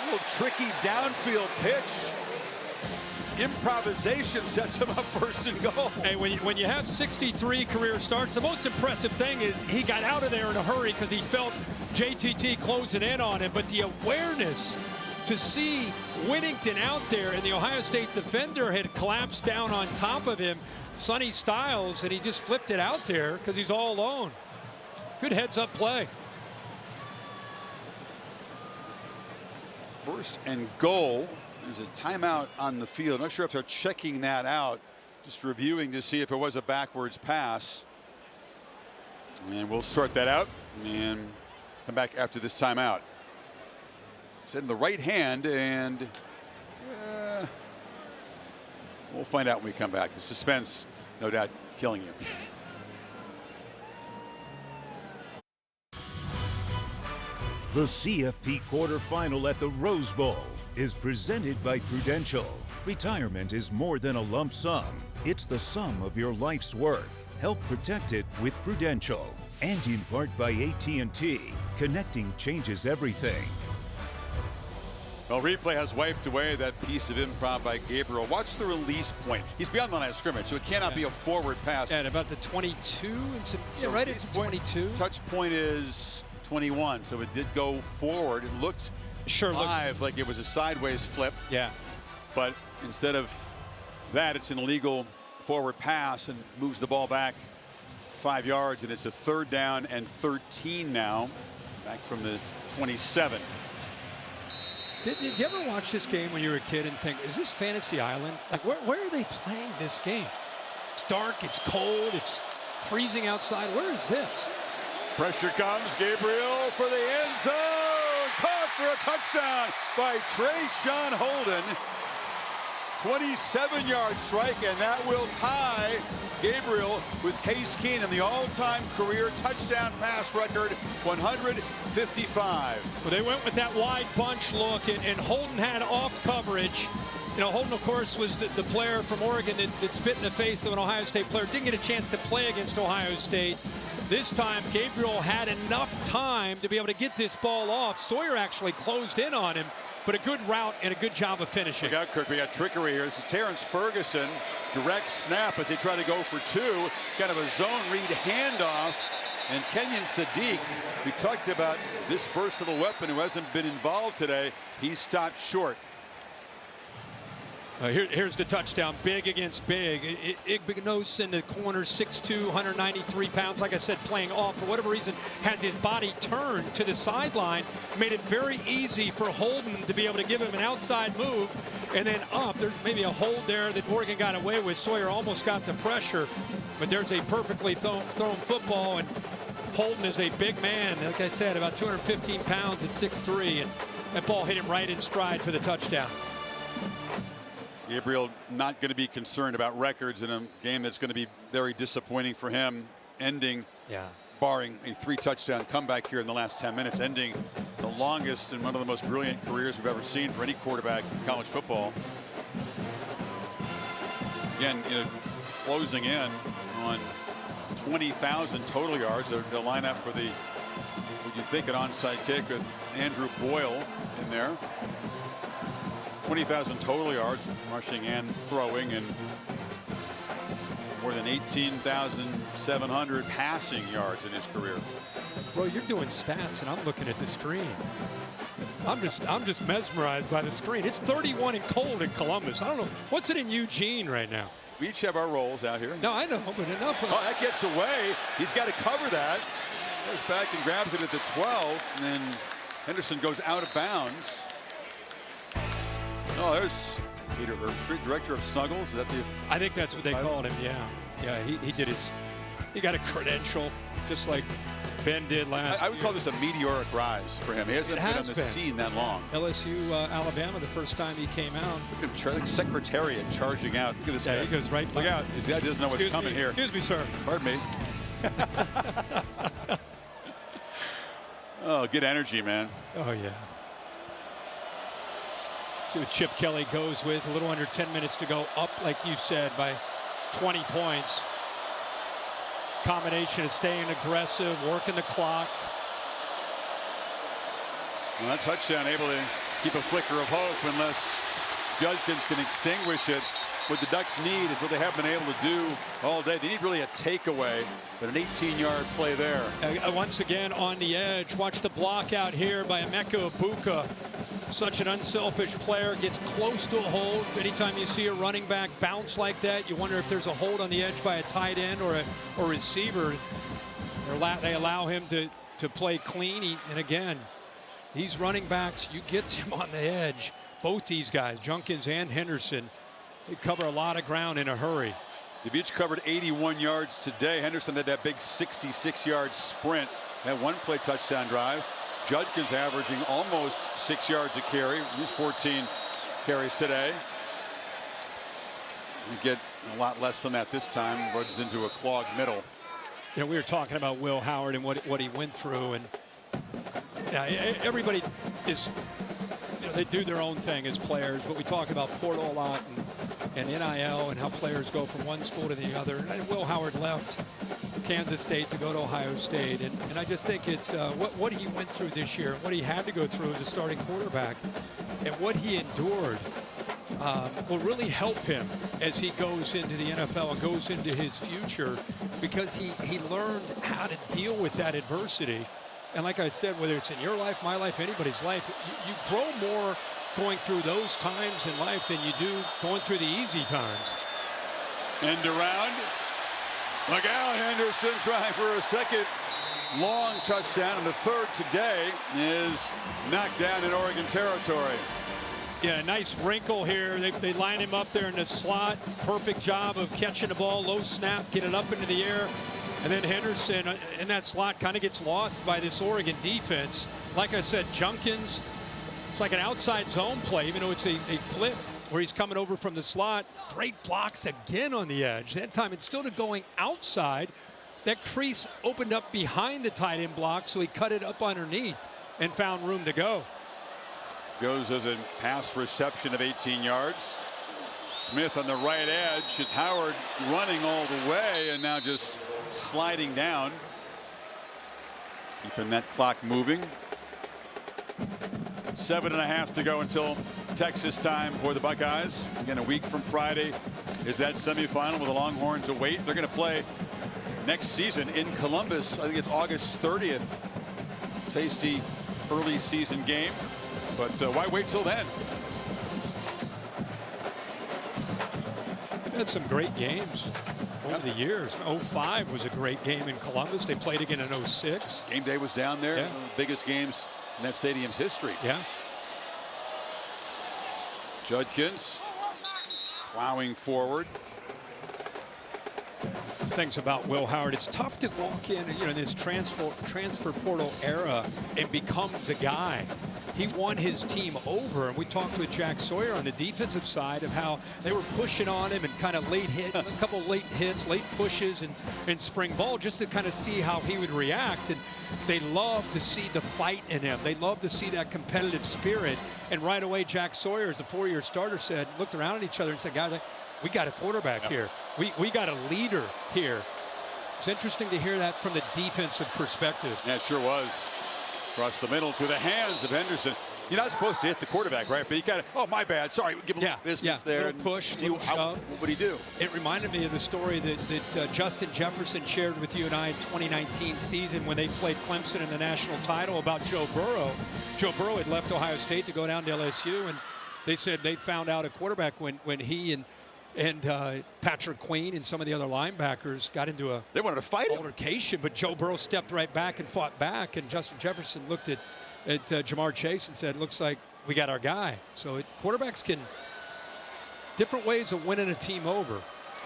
A little tricky downfield pitch. Improvisation sets him up 1st and goal. Hey, when you have 63 career starts, the most impressive thing is he got out of there in a hurry because he felt JTT closing in on him. But the awareness to see Whittington out there, and the Ohio State defender had collapsed down on top of him, Sonny Styles, and he just flipped it out there because he's all alone. Good heads-up play. 1st and goal. There's a timeout on the field. I'm not sure if they're checking that out. Just reviewing to see if it was a backwards pass. And we'll sort that out and come back after this timeout. It's in the right hand, and we'll find out when we come back. The suspense, no doubt, killing you. The CFP quarterfinal at the Rose Bowl is presented by Prudential. Retirement is more than a lump sum. It's the sum of your life's work. Help protect it with Prudential. And in part by AT&T. Connecting changes everything. Well, replay has wiped away that piece of improv by Gabriel. Watch the release point. He's beyond the line of scrimmage, so it cannot be a forward pass. At about the 22, right at 22. Touch point is 21, so it did go forward. It looked live like it was a sideways flip. Yeah. But instead of that, it's an illegal forward pass and moves the ball back 5 yards, and it's a 3rd down and 13 now, back from the 27. Did you ever watch this game when you were a kid and think, is this Fantasy Island? Like, where are they playing this game? It's dark, it's cold, it's freezing outside. Where is this? Pressure comes. Gabriel for the end zone. Caught for a touchdown by Trayshawn Holden. 27-yard strike, and that will tie Gabriel with Case Keenum, the all-time career touchdown pass record, 155. Well, they went with that wide bunch look, and Holden had off coverage. You know, Holden, of course, was the player from Oregon that spit in the face of an Ohio State player. Didn't get a chance to play against Ohio State. This time, Gabriel had enough time to be able to get this ball off. Sawyer actually closed in on him, but a good route and a good job of finishing. Look out, Kirk. We got trickery here. This is Terrence Ferguson. Direct snap as they try to go for 2. Kind of a zone read handoff. And Kenyon Sadiq, we talked about this versatile weapon who hasn't been involved today. He stopped short. Here's the touchdown. Big against big. Igbenog's in the corner, 6'2", 193 pounds. Like I said, playing off. For whatever reason, has his body turned to the sideline. Made it very easy for Holden to be able to give him an outside move. And then up. There's maybe a hold there that Oregon got away with. Sawyer almost got the pressure. But there's a perfectly thrown football. And Holden is a big man. Like I said, about 215 pounds at 6'3". And that ball hit him right in stride for the touchdown. Gabriel not going to be concerned about records in a game that's going to be very disappointing for him, ending, barring a 3-touchdown comeback here in the last 10 minutes, ending the longest and one of the most brilliant careers we've ever seen for any quarterback in college football. again, closing in on 20,000 total yards. They'll line up for the, what you think, an onside kick with Andrew Boyle in there. 20,000 total yards rushing and throwing, and more than 18,700 passing yards in his career. Bro, you're doing stats and I'm looking at the screen. I'm just mesmerized by the screen. It's 31 and cold in Columbus. I don't know. What's it in Eugene right now? We each have our roles out here. No, I know, but enough. Oh, that gets away. He's got to cover that. Goes back and grabs it at the 12, and then Henderson goes out of bounds. Oh, there's Peter Herbstreit, director of Snuggles. Is that the? I think that's what they called him. Yeah. He did his. He got a credential, just like Ben did last. I would call this a meteoric rise for him. He hasn't been on the scene that long. LSU, Alabama, the first time he came out. Look at him, like Secretariat charging out. Look at this guy. He goes right. Look out! This guy doesn't know what's coming here. Excuse me, sir. Pardon me. Oh, good energy, man. Oh yeah. See what Chip Kelly goes with. A little under 10 minutes to go. Up, like you said, by 20 points. Combination of staying aggressive, working the clock. Well, that touchdown able to keep a flicker of hope unless Judkins can extinguish it. What the Ducks need is what they have been able to do all day. They need really a takeaway, but an 18-yard play there. Once again on the edge. Watch the block out here by Emeka Ibuka. Such an unselfish player, gets close to a hold. Anytime you see a running back bounce like that, you wonder if there's a hold on the edge by a tight end or a receiver. They allow him to play clean. And again, these running backs, you get them on the edge. Both these guys, Judkins and Henderson, they cover a lot of ground in a hurry. They've each covered 81 yards today. Henderson had that big 66-yard sprint, that one-play touchdown drive. Judkins averaging almost 6 yards a carry. He's 14 carries today. You get a lot less than that this time. Runs into a clogged middle. You know, we were talking about Will Howard and what he went through, and yeah, everybody is, you know, they do their own thing as players, but we talk about portal a lot and NIL and how players go from one school to the other. And Will Howard left Kansas State to go to Ohio State, and I just think it's what he went through this year, what he had to go through as a starting quarterback, and what he endured will really help him as he goes into the NFL and goes into his future, because he learned how to deal with that adversity. And like I said, whether it's in your life, my life, anybody's life, you grow more going through those times in life than you do going through the easy times. End around. Look out, Henderson trying for a second long touchdown, and the third today is knocked down in Oregon territory. Yeah, nice wrinkle here. They line him up there in the slot. Perfect job of catching the ball, low snap, get it up into the air. And then Henderson in that slot kind of gets lost by this Oregon defense. Like I said, Judkins, it's like an outside zone play, even though it's a flip where he's coming over from the slot. Great blocks again on the edge. That time, instead of going outside, that crease opened up behind the tight end block, so he cut it up underneath and found room to go. Goes as a pass reception of 18 yards. Smith on the right edge. It's Howard running all the way and now just sliding down. Keeping that clock moving. 7.5 to go until Texas time for the Buckeyes. Again, a week from Friday is that semifinal with the Longhorns await. They're going to play next season in Columbus. I think it's August 30th. Tasty early season game. But why wait till then? They've had some great games over the years. 05 was a great game in Columbus. They played again in 06. Game day was down there. Yeah. One of the biggest games in that stadium's history. Yeah. Judkins plowing forward. Things about Will Howard, it's tough to walk in, you know, in this transfer portal era and become the guy. He won his team over, and we talked with Jack Sawyer on the defensive side of how they were pushing on him and kind of late hit, a couple late hits, late pushes in spring ball just to kind of see how he would react. And they love to see the fight in him. They love to see that competitive spirit. And right away, Jack Sawyer, as a four-year starter, looked around at each other and said, guys, we got a quarterback here. We got a leader here. It's interesting to hear that from the defensive perspective. Yeah, it sure was. Across the middle to the hands of Henderson. You're not supposed to hit the quarterback, right? But you got to, oh, my bad. Sorry, give him a little business there. Little push, little shove. What would he do? It reminded me of the story that Justin Jefferson shared with you and I in 2019 season when they played Clemson in the national title about Joe Burrow. Joe Burrow had left Ohio State to go down to LSU, and they said they found out a quarterback when he and Patrick Queen and some of the other linebackers got into a they wanted to fight altercation, but Joe Burrow stepped right back and fought back, and Justin Jefferson looked at Jamar Chase and said, looks like we got our guy. So quarterbacks can, different ways of winning a team over.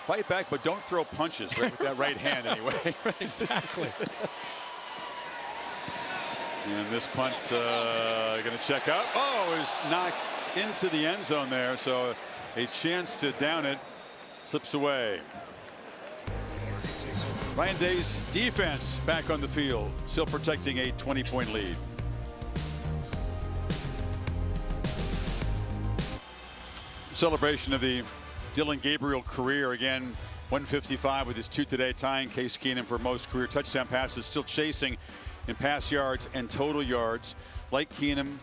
Fight back, but don't throw punches right with that right hand anyway. Exactly. And this punt's going to check out. Oh, it was knocked into the end zone there. So a chance to down it slips away. Ryan Day's defense back on the field, still protecting a 20-point lead. Celebration of the Dylan Gabriel career again. 155 with his 2 today, tying Case Keenum for most career touchdown passes, still chasing in pass yards and total yards. Like Keenum,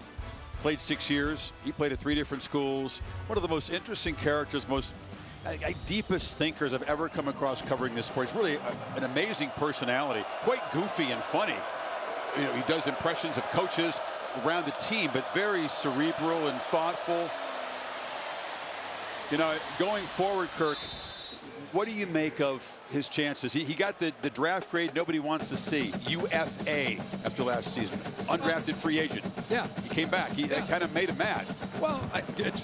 played 6 years. He played at 3 different schools. One of the most interesting characters, most deepest thinkers I've ever come across covering this sport. He's really an amazing personality, quite goofy and funny. You know, he does impressions of coaches around the team, but very cerebral and thoughtful. You know, going forward, Kirk, what do you make of his chances? He got the draft grade nobody wants to see, UFA, after last season. Undrafted free agent. Yeah. He came back. That kind of made him mad. Well, it's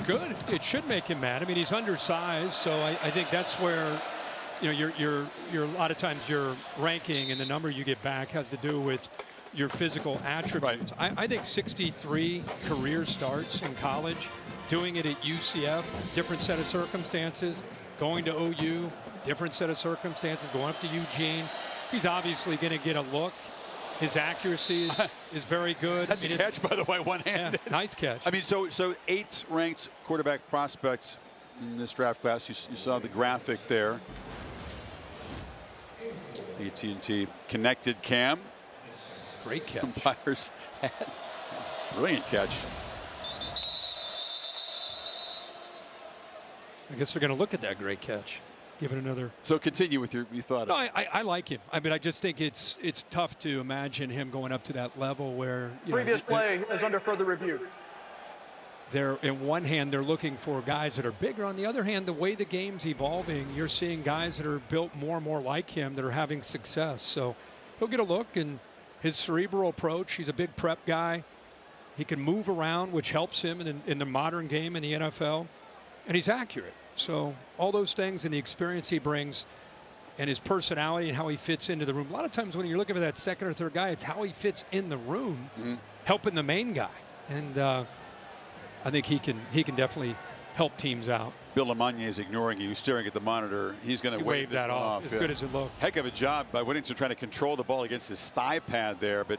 good. It should make him mad. I mean, he's undersized, so I think that's where, you know, you're a lot of times your ranking and the number you get back has to do with your physical attributes. Right. I think 63 career starts in college, doing it at UCF, different set of circumstances, going to OU, different set of circumstances, going up to Eugene. He's obviously going to get a look. His accuracy is very good. That's a catch, by the way, one-handed. Yeah, nice catch. I mean, so 8th ranked quarterback prospects in this draft class. You saw the graphic there. AT&T connected cam. Great catch. Umpires had brilliant catch. I guess we're going to look at that great catch. Give it another. So continue with your thought. No, I like him. I mean, I just think it's tough to imagine him going up to that level where previous play is under further review. They're in one hand they're looking for guys that are bigger. On the other hand, the way the game's evolving, you're seeing guys that are built more and more like him that are having success. So he'll get a look, and his cerebral approach. He's a big prep guy. He can move around, which helps him in the modern game in the NFL, and he's accurate. So all those things and the experience he brings and his personality and how he fits into the room. A lot of times when you're looking for that second or third guy, it's how he fits in the room, helping the main guy. And I think he can definitely help teams out. Bill LeMonnier is ignoring you. He's staring at the monitor. He's going to wave that off. As good as it looked. Heck of a job by Whittington trying to control the ball against his thigh pad there, but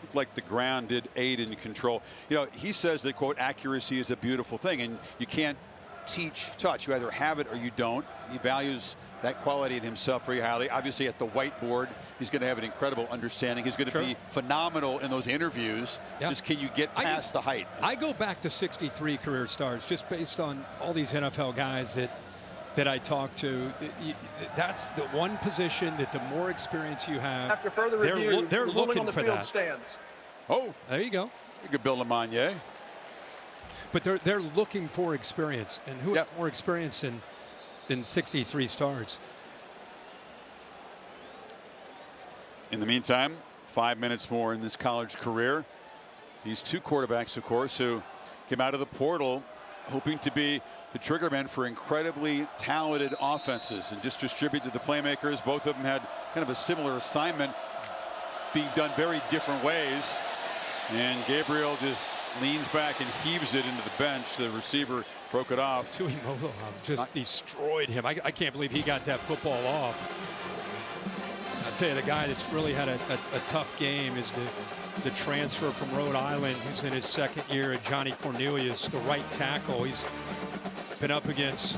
looked like the ground did aid in control. You know, he says that, quote, accuracy is a beautiful thing, and you can't teach touch. You either have it or you don't. He values that quality in himself very highly. Obviously, at the whiteboard, he's going to have an incredible understanding. He's going to be phenomenal in those interviews. Yeah. Just can you get past the height? I go back to 63 career starts just based on all these NFL guys that I talk to. That's the one position that the more experience you have, after further review, they're looking on the for field that. Stands. Oh, there you go. You could Bill LeMonnier. But they're looking for experience, and who has more experience than 63 starts? In the meantime, 5 minutes more in this college career. These 2 quarterbacks, of course, who came out of the portal hoping to be the trigger men for incredibly talented offenses and just distribute to the playmakers. Both of them had kind of a similar assignment being done very different ways. And Gabriel just leans back and heaves it into the bench. The receiver broke it off. Tuimoloau just destroyed him. I can't believe he got that football off. I'll tell you, the guy that's really had a tough game is the transfer from Rhode Island, who's in his 2nd year at Johnny Cornelius, the right tackle. He's been up against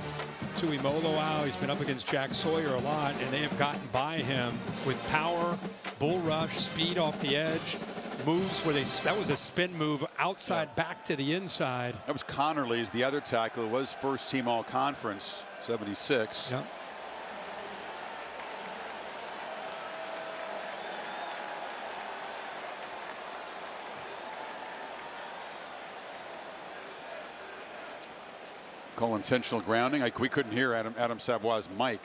Tuimoloau out. He's been up against Jack Sawyer a lot, and they have gotten by him with power, bull rush, speed off the edge, moves where that was a spin move outside back to the inside. That was Connerly's, the other tackle. It was first team all conference, 76. Yep. Call intentional grounding. We couldn't hear Adam Savoy's mic.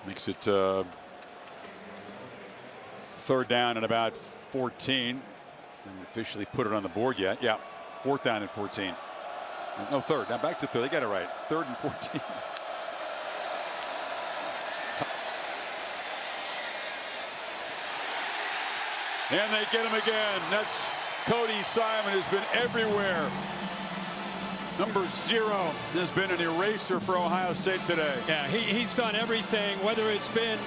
Makes it third down and about 14. Haven't officially put it on the board yet. Yeah, fourth down and 14. No, third. Now back to third. They got it right. Third and 14. And they get him again. That's Cody Simon, who's been everywhere. Number 0 has been an eraser for Ohio State today. Yeah, he's done everything, whether it's been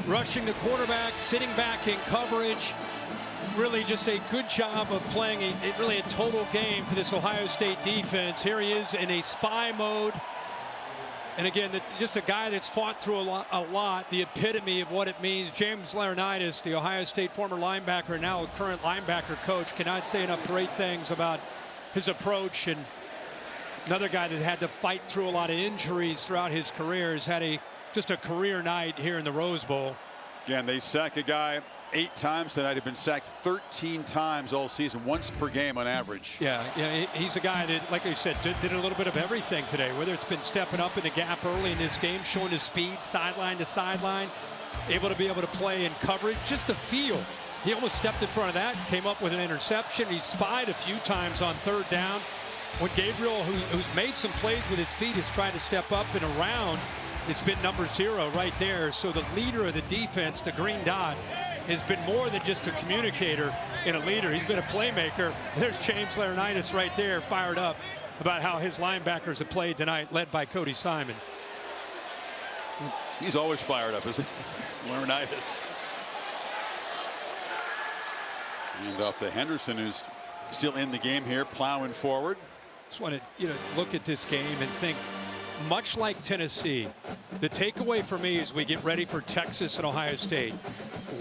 rushing the quarterback, sitting back in coverage. Really just a good job of playing really a total game for this Ohio State defense. Here he is in a spy mode. And again, just a guy that's fought through a lot, the epitome of what it means. James Laurinaitis, the Ohio State former linebacker, now current linebacker coach, cannot say enough great things about his approach. And another guy that had to fight through a lot of injuries throughout his career has had just a career night here in the Rose Bowl. Again, they sack a guy 8 times tonight. Have been sacked 13 times all season, once per game on average. Yeah, he's a guy that, like I said, did a little bit of everything today, whether it's been stepping up in the gap early in this game, showing his speed sideline to sideline, able to play in coverage, just the feel. He almost stepped in front of that, came up with an interception. He spied a few times on third down. When Gabriel, who's made some plays with his feet, has tried to step up and around, it's been number 0 right there. So the leader of the defense, the green dot, has been more than just a communicator and a leader. He's been a playmaker. There's James Laurinaitis right there, fired up about how his linebackers have played tonight, led by Cody Simon. He's always fired up, isn't he? Laurinaitis. And off to Henderson, who's still in the game here, plowing forward. Just want to look at this game and think, much like Tennessee, the takeaway for me as we get ready for Texas and Ohio State,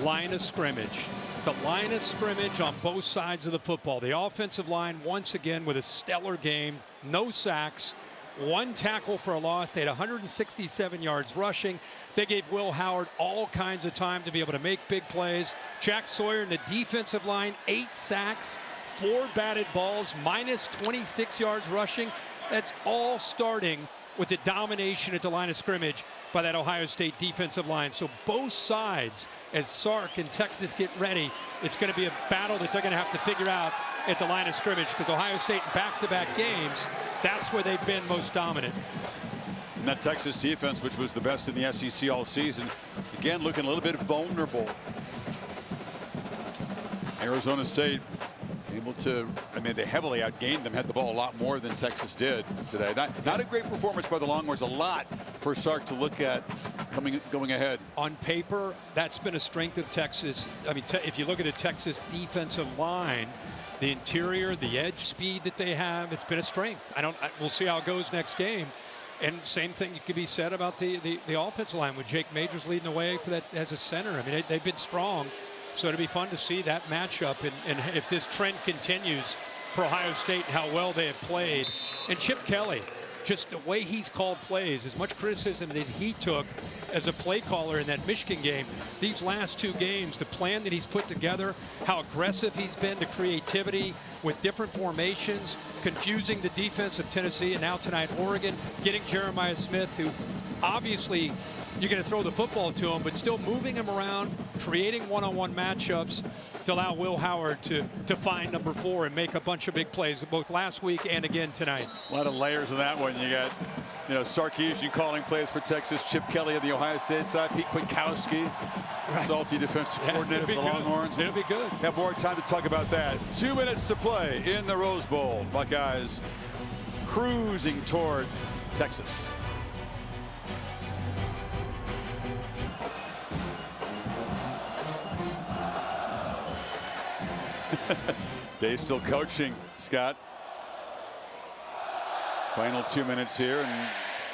line of scrimmage. The line of scrimmage on both sides of the football. The offensive line, once again, with a stellar game. No sacks. 1 tackle for a loss. They had 167 yards rushing. They gave Will Howard all kinds of time to be able to make big plays. Jack Sawyer in the defensive line, 8 sacks, 4 batted balls, minus 26 yards rushing. That's all starting with the domination at the line of scrimmage by that Ohio State defensive line. So both sides, as Sark and Texas get ready, it's going to be a battle that they're going to have to figure out at the line of scrimmage, because Ohio State in back-to-back games, that's where they've been most dominant. And that Texas defense, which was the best in the SEC all season, again looking a little bit vulnerable. Arizona State able to, they heavily outgained them, had the ball a lot more than Texas did today. Not a great performance by the Longhorns, a lot for Sark to look at going ahead. On paper, that's been a strength of Texas. If you look at the Texas defensive line, the interior, the edge speed that they have, it's been a strength. We'll see how it goes next game. And same thing could be said about the offensive line with Jake Majors leading the way for that as a center. They've been strong. So it'll be fun to see that matchup, and if this trend continues for Ohio State and how well they have played. And Chip Kelly, just the way he's called plays, as much criticism that he took as a play caller in that Michigan game, these last 2 games, the plan that he's put together, how aggressive he's been, the creativity with different formations, confusing the defense of Tennessee, and now tonight Oregon, getting Jeremiah Smith, who obviously you're going to throw the football to him, but still moving him around, creating one-on-one matchups to allow Will Howard to find number 4 and make a bunch of big plays, both last week and again tonight. A lot of layers of that one. You got, Sarkisian calling plays for Texas, Chip Kelly on the Ohio State side, Pete Kwiatkowski, salty defensive coordinator for the Longhorns. It'll be good. Have more time to talk about that. 2 minutes to play in the Rose Bowl. Buckeyes cruising toward Texas. Day still coaching, Scott. Final 2 minutes here, and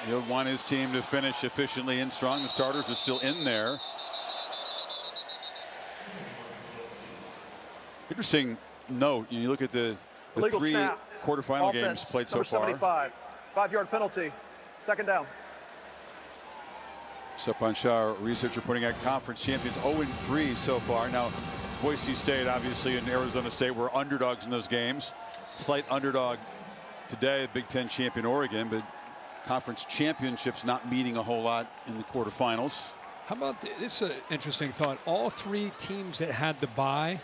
he'll want his team to finish efficiently and strong. The starters are still in there. Interesting note, you look at the three snap. quarterfinal Offense, games played so number far. 75. 5-yard penalty. Second down. Supan Shah, researcher, putting out conference champions 0-3 so far. Now, Boise State, obviously, and Arizona State were underdogs in those games. Slight underdog today, Big Ten champion Oregon, but conference championships not meaning a whole lot in the quarterfinals. How about this? Interesting thought. All three teams that had the bye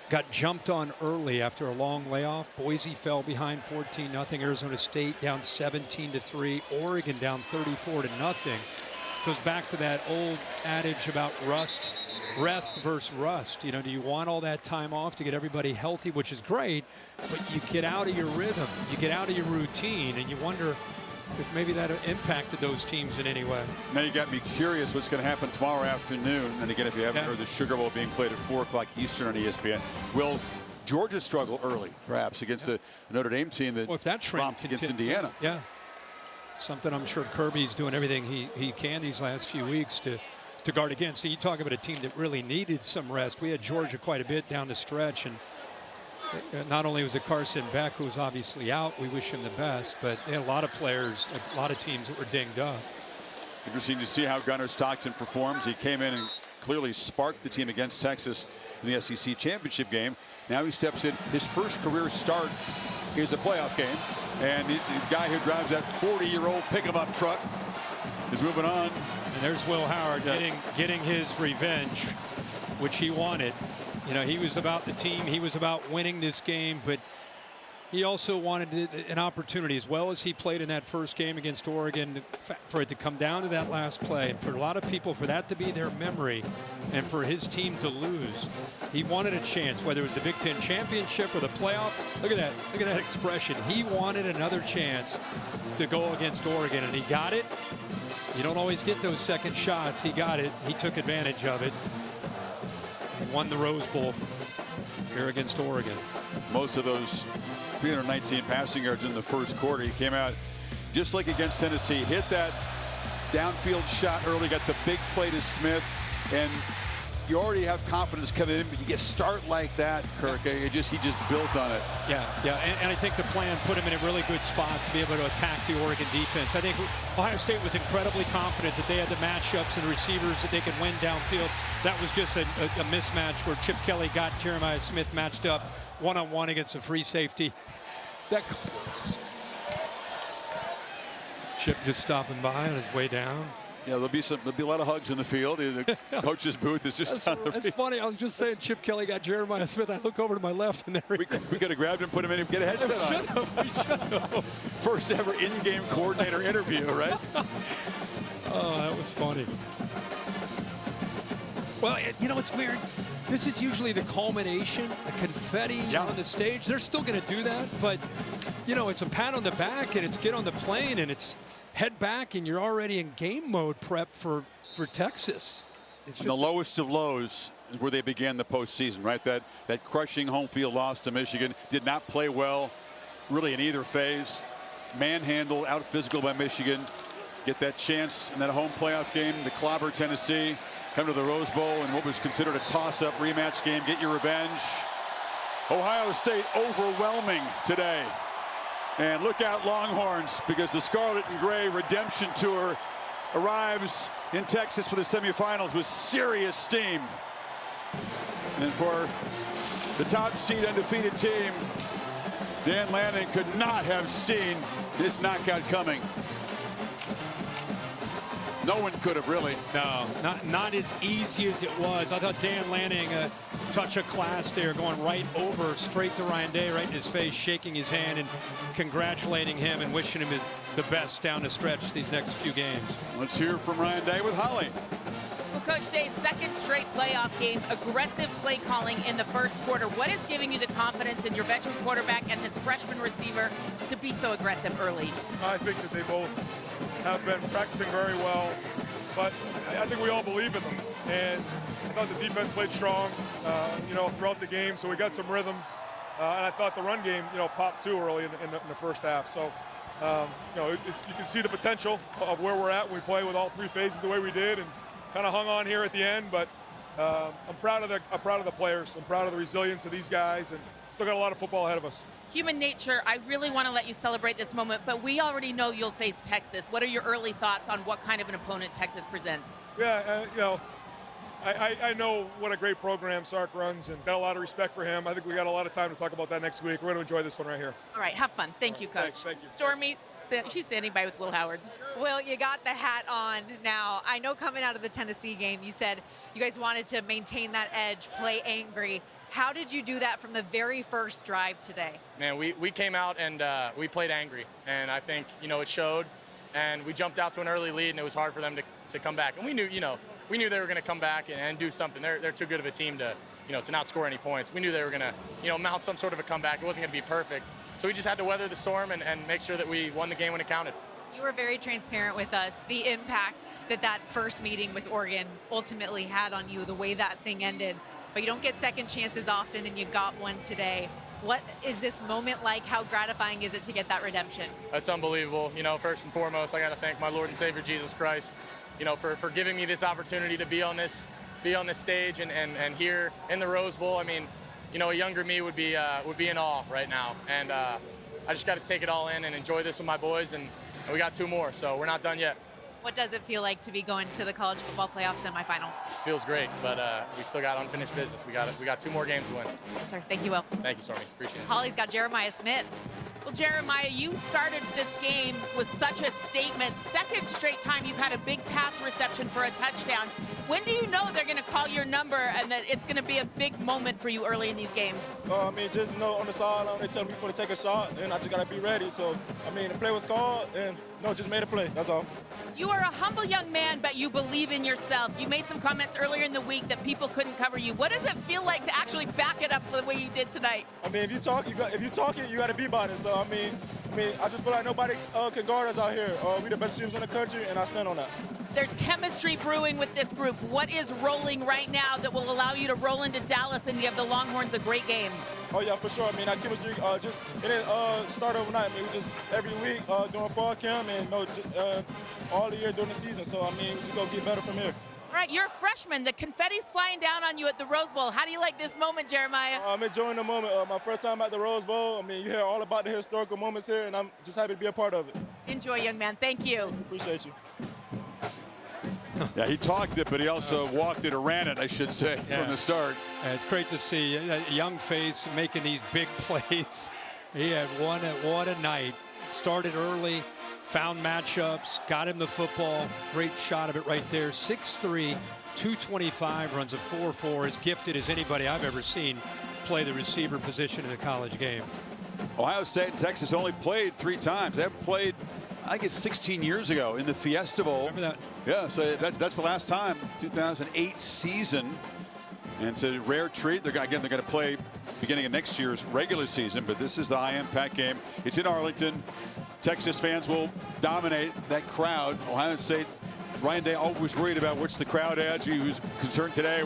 got jumped on early after a long layoff. Boise fell behind 14-0. Arizona State down 17-3. Oregon down 34-0. Goes back to that old adage about rest versus rust. You know, do you want all that time off to get everybody healthy, which is great, but you get out of your rhythm, you get out of your routine, and you wonder if maybe that impacted those teams in any way. Now you got me curious what's going to happen tomorrow afternoon. And again, if you haven't heard, the Sugar Bowl being played at 4 o'clock Eastern on ESPN. Will Georgia struggle early, perhaps, against the Notre Dame team that if that romped against Indiana? Yeah. Something I'm sure Kirby's doing everything he can these last few weeks to guard against. You talk about a team that really needed some rest. We had Georgia quite a bit down the stretch, and not only was it Carson Beck, who was obviously out, we wish him the best, but they had a lot of players, a lot of teams that were dinged up. Interesting to see how Gunnar Stockton performs. He came in and clearly sparked the team against Texas in the SEC championship game. Now he steps in. His first career start is a playoff game, and the guy who drives that 40-year-old pickup truck is moving on. And there's Will Howard getting his revenge, which he wanted. You know, he was about the team. He was about winning this game, but he also wanted an opportunity, as well as he played in that first game against Oregon, for it to come down to that last play. And for a lot of people, for that to be their memory and for his team to lose, he wanted a chance, whether it was the Big Ten championship or the playoff. Look at that. Look at that expression. He wanted another chance to go against Oregon, and he got it. You don't always get those second shots. He got it. He took advantage of it. He won the Rose Bowl here against Oregon. Most of those 319 passing yards in the first quarter. He came out just like against Tennessee, hit that downfield shot early, got the big play to Smith, and you already have confidence coming in, but you get start like that, Kirk. He just built on it. Yeah. And I think the plan put him in a really good spot to be able to attack the Oregon defense. I think Ohio State was incredibly confident that they had the matchups and receivers that they could win downfield. That was just a mismatch where Chip Kelly got Jeremiah Smith matched up one-on-one against a free safety. Chip just stopping by on his way down. Yeah, there'll be a lot of hugs in the field. The coach's booth is just on the field. It's funny. I was just saying Chip Kelly got Jeremiah Smith. I look over to my left, and there we could have grabbed him, put him in, and get a headset on. We should have. First ever in-game coordinator interview, right? Oh, that was funny. Well, you know, it's weird. This is usually the culmination, the confetti on the stage. They're still going to do that, but, you know, it's a pat on the back, and it's get on the plane, and it's head back, and you're already in game mode prep for Texas. It's the lowest of lows is where they began the postseason, right? That crushing home field loss to Michigan. Did not play well, really, in either phase. Manhandled, out physical by Michigan. Get that chance in that home playoff game to clobber Tennessee. Come to the Rose Bowl in what was considered a toss-up rematch game. Get your revenge. Ohio State overwhelming today. And look out, Longhorns, because the Scarlet and Gray Redemption Tour arrives in Texas for the semifinals with serious steam. And for the top seed undefeated team, Dan Lanning could not have seen this knockout coming. No one could have, really. No, not as easy as it was. I thought Dan Lanning, a touch of class there, going right over, straight to Ryan Day, right in his face, shaking his hand and congratulating him and wishing him the best down the stretch these next few games. Let's hear from Ryan Day with Holly. Well, Coach Day's second straight playoff game, aggressive play calling in the first quarter. What is giving you the confidence in your veteran quarterback and this freshman receiver to be so aggressive early? I think that they both have been practicing very well, but I think we all believe in them. And I thought the defense played strong, you know, throughout the game, so we got some rhythm. And I thought the run game, popped too early in the first half. So, you can see the potential of where we're at when we play with all three phases the way we did, and kind of hung on here at the end. But I'm proud of the players. I'm proud of the resilience of these guys, and still got a lot of football ahead of us. Human nature, I really want to let you celebrate this moment, but we already know you'll face Texas. What are your early thoughts on what kind of an opponent Texas presents? Yeah, I know what a great program Sark runs, and got a lot of respect for him. I think we got a lot of time to talk about that next week. We're going to enjoy this one right here. All right, have fun. Thank you, Coach. Thank you. Stormy, she's standing by with Will Howard. Will, you got the hat on now. I know coming out of the Tennessee game, you said you guys wanted to maintain that edge, play angry. How did you do that from the very first drive today? Man, we came out and we played angry, and I think, it showed, and we jumped out to an early lead, and it was hard for them to come back. And we knew, we knew they were going to come back and do something. They're too good of a team to not score any points. We knew they were going to, mount some sort of a comeback. It wasn't going to be perfect. So we just had to weather the storm and make sure that we won the game when it counted. You were very transparent with us, the impact that first meeting with Oregon ultimately had on you, the way that thing ended. But you don't get second chances often, and you got one today. What is this moment like? How gratifying is it to get that redemption? It's unbelievable. First and foremost, I got to thank my Lord and Savior, Jesus Christ, for giving me this opportunity to be on this stage and here in the Rose Bowl. I mean, a younger me would be in awe right now. And I just got to take it all in and enjoy this with my boys. And we got 2 more, so we're not done yet. What does it feel like to be going to the college football playoff semifinal? Feels great, but we still got unfinished business. We got 2 more games to win. Yes, sir. Thank you, Will. Thank you, Stormy. Appreciate it. Holly's got Jeremiah Smith. Well, Jeremiah, you started this game with such a statement. Second straight time you've had a big pass reception for a touchdown. When do you know they're going to call your number and that it's going to be a big moment for you early in these games? Just on the sideline, they tell me to take a shot, and I just got to be ready. So, the play was called, and just made a play. That's all. You are a humble young man, but you believe in yourself. You made some comments earlier in the week that people couldn't cover you. What does it feel like to actually back it up the way you did tonight? If you talk it, you got to be about it. So, I just feel like nobody can guard us out here. We the best teams in the country, and I stand on that. There's chemistry brewing with this group. What is rolling right now that will allow you to roll into Dallas and give the Longhorns a great game? Oh, yeah, for sure. That chemistry it didn't start overnight. We just every week doing fall camp and all the year during the season. So, we just going to get better from here. All right, you're a freshman. The confetti's flying down on you at the Rose Bowl. How do you like this moment, Jeremiah? I'm enjoying the moment. My first time at the Rose Bowl. You hear all about the historical moments here, and I'm just happy to be a part of it. Enjoy, young man. Thank you. Appreciate you. Yeah, he talked it, but he also walked it or ran it, I should say, from the start. Yeah, it's great to see a young face making these big plays. He had what a night. Started early, found matchups, got him the football. Great shot of it right there. 6'3", 225, runs a 4.4, as gifted as anybody I've ever seen play the receiver position in a college game. Ohio State and Texas only played 3 times. They haven't played, I think it's 16 years ago in the Fiesta Bowl. Remember that? Yeah, so that's the last time, 2008 season. And it's a rare treat. They're going to play beginning of next year's regular season, but this is the high-impact game. It's in Arlington. Texas fans will dominate that crowd. Ohio State, Ryan Day always worried about what's the crowd edge. He was concerned today.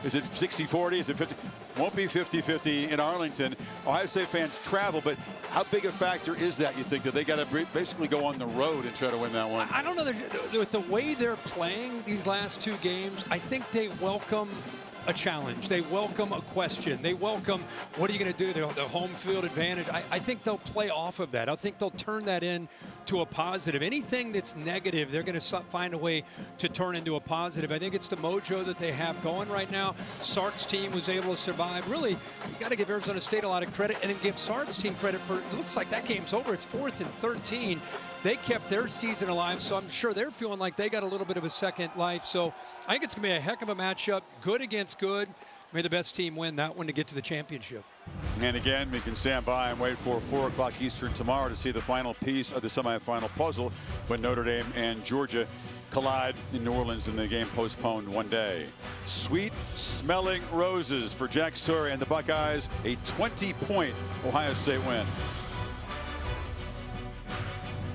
Is it 60-40? Is it 50? Won't be 50-50 in Arlington. Ohio State fans travel, but how big a factor is that, you think, that they got to basically go on the road and try to win that one? I don't know. With the way they're playing these last 2 games, I think they welcome a challenge. They welcome a question. They welcome, what are you going to do? The home field advantage. I think they'll play off of that. I think they'll turn that into a positive. Anything that's negative, they're going to find a way to turn into a positive. I think it's the mojo that they have going right now. Sark's team was able to survive. Really, you got to give Arizona State a lot of credit and then give Sark's team credit for, it looks like that game's over. It's 4th and 13. They kept their season alive, so I'm sure they're feeling like they got a little bit of a second life. So I think it's going to be a heck of a matchup, good against good. May the best team win that one to get to the championship. And again, we can stand by and wait for 4 o'clock Eastern tomorrow to see the final piece of the semifinal puzzle when Notre Dame and Georgia collide in New Orleans and the game postponed 1 day. Sweet smelling roses for Jack Sawyer and the Buckeyes, a 20-point Ohio State win.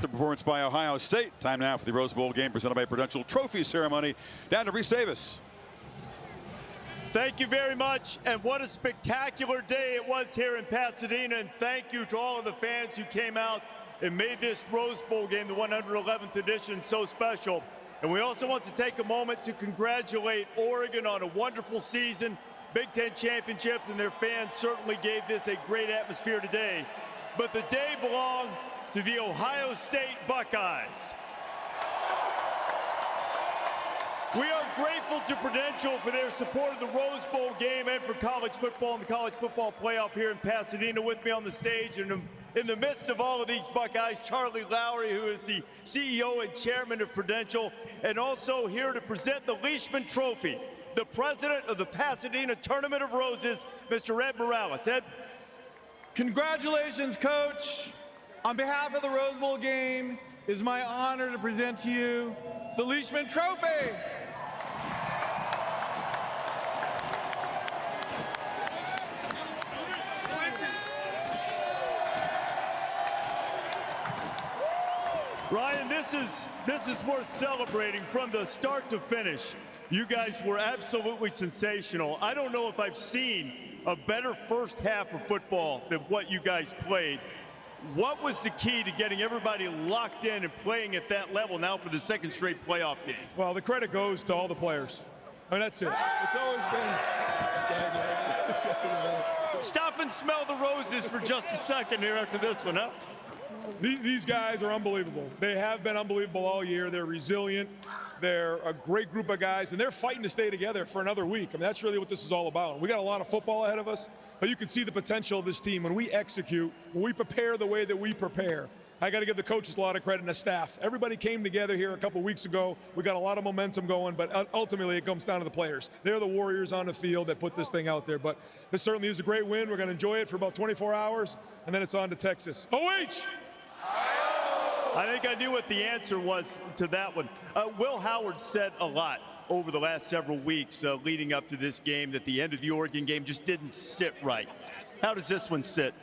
The performance by Ohio State. Time now for the Rose Bowl game presented by Prudential Trophy ceremony. Down to Reese Davis. Thank you very much, and what a spectacular day it was here in Pasadena, and thank you to all of the fans who came out and made this Rose Bowl game, the 111th edition, so special. And we also want to take a moment to congratulate Oregon on a wonderful season, Big Ten championship, and their fans certainly gave this a great atmosphere today. But the day belonged to the Ohio State Buckeyes. We are grateful to Prudential for their support of the Rose Bowl game and for college football and the college football playoff here in Pasadena. With me on the stage and in the midst of all of these Buckeyes, Charlie Lowry, who is the CEO and chairman of Prudential, and also here to present the Leishman Trophy, the president of the Pasadena Tournament of Roses, Mr. Ed Morales. Ed? Congratulations, Coach. On behalf of the Rose Bowl game, it is my honor to present to you the Leishman Trophy. Ryan, this is worth celebrating from the start to finish. You guys were absolutely sensational. I don't know if I've seen a better first half of football than what you guys played. What was the key to getting everybody locked in and playing at that level now for the second straight playoff game? Well, the credit goes to all the players. I mean, that's it. It's always been. Stop and smell the roses for just a second here after this one, huh? These guys are unbelievable. They have been unbelievable all year. They're resilient. They're a great group of guys, and they're fighting to stay together for another week. I mean, that's really what this is all about. We got a lot of football ahead of us, but you can see the potential of this team when we execute, when we prepare the way that we prepare. I got to give the coaches a lot of credit and the staff. Everybody came together here a couple weeks ago. We got a lot of momentum going, but ultimately it comes down to the players. They're the warriors on the field that put this thing out there. But this certainly is a great win. We're going to enjoy it for about 24 hours, and then it's on to Texas. OH! I think I knew what the answer was to that one. Will Howard said a lot over the last several weeks leading up to this game that the end of the Oregon game just didn't sit right. How does this one sit?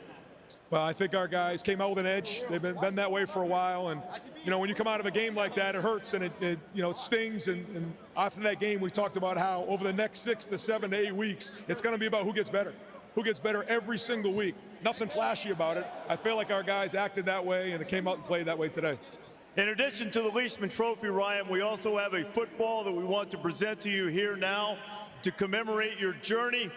Well, I think our guys came out with an edge. They've been that way for a while. And, you know, when you come out of a game like that, it hurts and it stings. And after that game, we talked about how over the next 6 to 7 to 8 weeks, it's going to be about who gets better. Who gets better every single week. Nothing flashy about it. I feel like our guys acted that way, and it came out and played that way today. In addition to the Leishman Trophy, Ryan, we also have a football that we want to present to you here now to commemorate your journey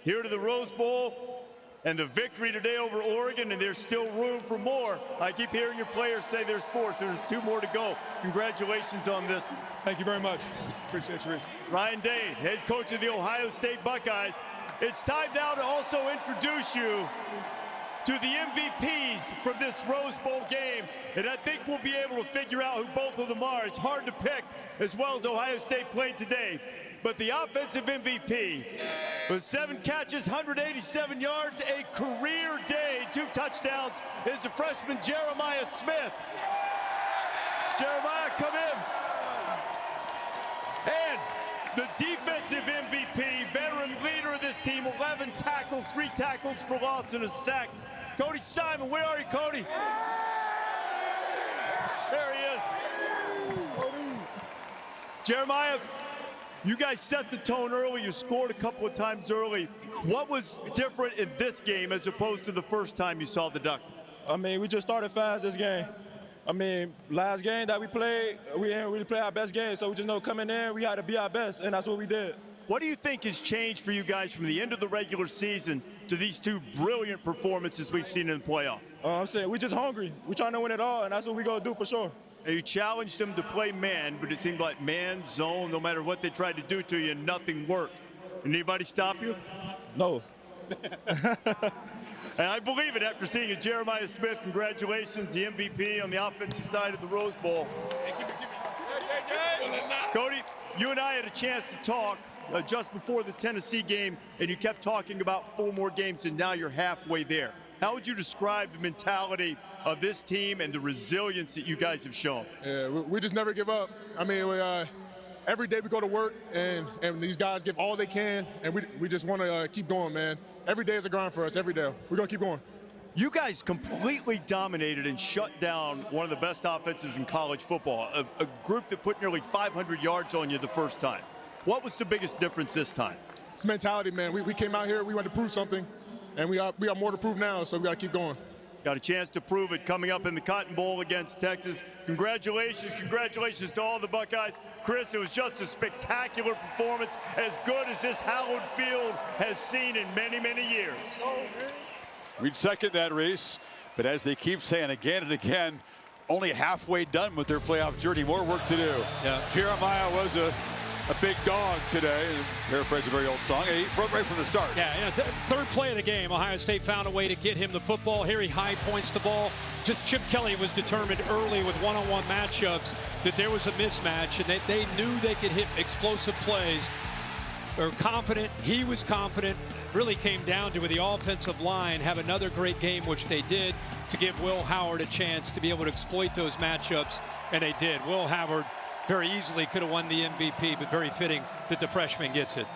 here to the Rose Bowl and the victory today over Oregon, and there's still room for more. I keep hearing your players say there's 4, so there's 2 more to go. Congratulations on this. Thank you very much. Appreciate you, Reese. Ryan Day, head coach of the Ohio State Buckeyes. It's time now to also introduce you to the MVPs from this Rose Bowl game. And I think we'll be able to figure out who both of them are. It's hard to pick as well as Ohio State played today. But the offensive MVP with 7 catches, 187 yards, a career day, 2 touchdowns, is the freshman Jeremiah Smith. Jeremiah, come in. And the defensive MVP, veteran leader of this team, 11 tackles, 3 tackles for loss and a sack. Cody Simon, where are you, Cody? There he is. Jeremiah, you guys set the tone early. You scored a couple of times early. What was different in this game as opposed to the first time you saw the Duck? I mean, we just started fast this game. I mean, last game that we played, we didn't really play our best game, so we just know coming in, we had to be our best, and that's what we did. What do you think has changed for you guys from the end of the regular season to these 2 brilliant performances we've seen in the playoff? I'm saying we're just hungry. We're trying to win it all, and that's what we're going to do for sure. And you challenged them to play man, but it seemed like man, zone, no matter what they tried to do to you, nothing worked. Anybody stop you? No. And I believe it after seeing a Jeremiah Smith. Congratulations, the MVP on the offensive side of the Rose Bowl. Cody, you and I had a chance to talk just before the Tennessee game, and you kept talking about 4 more games, and now you're halfway there. How would you describe the mentality of this team and the resilience that you guys have shown? Yeah, we just never give up. I mean, every day we go to work, and these guys give all they can, and we just want to keep going, man. Every day is a grind for us, every day. We're going to keep going. You guys completely dominated and shut down one of the best offenses in college football, a group that put nearly 500 yards on you the first time. What was the biggest difference this time? it's mentality, man. We came out here, we wanted to prove something, and we got more to prove now, so we got to keep going. Got a chance to prove it coming up in the Cotton Bowl against Texas. Congratulations to all the Buckeyes. Chris, it was just a spectacular performance, as good as this hallowed field has seen in many, many years. We'd second that, Reese. But as they keep saying again and again, only halfway done with their playoff journey. More work to do. Yeah. Jeremiah was a big dog today. Paraphrase a very old song. He front right from the start. Yeah, third play of the game, Ohio State found a way to get him the football. Harry High points the ball. Just Chip Kelly was determined early with one-on-one matchups that there was a mismatch, and they knew they could hit explosive plays. They're confident. He was confident. Really came down to, with the offensive line, have another great game, which they did, to give Will Howard a chance to be able to exploit those matchups, and they did. Will Howard very easily could have won the MVP, but very fitting that the freshman gets it.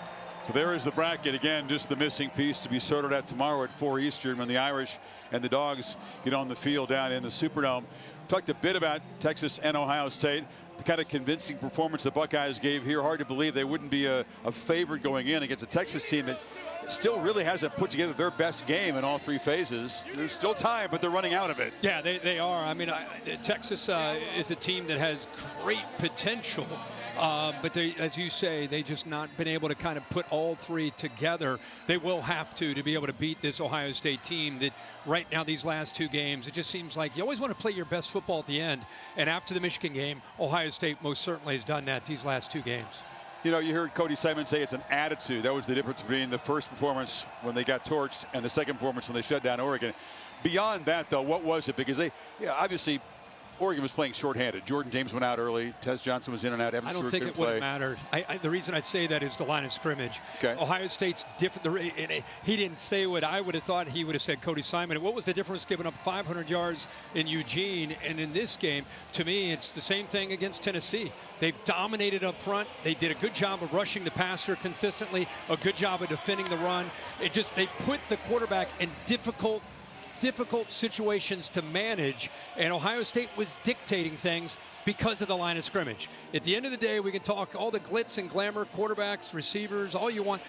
So there is the bracket. Again, just the missing piece to be sorted out tomorrow at 4 Eastern when the Irish and the Dogs get on the field down in the Superdome. Talked a bit about Texas and Ohio State. The kind of convincing performance the Buckeyes gave here. Hard to believe they wouldn't be a favorite going in against a Texas team that still really hasn't put together their best game in all three phases. There's still time, but they're running out of it. Yeah, they are. I mean, Texas is a team that has great potential, but they, as you say, they just not been able to kind of put all three together. They will have to be able to beat this Ohio State team that right now, these last two games, it just seems like you always want to play your best football at the end. And after the Michigan game, Ohio State most certainly has done that these last two games. You know, you heard Cody Simon say it's an attitude. That was the difference between the first performance when they got torched and the second performance when they shut down Oregon. Beyond that, though, what was it? Because they, obviously, Oregon was playing shorthanded. Jordan James went out early. Tez Johnson was in and out. I don't think it would have mattered. The reason I say that is the line of scrimmage. Okay. Ohio State's different. He didn't say what I would have thought he would have said, Cody Simon. What was the difference giving up 500 yards in Eugene? And in this game, to me, it's the same thing against Tennessee. They've dominated up front. They did a good job of rushing the passer consistently, a good job of defending the run. They put the quarterback in difficult situations to manage, and Ohio State was dictating things because of the line of scrimmage. At the end of the day, we can talk all the glitz and glamour, quarterbacks, receivers, all you want.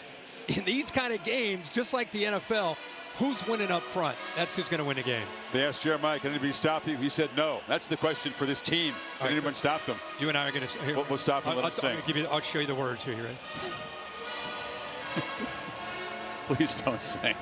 In these kind of games, just like the NFL, who's winning up front? That's who's going to win the game. They asked Jeremiah, can anybody stop you? He said no. That's the question for this team. Can anyone stop them? You and I are going to. We'll stop and let them sing. I'll show you the words here. You ready? Please don't sing.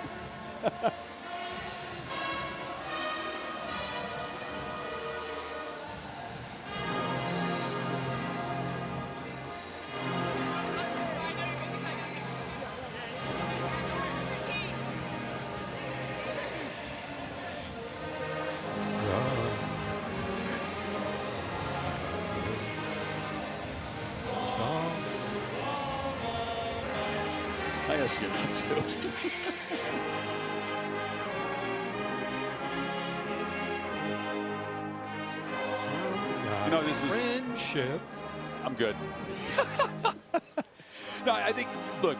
I ask you not to. You know, this is friendship. I'm good. No, I think, look,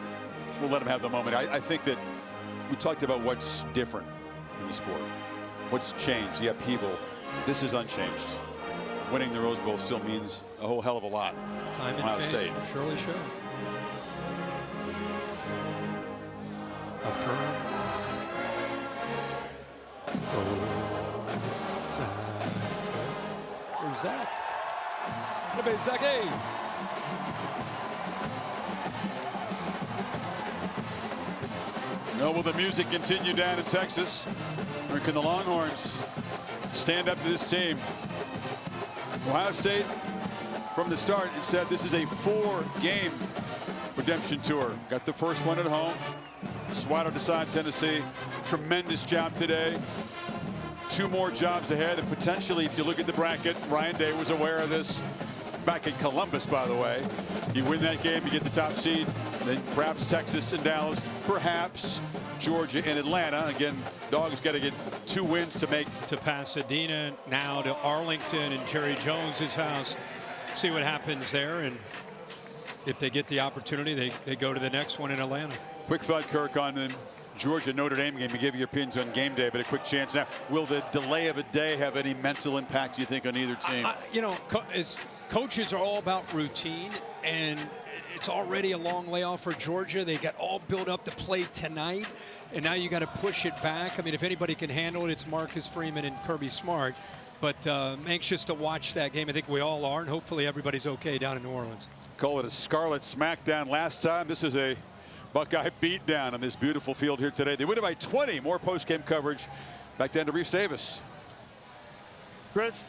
we'll let him have the moment. I think that we talked about what's different in the sport. What's changed, the upheaval. This is unchanged. Winning the Rose Bowl still means a whole hell of a lot. Time and Ohio change State. will surely show. Affirm. Where's Zach? Hey, Zach, hey. No, will the music continue down in Texas? Or can the Longhorns stand up to this team? Ohio State, from the start, it said this is a 4-game redemption tour. Got the first one at home. Swatted aside Tennessee. Tremendous job today. 2 more jobs ahead, and potentially, if you look at the bracket, Ryan Day was aware of this back in Columbus, by the way. You win that game, you get the top seed, then perhaps Texas and Dallas, perhaps Georgia and Atlanta. Again, Dogs got to get 2 wins to make. To Pasadena, now to Arlington and Jerry Jones's house. See what happens there, and if they get the opportunity, they go to the next one in Atlanta. Quick thought, Kirk, on the Georgia-Notre Dame game. You give your opinions on game day, but a quick chance now. Will the delay of a day have any mental impact, do you think, on either team? You know, coaches are all about routine, and it's already a long layoff for Georgia. They got all built up to play tonight, and now you got to push it back. I mean, if anybody can handle it, it's Marcus Freeman and Kirby Smart. But I'm anxious to watch that game. I think we all are, and hopefully everybody's okay down in New Orleans. Call it a Scarlet Smackdown last time. This is a Buckeye beatdown on this beautiful field here today. They win it by 20. More post-game coverage. Back down to Reese Davis. Chris,